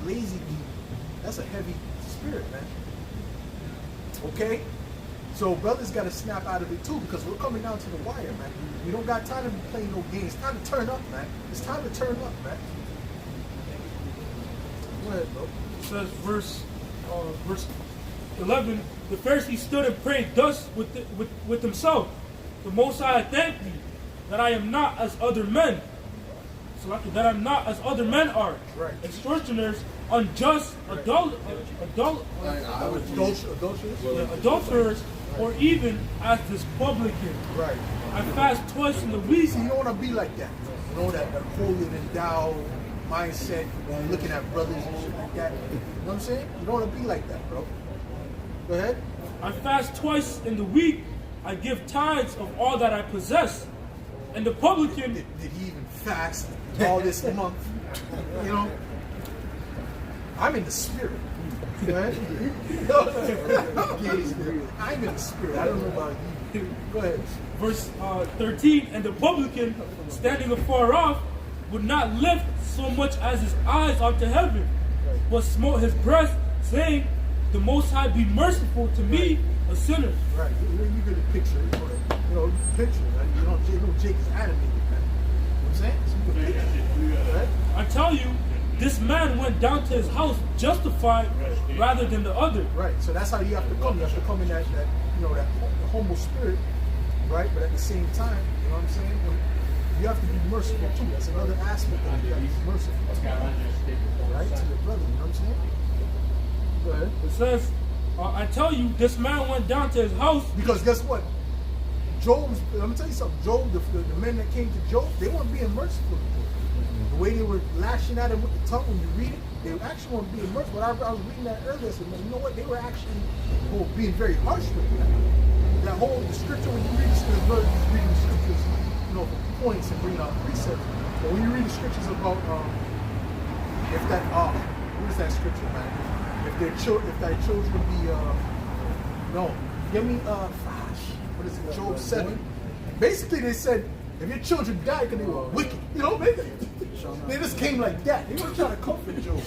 lazy demon. That's a heavy spirit, man. Okay. So brothers got to snap out of it too, because we're coming down to the wire, man. We don't got time to be playing no games. It's time to turn up, man. It's time to turn up, man. Go ahead, bro. It says verse 11. The Pharisee stood and prayed thus with himself. The Most High, I thank thee that I am not as other men. So that I'm not as other men are. Right. Extortioners, unjust, adulterers, or even as this publican. Right. I fast twice in the week. See, you don't want to be like that. You know, that holier than thou mindset, looking at brothers and shit like that. You know what I'm saying? You don't want to be like that, bro. Go ahead. I fast twice in the week. I give tithes of all that I possess. And the publican... Did he even fast all this month? You know? I'm in the spirit. Go ahead. I'm in the spirit. I don't know about you. Go ahead. Verse 13, and the publican, standing afar off, would not lift so much as his eyes up to heaven, but smote his breast, saying, the Most High be merciful to me, a sinner. Right. You get a picture. You know, picture. Right? You know, Jake is animated, man. You know what I'm saying? So you can picture. Right? I tell you, this man went down to his house justified rather than the other. Right. So that's how you have to come. You have to come in that that humble spirit, right? But at the same time, you know what I'm saying? You have to be merciful too. That's another aspect of it. You have to be merciful. Right? To your brother, you know what I'm saying? Go ahead. It says, I tell you, this man went down to his house. Because guess what? Job's, let me tell you something. Job, the men that came to Job, they weren't being merciful. The way they were lashing at him with the tongue, when you read it, they actually weren't being merciful. I was reading that earlier, so you know what? They were actually being very harsh with them. That whole the scripture, when you read the scriptures, brother, just reading the scriptures, you know, for points and bringing out precepts. But when you read the scriptures about if that what is that scripture, man? If thy children be what is it? Job 7. Basically, they said if your children died because they were wicked, you know, they just came like that. They weren't trying to comfort Job.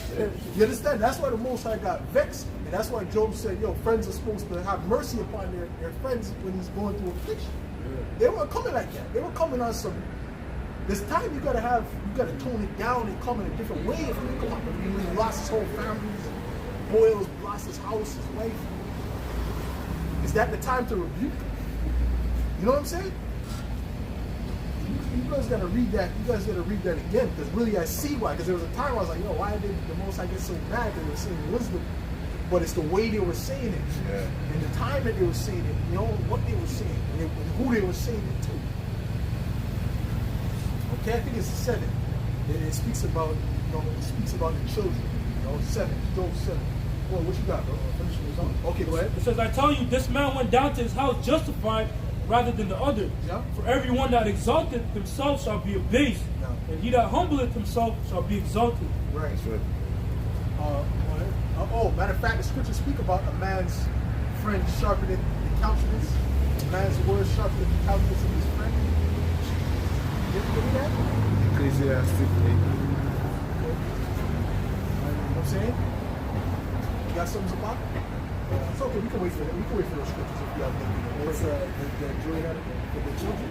You understand? That's why the Most High got vexed, and that's why Job said, "Yo, friends are supposed to have mercy upon their friends when he's going through affliction." They weren't coming like that. They were coming on some. This time you gotta tone it down and come in a different way. If you come up, he lost his whole family, boils, lost his house, his wife. Is that the time to rebuke? You know what I'm saying? You guys gotta read that. You guys gotta read that again, because really I see why. Because there was a time I was like, yo, why did the Most High get so mad? Because they were saying wisdom, but it's the way they were saying it, and the time that they were saying it. You know what they were saying, and who they were saying it to. Okay, I think it's 7. It speaks about, it speaks about the children. 7, Job 7. Well, what you got, bro? Finishing this on. Okay, go ahead. It says, I tell you, this man went down to his house justified rather than the other. Yeah. For everyone that exalteth himself shall be abased, and he that humbleth himself shall be exalted. Right. That's right. Matter of fact, the scriptures speak about a man's friend sharpening the countenance. A man's word sharpening the countenance of his friend. You ever hear that? Ecclesiastes 8. You know what I'm saying? You got something about it? It's okay, we can wait for that. We can wait for those scriptures if you have them. What's the Joy had it for the children?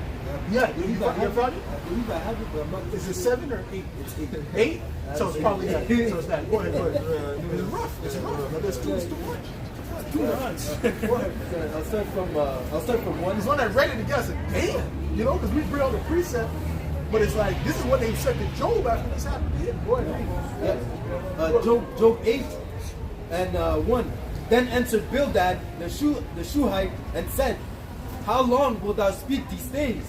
Yeah, you found it? I believe I have it, but I'm not. Is it 7 or 8? It's 8. 8? So it's probably that. So it's that. Go ahead, go ahead. It's rough. It's rough. No, there's too much. Too much. Go ahead. I'll start from 1. It's one that read it together. I said, damn. You know, because we bring out the precept, but it's like, this is what they said to Job after this happened to him. Go ahead. Yeah. Job 8 and 1. Then answered Bildad the Shuhite and said, how long wilt thou speak these things?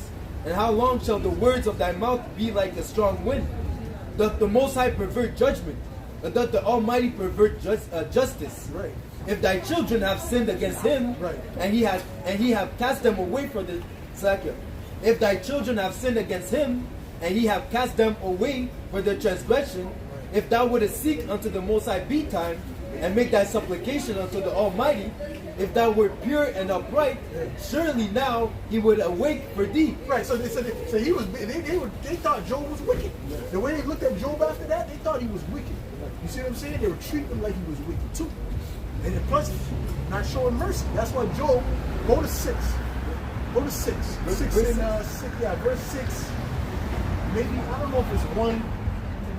And how long shall the words of thy mouth be like a strong wind? Doth the Most High pervert judgment? Or doth the Almighty pervert justice? Right. If thy children have sinned against him, and he have cast them away from the second. If thy children have sinned against him, and he have cast them away for their transgression, if thou wouldest seek unto the Most High betime, and make thy supplication unto the Almighty, if thou wert pure and upright, surely now he would awake for thee. Right, so he was. They thought Job was wicked. The way they looked at Job after that, they thought he was wicked. You see what I'm saying? They were treating him like he was wicked too, and then plus not showing mercy. That's why Job, go to 6. Go to 6. 6 and 6. Yeah, verse 6. Maybe I don't know if it's 1.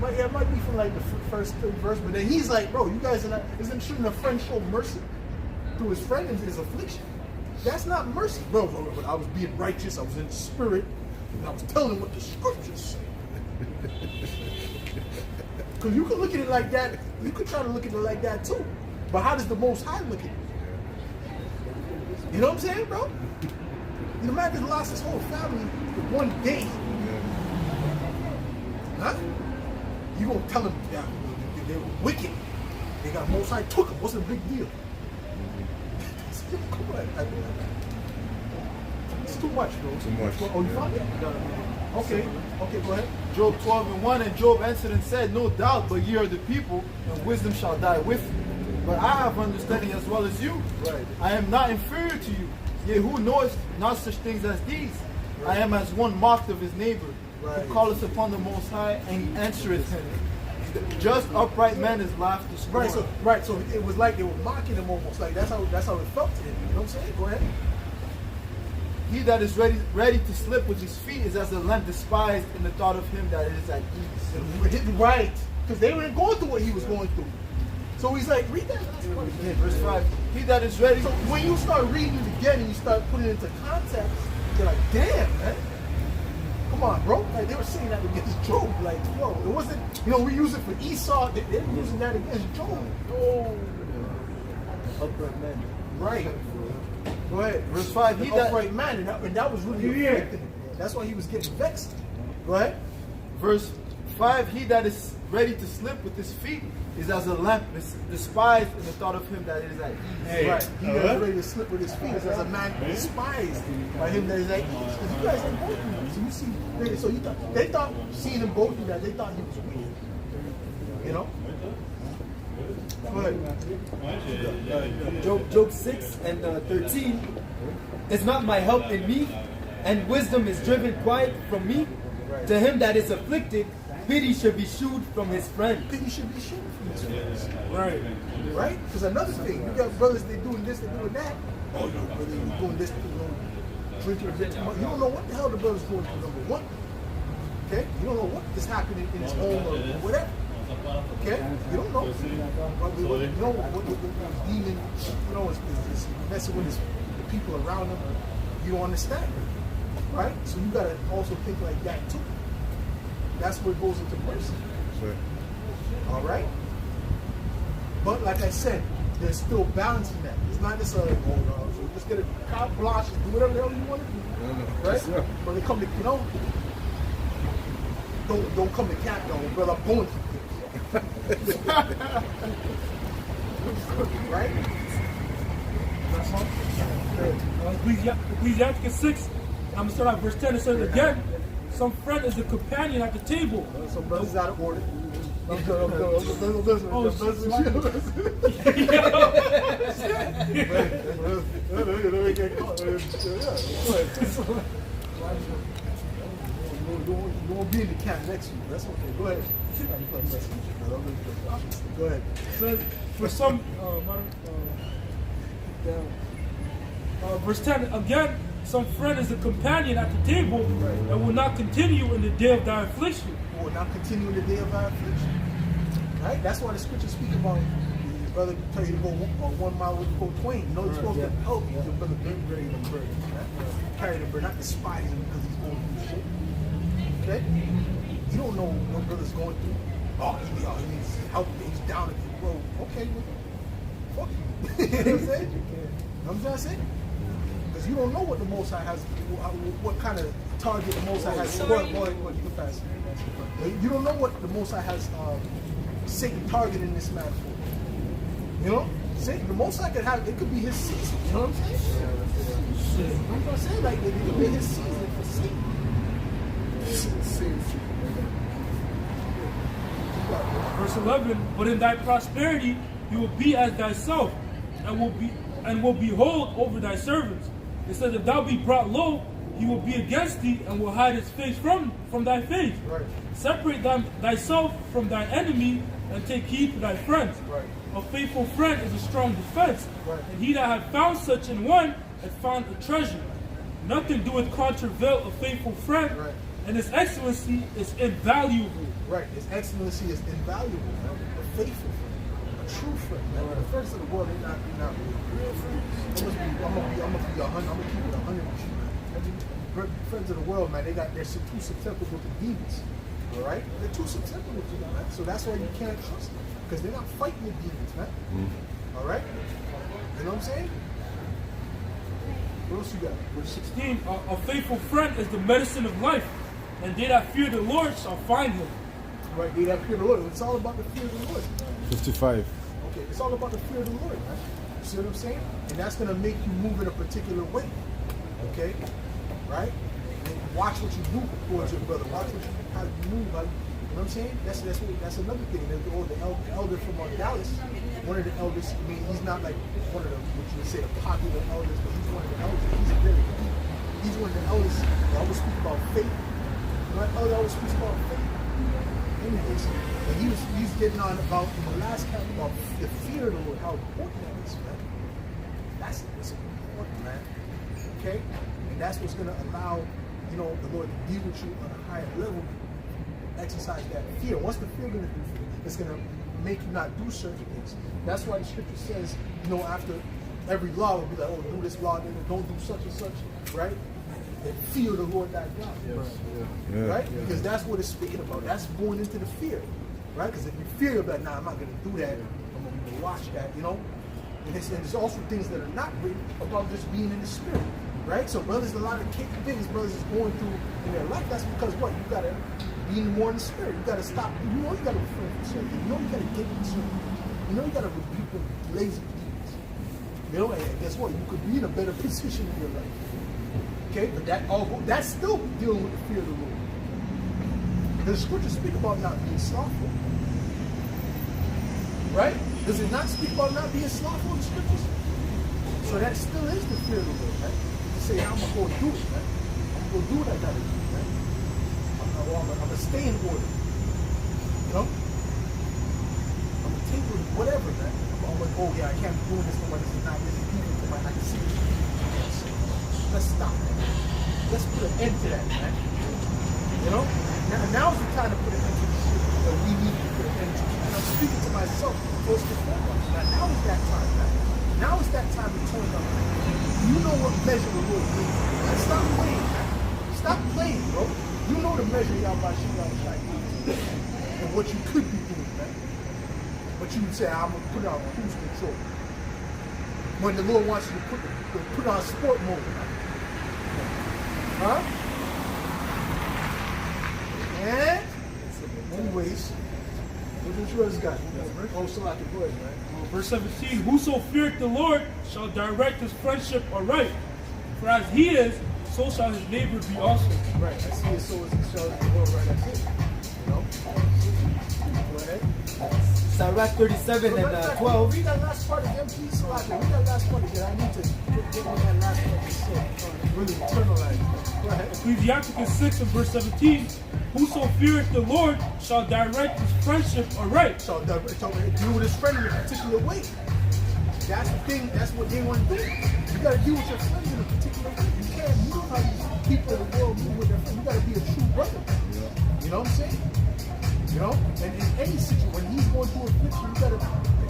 It might be from like the first verse, but then he's like, bro, you guys are not. Shouldn't a friend show mercy to his friend in his affliction? That's not mercy, bro. But I was being righteous. I was in the spirit, and I was telling him what the scriptures say. Because you could look at it like that. You could try to look at it like that too. But how does the Most High look at it? You know what I'm saying, bro? The man just lost his whole family in one day. Huh? You gonna tell them they were wicked? They got Most High took them. What's the big deal? Come on, it's too much, bro. Too much. Oh, you found it? Okay, go ahead. Job 12:1, and Job answered and said, no doubt, but ye are the people, and wisdom shall die with you. But I have understanding as well as you. Right. I am not inferior to you. Yea, who knoweth not such things as these? I am as one mocked of his neighbor, Right. who calleth upon the Most High, and he answereth him. Just upright man is laughed to scorn. So it was like they were mocking him almost. Like that's how it felt to him. You know what I'm saying? Go ahead. He that is ready to slip with his feet is as a lamp despised in the thought of him that it is at ease. Right. Because they weren't going through what he was going through. So he's like, read that last part again. Verse 5. He that is ready. So when you start reading it again and you start putting it into context, you're like, damn, man. Come on, bro. Like they were saying that against Job. Like, yo, it wasn't, we use it for Esau. They were using that against Job. Oh. Upright man. Right. Go ahead. Verse 5. He that upright man, and that was really affecting him. That's why he was getting vexed. Go ahead. Verse 5. He that is ready to slip with his feet is as a lamp despised in the thought of him that it is at ease. Right. He that is ready to slip with his feet is as a man despised by him that is at ease. Because you guys didn't go through that. So you see, so they thought seeing him go through that, they thought he was weird. You know? Go ahead. Job 6 and 13. Is not my help in me, and wisdom is driven quiet from me? To him that is afflicted, pity should be shewed from his friend. Pity should be shewed from his friends. Right. Right? Because another thing, you got brothers, they doing this, they doing that. Oh, no, brother, you doing this, drinking a bit too much. You don't know what the hell the brother's going through, number one. Okay? You don't know what is happening in his home or whatever. Okay? You don't know. You know what the demon, is messing with the people around him. You don't understand. Right? So you got to also think like that too. That's what goes into mercy. Sure. All right? But like I said, there's still balancing that. It's not just so just get a carte blanche and do whatever the hell you want to do. Right? Sure. But they come to, don't come to camp, though, brother. I'm going to right? That's all. Ecclesiasticus 6, I'm going to start out verse 10. It says again, some friend is a companion at the table. Some brothers out of order. You won't be in the camp next week. That's okay. Go ahead. Go ahead. So for some, verse 10 again, some friend is a companion at the table and will not continue in the day of thy affliction. Will not continue in the day of thy affliction. Right? That's why the scriptures speak about your brother tell you to go 1 mile with go twain. You know you're supposed to help your brother carry the burden. Carry the burden, not despise him because he's going through shit. Okay? You don't know what brother's going through. He needs help, he's down again. Bro, okay, well, fuck you. You know what I'm saying? You know what I'm trying to say? Because you don't know what the Most High has, what kind of target the Most High has. Boy, you can pass. You don't know what the Most High has Satan targeting this man for. You know? Satan, the Most High could have, it could be his season. You know what I'm saying? You know what I'm saying? Like, it could be his season for Satan. Verse 11, but in thy prosperity he will be as thyself, and will behold over thy servants. It says, if thou be brought low, he will be against thee, and will hide his face from thy face. Right. Separate thyself from thy enemy, and take heed to thy friends. Right. A faithful friend is a strong defense, Right. and he that hath found such in one hath found a treasure. Nothing doeth contravene a faithful friend, Right. and his excellency is invaluable. Right. His excellency is invaluable, man. A faithful friend, a true friend. Man. The friends of the world, they're not really real friends. I'm gonna keep it 100 with you, man. Friends of the world, man, they're too susceptible to demons. All right, they're too susceptible to them, man. So that's why you can't trust them, because they're not fighting the demons, man. All right, you know what I'm saying? What else you got? Verse 16, a faithful friend is the medicine of life, and they that fear the Lord shall find him. Right, they that fear the Lord. It's all about the fear of the Lord. 55. Okay, it's all about the fear of the Lord, man. You see what I'm saying? And that's gonna make you move in a particular way. Okay, right? And watch what you do towards your brother. Watch how you move. You know what I'm saying? That's another thing. The elder from Dallas, one of the elders. I mean, he's not like one of the what you would say the popular elders, but he's one of the elders. He's one of the elders that always speak about faith. My elder always speaks about faith. Anyways, and he's getting on about in the last chapter about the fear of the Lord, how important that is, man. That's important, man. Okay, and that's what's gonna allow the Lord to deal with you on a higher level. Exercise that fear. What's the fear gonna do for you? It's gonna make you not do certain things. That's why the scripture says, after every law will be like, oh, do this law, then don't do such and such, right? And fear the Lord thy God. Yeah. Right? Because that's what it's speaking about. That's going into the fear. Right? Because if you fear about, nah, I'm not gonna do that, I'm gonna watch that, And there's also things that are not written about just being in the spirit. Right? So brothers, a lot of things brothers is going through in their life. That's because what? You gotta be more in the spirit. You gotta stop. You gotta refrain from certain things. You gotta get in certain things. You gotta rebuke them lazy demons. And guess what? You could be in a better position in your life. Okay, but that's still dealing with the fear of the Lord. The scriptures speak about not being slothful. Right? Does it not speak about not being slothful in the scriptures? So that still is the fear of the Lord, right? You say, I'm gonna go do it, right? I'm gonna go do what I gotta do, right? I'm gonna stay in order. I'm gonna take whatever, man. I'm like, oh yeah, I can't be doing this no more. This is evil to my I can see it. Let's stop that. Let's put an end to that, man. Now's the time to put an end to the shit that we need to put an end to. And I'm speaking to myself first and foremost. Now is that time, man. Now is that time to turn up. You know what measure the Lord is. Stop playing, man. Stop playing, bro. You know the measure Yahweh and what you could be doing, man. But you would say, I'm gonna put it on cruise control. When the Lord wants you to put on sport mode, man. Huh? And anyways, what you else got? Oh, so I can go ahead, man. Verse 17, whoso feareth the Lord shall direct his friendship aright. For as he is, so shall his neighbor be also. Right, as he is, so is he shall the Lord, right? That's it. Go ahead. Sirach 37 and 12. Read that last part again, please. Read that last part again. I need to get on that last part. Really internalize. Go ahead. Ecclesiasticus 6 and verse 17, whoso feareth the Lord shall direct his friendship aright. So deal with his friend in a particular way. That's the thing. That's what they want to do. You got to deal with your friends in a particular way. You can't move how these people in the world move with their friends. You got to be a true brother. You know what I'm saying? And in any situation, when he's going through affliction, you got to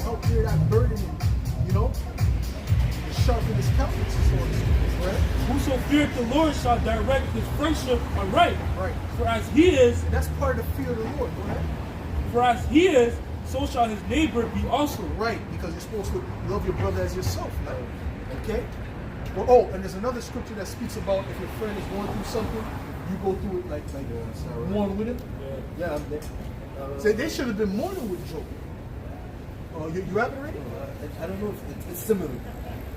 help bear that burden and, sharpen his countenance and so on and so forth, right? Whoso feareth the Lord shall direct his friendship aright. Right. For as he is, And that's part of the fear of the Lord, go ahead. for as he is, so shall his neighbor be also. Right, because you're supposed to love your brother as yourself, man. Okay? Well, and there's another scripture that speaks about if your friend is going through something, you go through it like mourn with him. Yeah, I'm there. So they should have been mourning with Job. You have it already? I don't know if it's similar.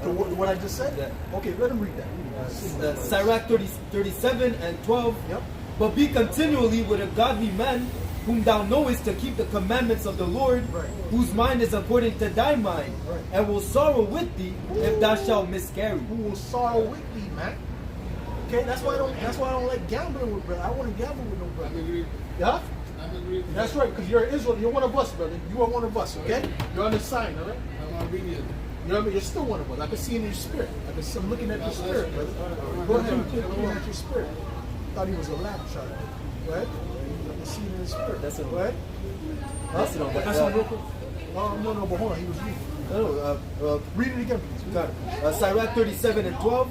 To what I just said? Yeah. Okay, let him read that. Sirach 37 and 12. Yep. But be continually with a godly man, whom thou knowest to keep the commandments of the Lord, Right. whose mind is according to thy mind, Right. and will sorrow with thee if thou shalt miscarry. Who will sorrow with thee, man? Okay, that's why I don't like gambling with brother. I don't want to gamble with no brother. Yeah? That's right, because you're Israel. You're one of us, brother. You are one of us, okay? You're on the sign, all right? You know what I mean? You're still one of us. I can see it in your spirit. I'm looking at your spirit, brother. Go ahead. I'm looking at your spirit. Thought he was a lamb child. Go ahead. I can see it in his spirit. That's it. Go ahead. That's it. That's it real quick. No, but hold on. He was reading. Read it again, please. Got it. Sirach 37 and 12.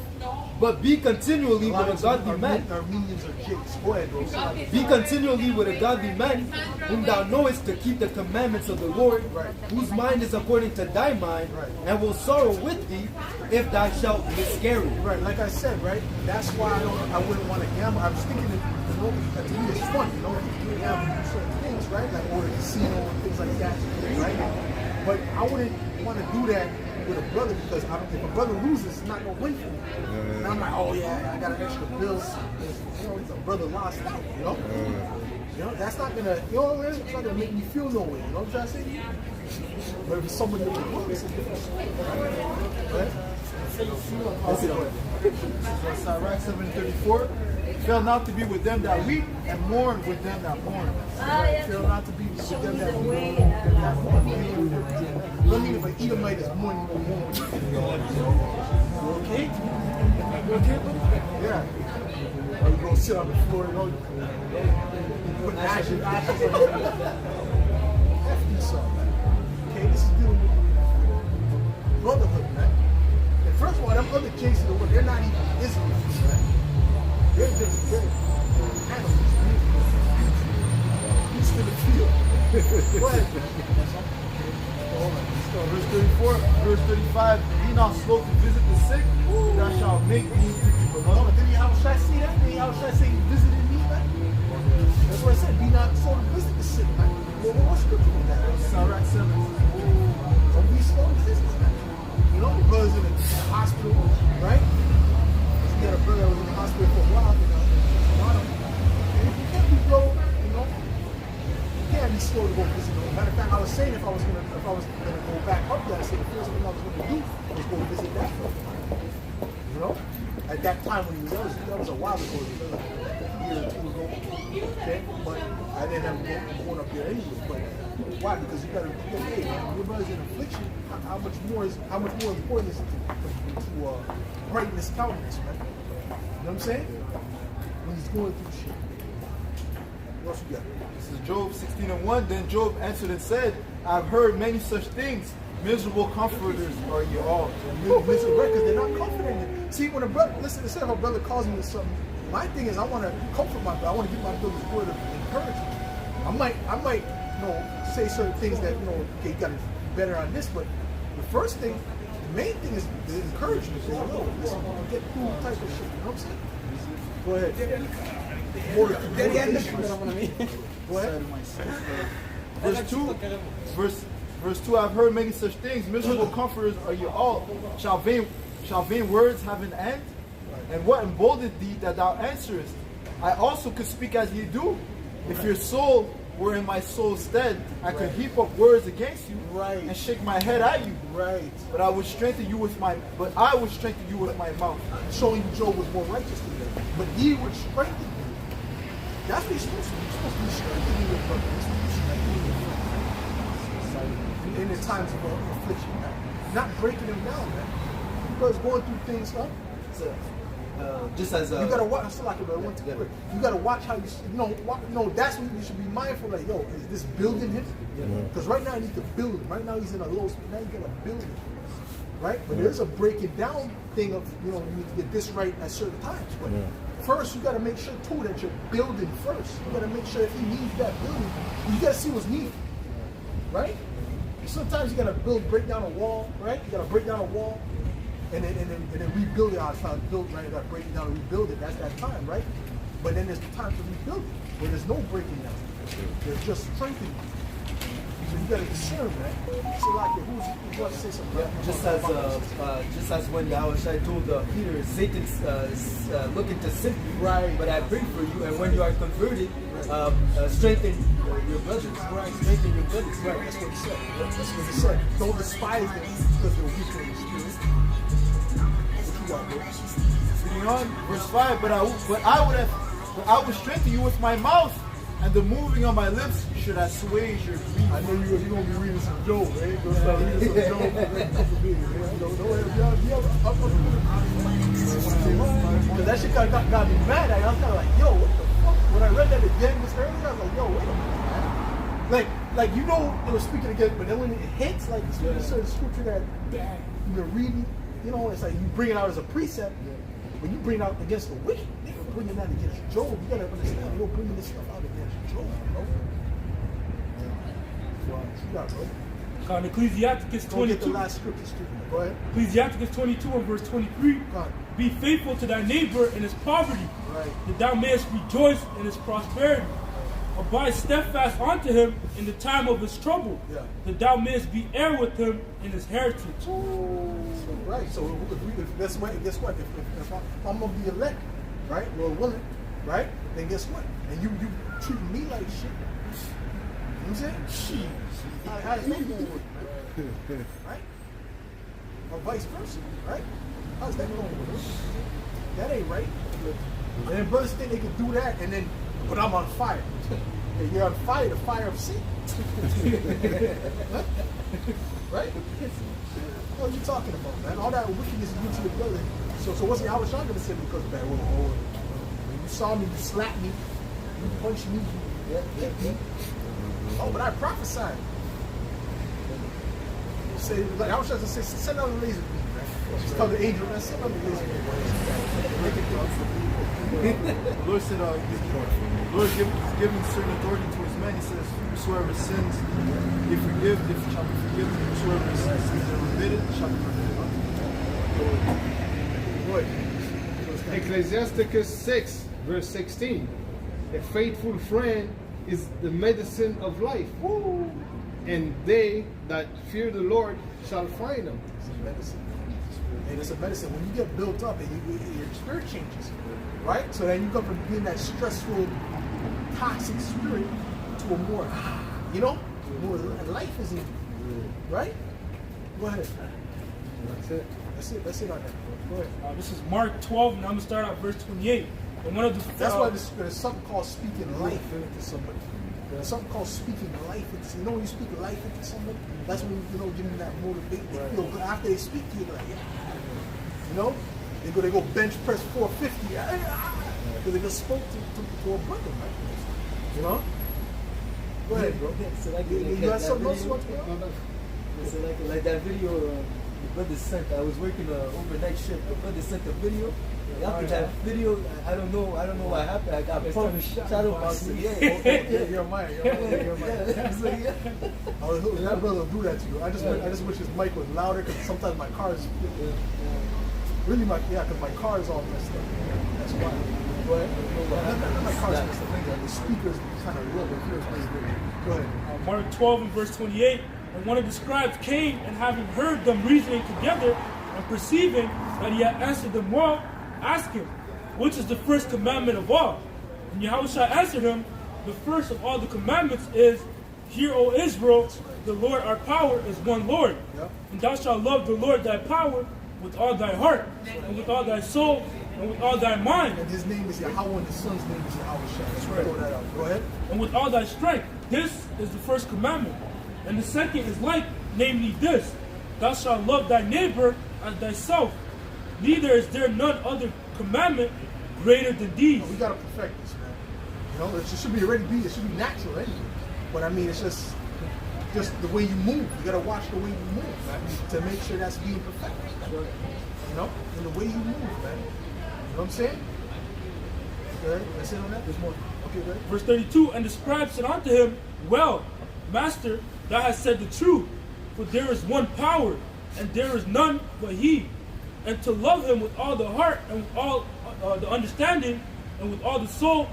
But be continually with a godly man. Armenians are jakes. Go ahead, bro. Be continually with a godly man, whom thou knowest to keep the commandments of the Lord, Right. whose mind is according to thy mind, Right. and will sorrow with thee if thou shalt miscarry. Right, like I said, right? That's why I wouldn't want to gamble. I was thinking that, that to me it's fun, you gamble and certain things, right? Like or the casino and things like that, right? But I wouldn't want to do that with a brother because if a brother loses, it's not gonna win for me. And I'm like, oh yeah, I got an extra bill. The brother lost out, that's not gonna, it's not gonna make me feel no way. You know what I'm trying to say? But if it's somebody that will, it's a different story. Right? Sirach 7:34. Fail not to be with them that weep, and mourn with them that mourn. Fail not to be with them that weep, and that mourn. I mean, if an Edomite is mourning, you mourn. You okay? You okay, buddy? Yeah. Or you go sit on the floor, put ashes on your F these up, man. Okay, this is dealing with brotherhood, man. And first of all, them other kings in the world, they're not even Israelites, man. They're just animals. Beast in the field. Go ahead. Verse 34, verse 35. Be not slow to visit the sick, thou shalt make me to be beloved. Didn't how should I say that? Didn't how should I say you visited me, man? That's what I said. Be not slow to visit the sick, man. Well, what scripture was that? Sirach 7. Don't be slow to visit, man. You know, the brother's in the hospital, right? You got a brother that was in the hospital for a while, you can't be slow, you can't be slow to go visit them. Matter of fact, I was saying if I was gonna go back up there, I said the first thing I was gonna do was go visit that brother. You know? At that time when he was that was a while ago, it was like a year or two ago. Okay? But I didn't have to go up there anyway. But why? Because you gotta hey, your brother's in affliction, how much more important is it to brighten his countenance, man? You know what I'm saying? When he's going through shit. What else you got? This is Job 16 and 1. Then Job answered and said, I've heard many such things. Miserable comforters are you all. Miserable, because they're not comforting you. See, when a brother, listen, instead of a brother calls me to something, my thing is I want to comfort my brother. I want to give my brother's word of encouragement. I might, say certain things that, okay, you got to be better on this, but the first thing, the main thing is the encouragement. Listen, get through type of shit. You know what I'm saying? Go ahead. Go ahead. Verse 2, I've heard many such things. Miserable comforters are you all. Shall vain words have an end? And what emboldened thee that thou answerest? I also could speak as ye do. If your soul were in my soul's stead, I could heap up words against you and shake my head at you. Right. But I would strengthen you with my mouth. Showing you Job was more righteous than them. But ye would strengthen him. That's what you're supposed to do. You're supposed to be strengthening your brother. You're supposed to be strengthening your brother. In the times of affliction, man. Not breaking him down, man. Because going through things, huh? Just as you gotta watch. You gotta watch how that's what you should be mindful. Like, yo, is this building him? Because right now I need to build him. Right now he's in a low spot. Now you gotta build him, right? But there's a breaking down thing of you need to get this right at certain times. But first, you gotta make sure too that you're building first. You gotta make sure if he needs that building, you gotta see what's needed, right? Sometimes you gotta break down a wall, right? You gotta break down a wall. And then rebuild it. I was trying to build, right? I got to break it down and rebuild it. That's that time, right? But then there's the time to rebuild it, where there's no breaking down. There's just strengthening. So you gotta discern, man. So like, who's you want to say something? Yeah, just as when Yahushua told Peter, Satan is looking to sift you, Right. but I pray for you, and when you are converted, strengthen your brothers. Right. Strengthen your brothers. Right, that's what he said. That's what he said. Don't despise them because they're weak in the spirit. What you got, bro? Reading on, verse 5, but I would strengthen you with my mouth, and the moving of my lips should assuage your grief. I know you're going to be reading some Job, right? You're going to start reading some Job. Because that shit got me mad. I was kind of like, yo, what the fuck? When I read that again this earlier, I was like, yo, wait a minute, man. Like you know they were speaking again, but then when it hits, like there's certain scripture that you're reading, you know, it's like you bring it out as a precept. When you bring it out against the wicked, you're bringing that against Job. You gotta understand, you're bringing this stuff out against Job, bro. You got, bro. Ecclesiasticus Go get the 22. last scripture, stupid. Go ahead. Ecclesiasticus 22 and verse 23. God. Be faithful to thy neighbor in his poverty, Right. that thou mayest rejoice in his prosperity. Abide steadfast unto him in the time of his trouble, Yeah. that thou mayest be heir with him in his heritage. Right. So if that's what, guess what? If I'm of the elect, right? Lord willing, right? Then guess what? And you treat me like shit. You know what I'm saying? Shit. How does that going to work, man? Right? Or vice versa, right? How's that going to work? That ain't right. And then brothers think they can do that, and then, but I'm on fire. And you're on fire, the fire of sin. Huh? Right? What are you talking about, man? All that wickedness you do to your brother. So what's Yahweh Shah gonna say because of that? When you saw me, you slapped me, you punched me, you hit me. Oh, but I prophesied. Say, like Yahweh Shah say, send out a laser beam, man. Just tell the angel, man, send out a laser beam. Make it The Lord said, the Lord is giving certain authority to his men. He says, whosoever sins, if forgive, if it shall be forgiven. Whosoever sins are remitted, shall be remitted. Ecclesiasticus 6, verse 16. A faithful friend is the medicine of life. Woo. And they that fear the Lord shall find them. It's a medicine. And it's a medicine. When you get built up and your spirit changes, right? So then you go from being that stressful, toxic spirit to a more, more life is in you, right? Go ahead. That's it on that. Go ahead. This is Mark 12, and I'm going to start out verse 28. And one of the That's why there's something called speaking life into somebody. There's something called speaking life into, when you speak life into somebody, that's when you give them that motivation. Right. After they speak to you, they're like, yeah. They go bench press 450. Because they just spoke to a brother, right? Go ahead, bro. So like, you got something else you want to go? So like that video the brother sent. I was working overnight shift. The brother sent the video. After that video, I don't know what happened. I got punched, shadow boxing. You're mine. That brother will do that to you. I just wish his mic was louder because sometimes my car is really because my car is all messed up. That's why. Go ahead. My car's messed up. The speaker's kind of low, but here's pretty good. Go ahead. Mark 12 and verse 28. And one of the scribes came, and having heard them reasoning together, and perceiving that he had answered them well, asked him, which is the first commandment of all? And Yahushua answered him, the first of all the commandments is, Hear, O Israel, the Lord our power is one Lord. Yep. And thou shalt love the Lord thy power with all thy heart, and with all thy soul, and with all thy mind. And his name is Yahweh, and his son's name is Yahushua. Let's throw that out. Go ahead. And with all thy strength. This is the first commandment. And the second is like, namely this, thou shalt love thy neighbor as thyself. Neither is there none other commandment greater than these. We gotta perfect this, man. It should be it should be natural anyway. But I mean, it's just the way you move. You gotta watch the way you move, man, to make sure that's being perfected. And the way you move, man. You know what I'm saying? Okay, that's it on that. There's more. Okay, good. Verse 32, and the scribe said unto him, Well, Master, thou hast said the truth, for there is one power, and there is none but he. And to love him with all the heart, and with all the understanding, and with all the soul,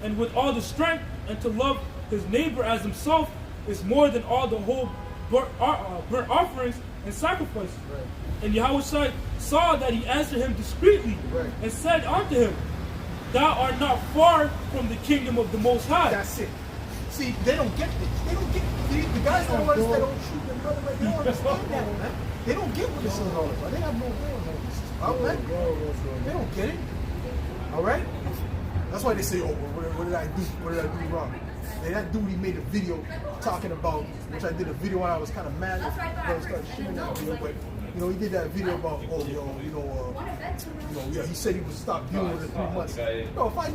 and with all the strength, and to love his neighbor as himself, is more than all the whole burnt offerings and sacrifices. Right. And Yahushua saw that he answered him discreetly, Right. and said unto him, Thou art not far from the kingdom of the Most High. That's it. See, they don't get this. They don't get the guys that don't understand, don't shoot their brother, right? They don't understand that, man. They don't get what this is all about. They have no real notice. All right? They don't get it. All right? That's why they say, oh, what did I do? What did I do wrong? And that dude, he made a video talking about, which I did a video when I was kind of mad. I started shooting that video, but you know, he did that video about, oh, yeah, he said he would stop dealing with it 3 months. No, if I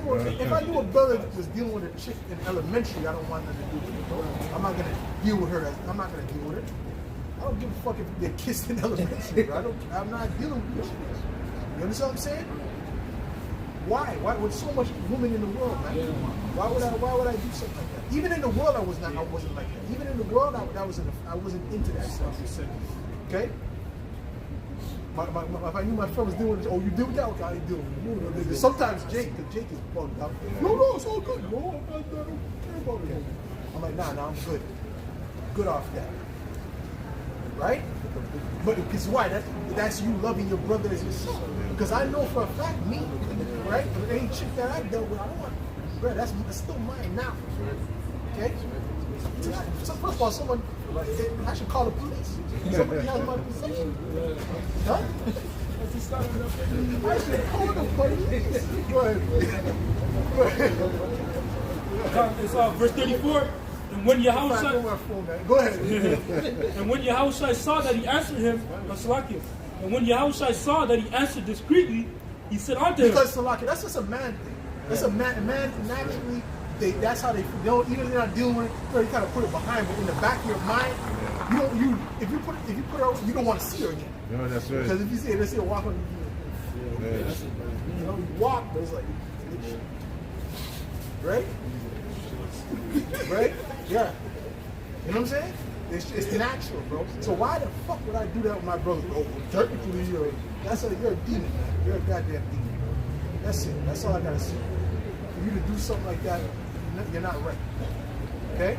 knew a brother that was dealing with a chick in elementary, I don't want nothing to do with it. Bro. I'm not gonna deal with her. I'm not gonna deal with her. I don't give a fuck if they kissed in elementary. Bro. I'm not dealing with this. You understand what I'm saying? Why? Why with so much women in the world, man? Why would I do something like that? Even in the world, I wasn't like that. Even in the world, I wasn't into that stuff. Okay. If I knew my friend was doing it, oh, you do that? Okay, I ain't doing it. Sometimes Jake is bugged out. No, it's all good. No, I don't care about it. I'm like, nah, I'm good. Good off that. Right? But because why? That's you loving your brother as yourself. Because I know for a fact, me, right? Any chick that I dealt with, I don't want, bro, that's still mine now. Okay? So first of all, I should call the police. Somebody has my possession. Huh? I should call the police. Go ahead. It's verse 34. And when Yahushua, go ahead. and when Yahushua saw that he answered him, and when Yahushua saw that he answered discreetly, he said unto him, because Salaki, that's just a man thing. That's a man naturally. That's how they feel. Even if they're not dealing with it, you kind of put it behind, but in the back of your mind, if you put her out, you don't want to see her again. No, that's right. Because if you see her walk on, you walk, but it's like, right? Right? Yeah. You know what I'm saying? It's natural, bro. So why the fuck would I do that with my brother? Oh, technically, you're a demon, man. You're a goddamn demon, bro. That's it. That's all I gotta say. For you to do something like that, you're not right. Okay?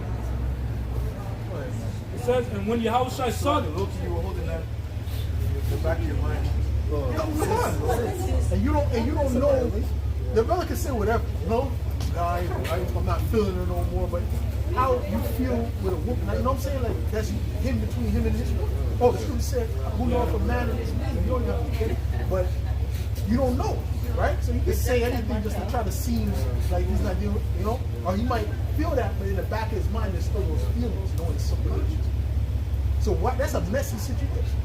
It says, and when Yahushua saw that, look, you were holding that in the back of your mind. Come on. And you don't know. The brother can say whatever, you know? I'm not feeling her no more, but how you feel with a woman, like, you know what I'm saying? Like, that's him between him and his woman. Oh, the scripture said, who knows if a man and his man? You don't have to get it, but you don't know, right? So you can say anything just to try to seem like he's not dealing, you know? Or he might feel that, but in the back of his mind, there's still those feelings, you know, in subconscious. So what? That's a messy situation.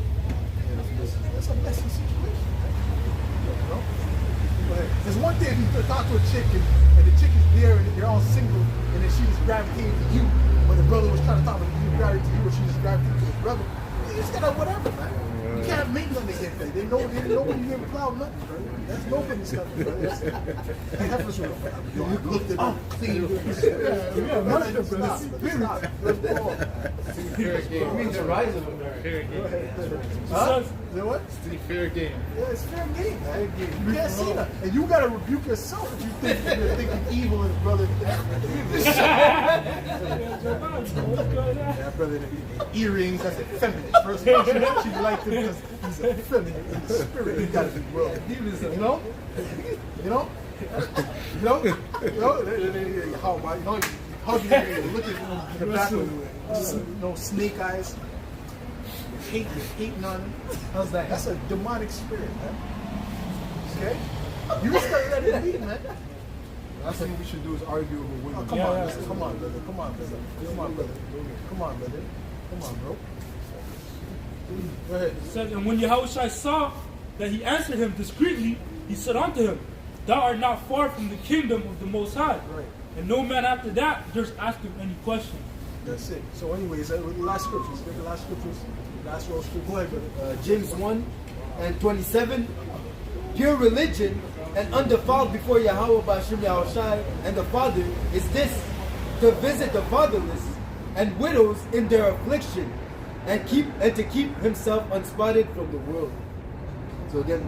That's a messy situation, you know? There's one thing if you talk to a chick and the chick is there and they're all single and then she was gravitating to you, but the brother was trying to talk about you gravitating to you or she just gravitating to the brother. You just gotta whatever, man. You can't make nothing against that. They know when you ain't plowed nothing, bro. That's nobody's stuff, bro. They have us you looked at them clean. It means the rise of America. Huh? Is that what? It's the fair game. Yeah, it's fair game, man. You can't see that. And you gotta rebuke yourself if you think you're thinking evil as brother. That brother, earrings, that's effeminate. First of all, she liked him because he's effeminate in the spirit. He got to be world. You know? You know? You know? You know? How do you look at the back with snake eyes? Hate none. How's that? That's a demonic spirit, man. Okay? You just gotta let it be, man. Last thing we should do is argue over women. Oh, come on, brother. Come on, brother. Come on, brother. Come on, brother. Come on, brother. Come on, bro. Go ahead. it says, and when Yahushua saw that he answered him discreetly, he said unto him, Thou art not far from the kingdom of the Most High. Right. And no man after that durst ask him any question. That's it. So anyways, last scriptures. The last scriptures. Last row scripture. Go ahead, brother. James 1:27. Pure religion and undefiled before Yahweh Ba'ashim Yahushai and the Father is this, to visit the fatherless and widows in their affliction, and to keep himself unspotted from the world. So again,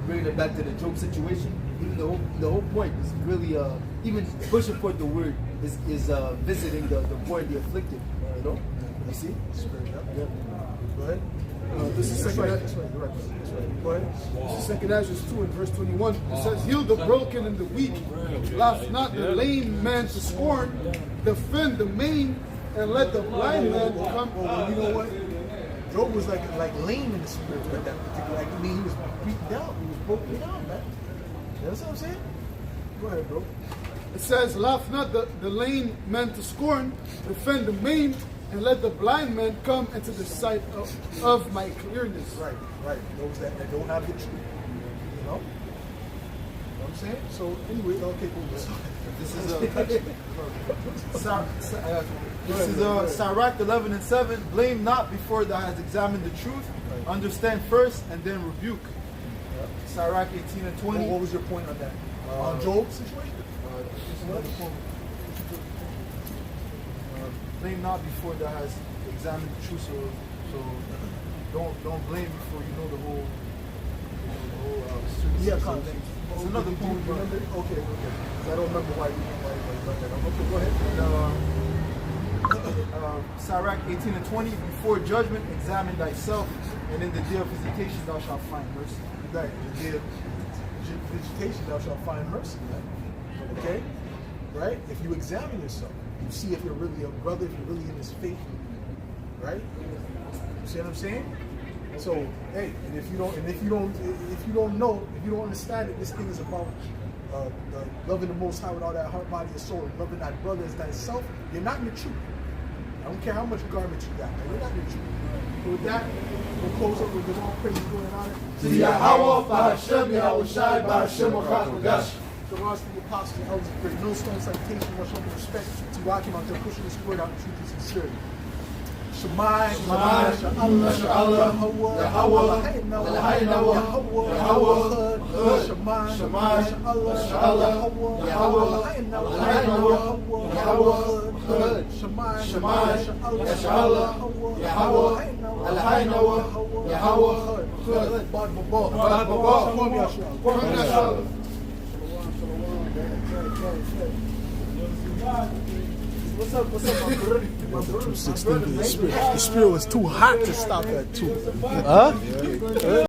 bringing it back to the Job situation, even the whole point is really even pushing forth the word is visiting the poor and the afflicted. though. You see? Spirit, yeah. Go ahead. This is That's second. right. That's right. You're right. That's right. Go ahead. This is second Ezra 2 and verse 21. It says, "Heal the broken and the weak, laugh not the lame man to scorn, defend the maimed, and let the blind man come." Well, you know what? Job was like lame in the spirit at that particular. Like, I mean, he was beaten down. He was broken down, man. You know what I'm saying? Go ahead, bro. It says, "Laugh not the lame man to scorn, defend the maimed, and let the blind man come into the sight of my clearness." Right. Those that don't have the truth. You know? What I'm saying? So anyway, okay, cool. This is Sirach 11 and 7. Blame not before thou hast examined the truth. Understand first and then rebuke. Sirach 18 and 20. What was your point on that? On Job's situation? Blame not before thou hast examined the truth. So don't blame before you know the whole Yeah, situation. It's another point. Remember? Okay. I don't remember why you brought that up. Okay, go ahead. Sirach 18 and 20. Before judgment, examine thyself, and in the day of visitation thou shalt find mercy. Right. The day of visitation thou shalt find mercy. Okay? Right? If you examine yourself, you see if you're really a brother, if you're really in his faith. Right? You see what I'm saying? So, hey, and if you don't know, if you don't understand it, this thing is about loving the Most High with all that heart, body, and soul, and loving thy brother as thyself. You're not in the truth. I don't care how much garbage you got, you're not in the truth. So with that, we'll close up with the long praise going on. To Yahweh, Ba'Hashem, Yahushai, Ba'Hashem, Wachagash. The Ross, the Apostle, the Elders, great millstone citation, much love and respect to Rakim out there pushing this word out in truth and sincerity. Shemai, Sha'Allah, Yahweh, Yahweh, Shemai, Sha'Allah, Yahweh, Shemai, Sha'Allah, What's up, my brother? 216. The spirit was too hot to stop at 2.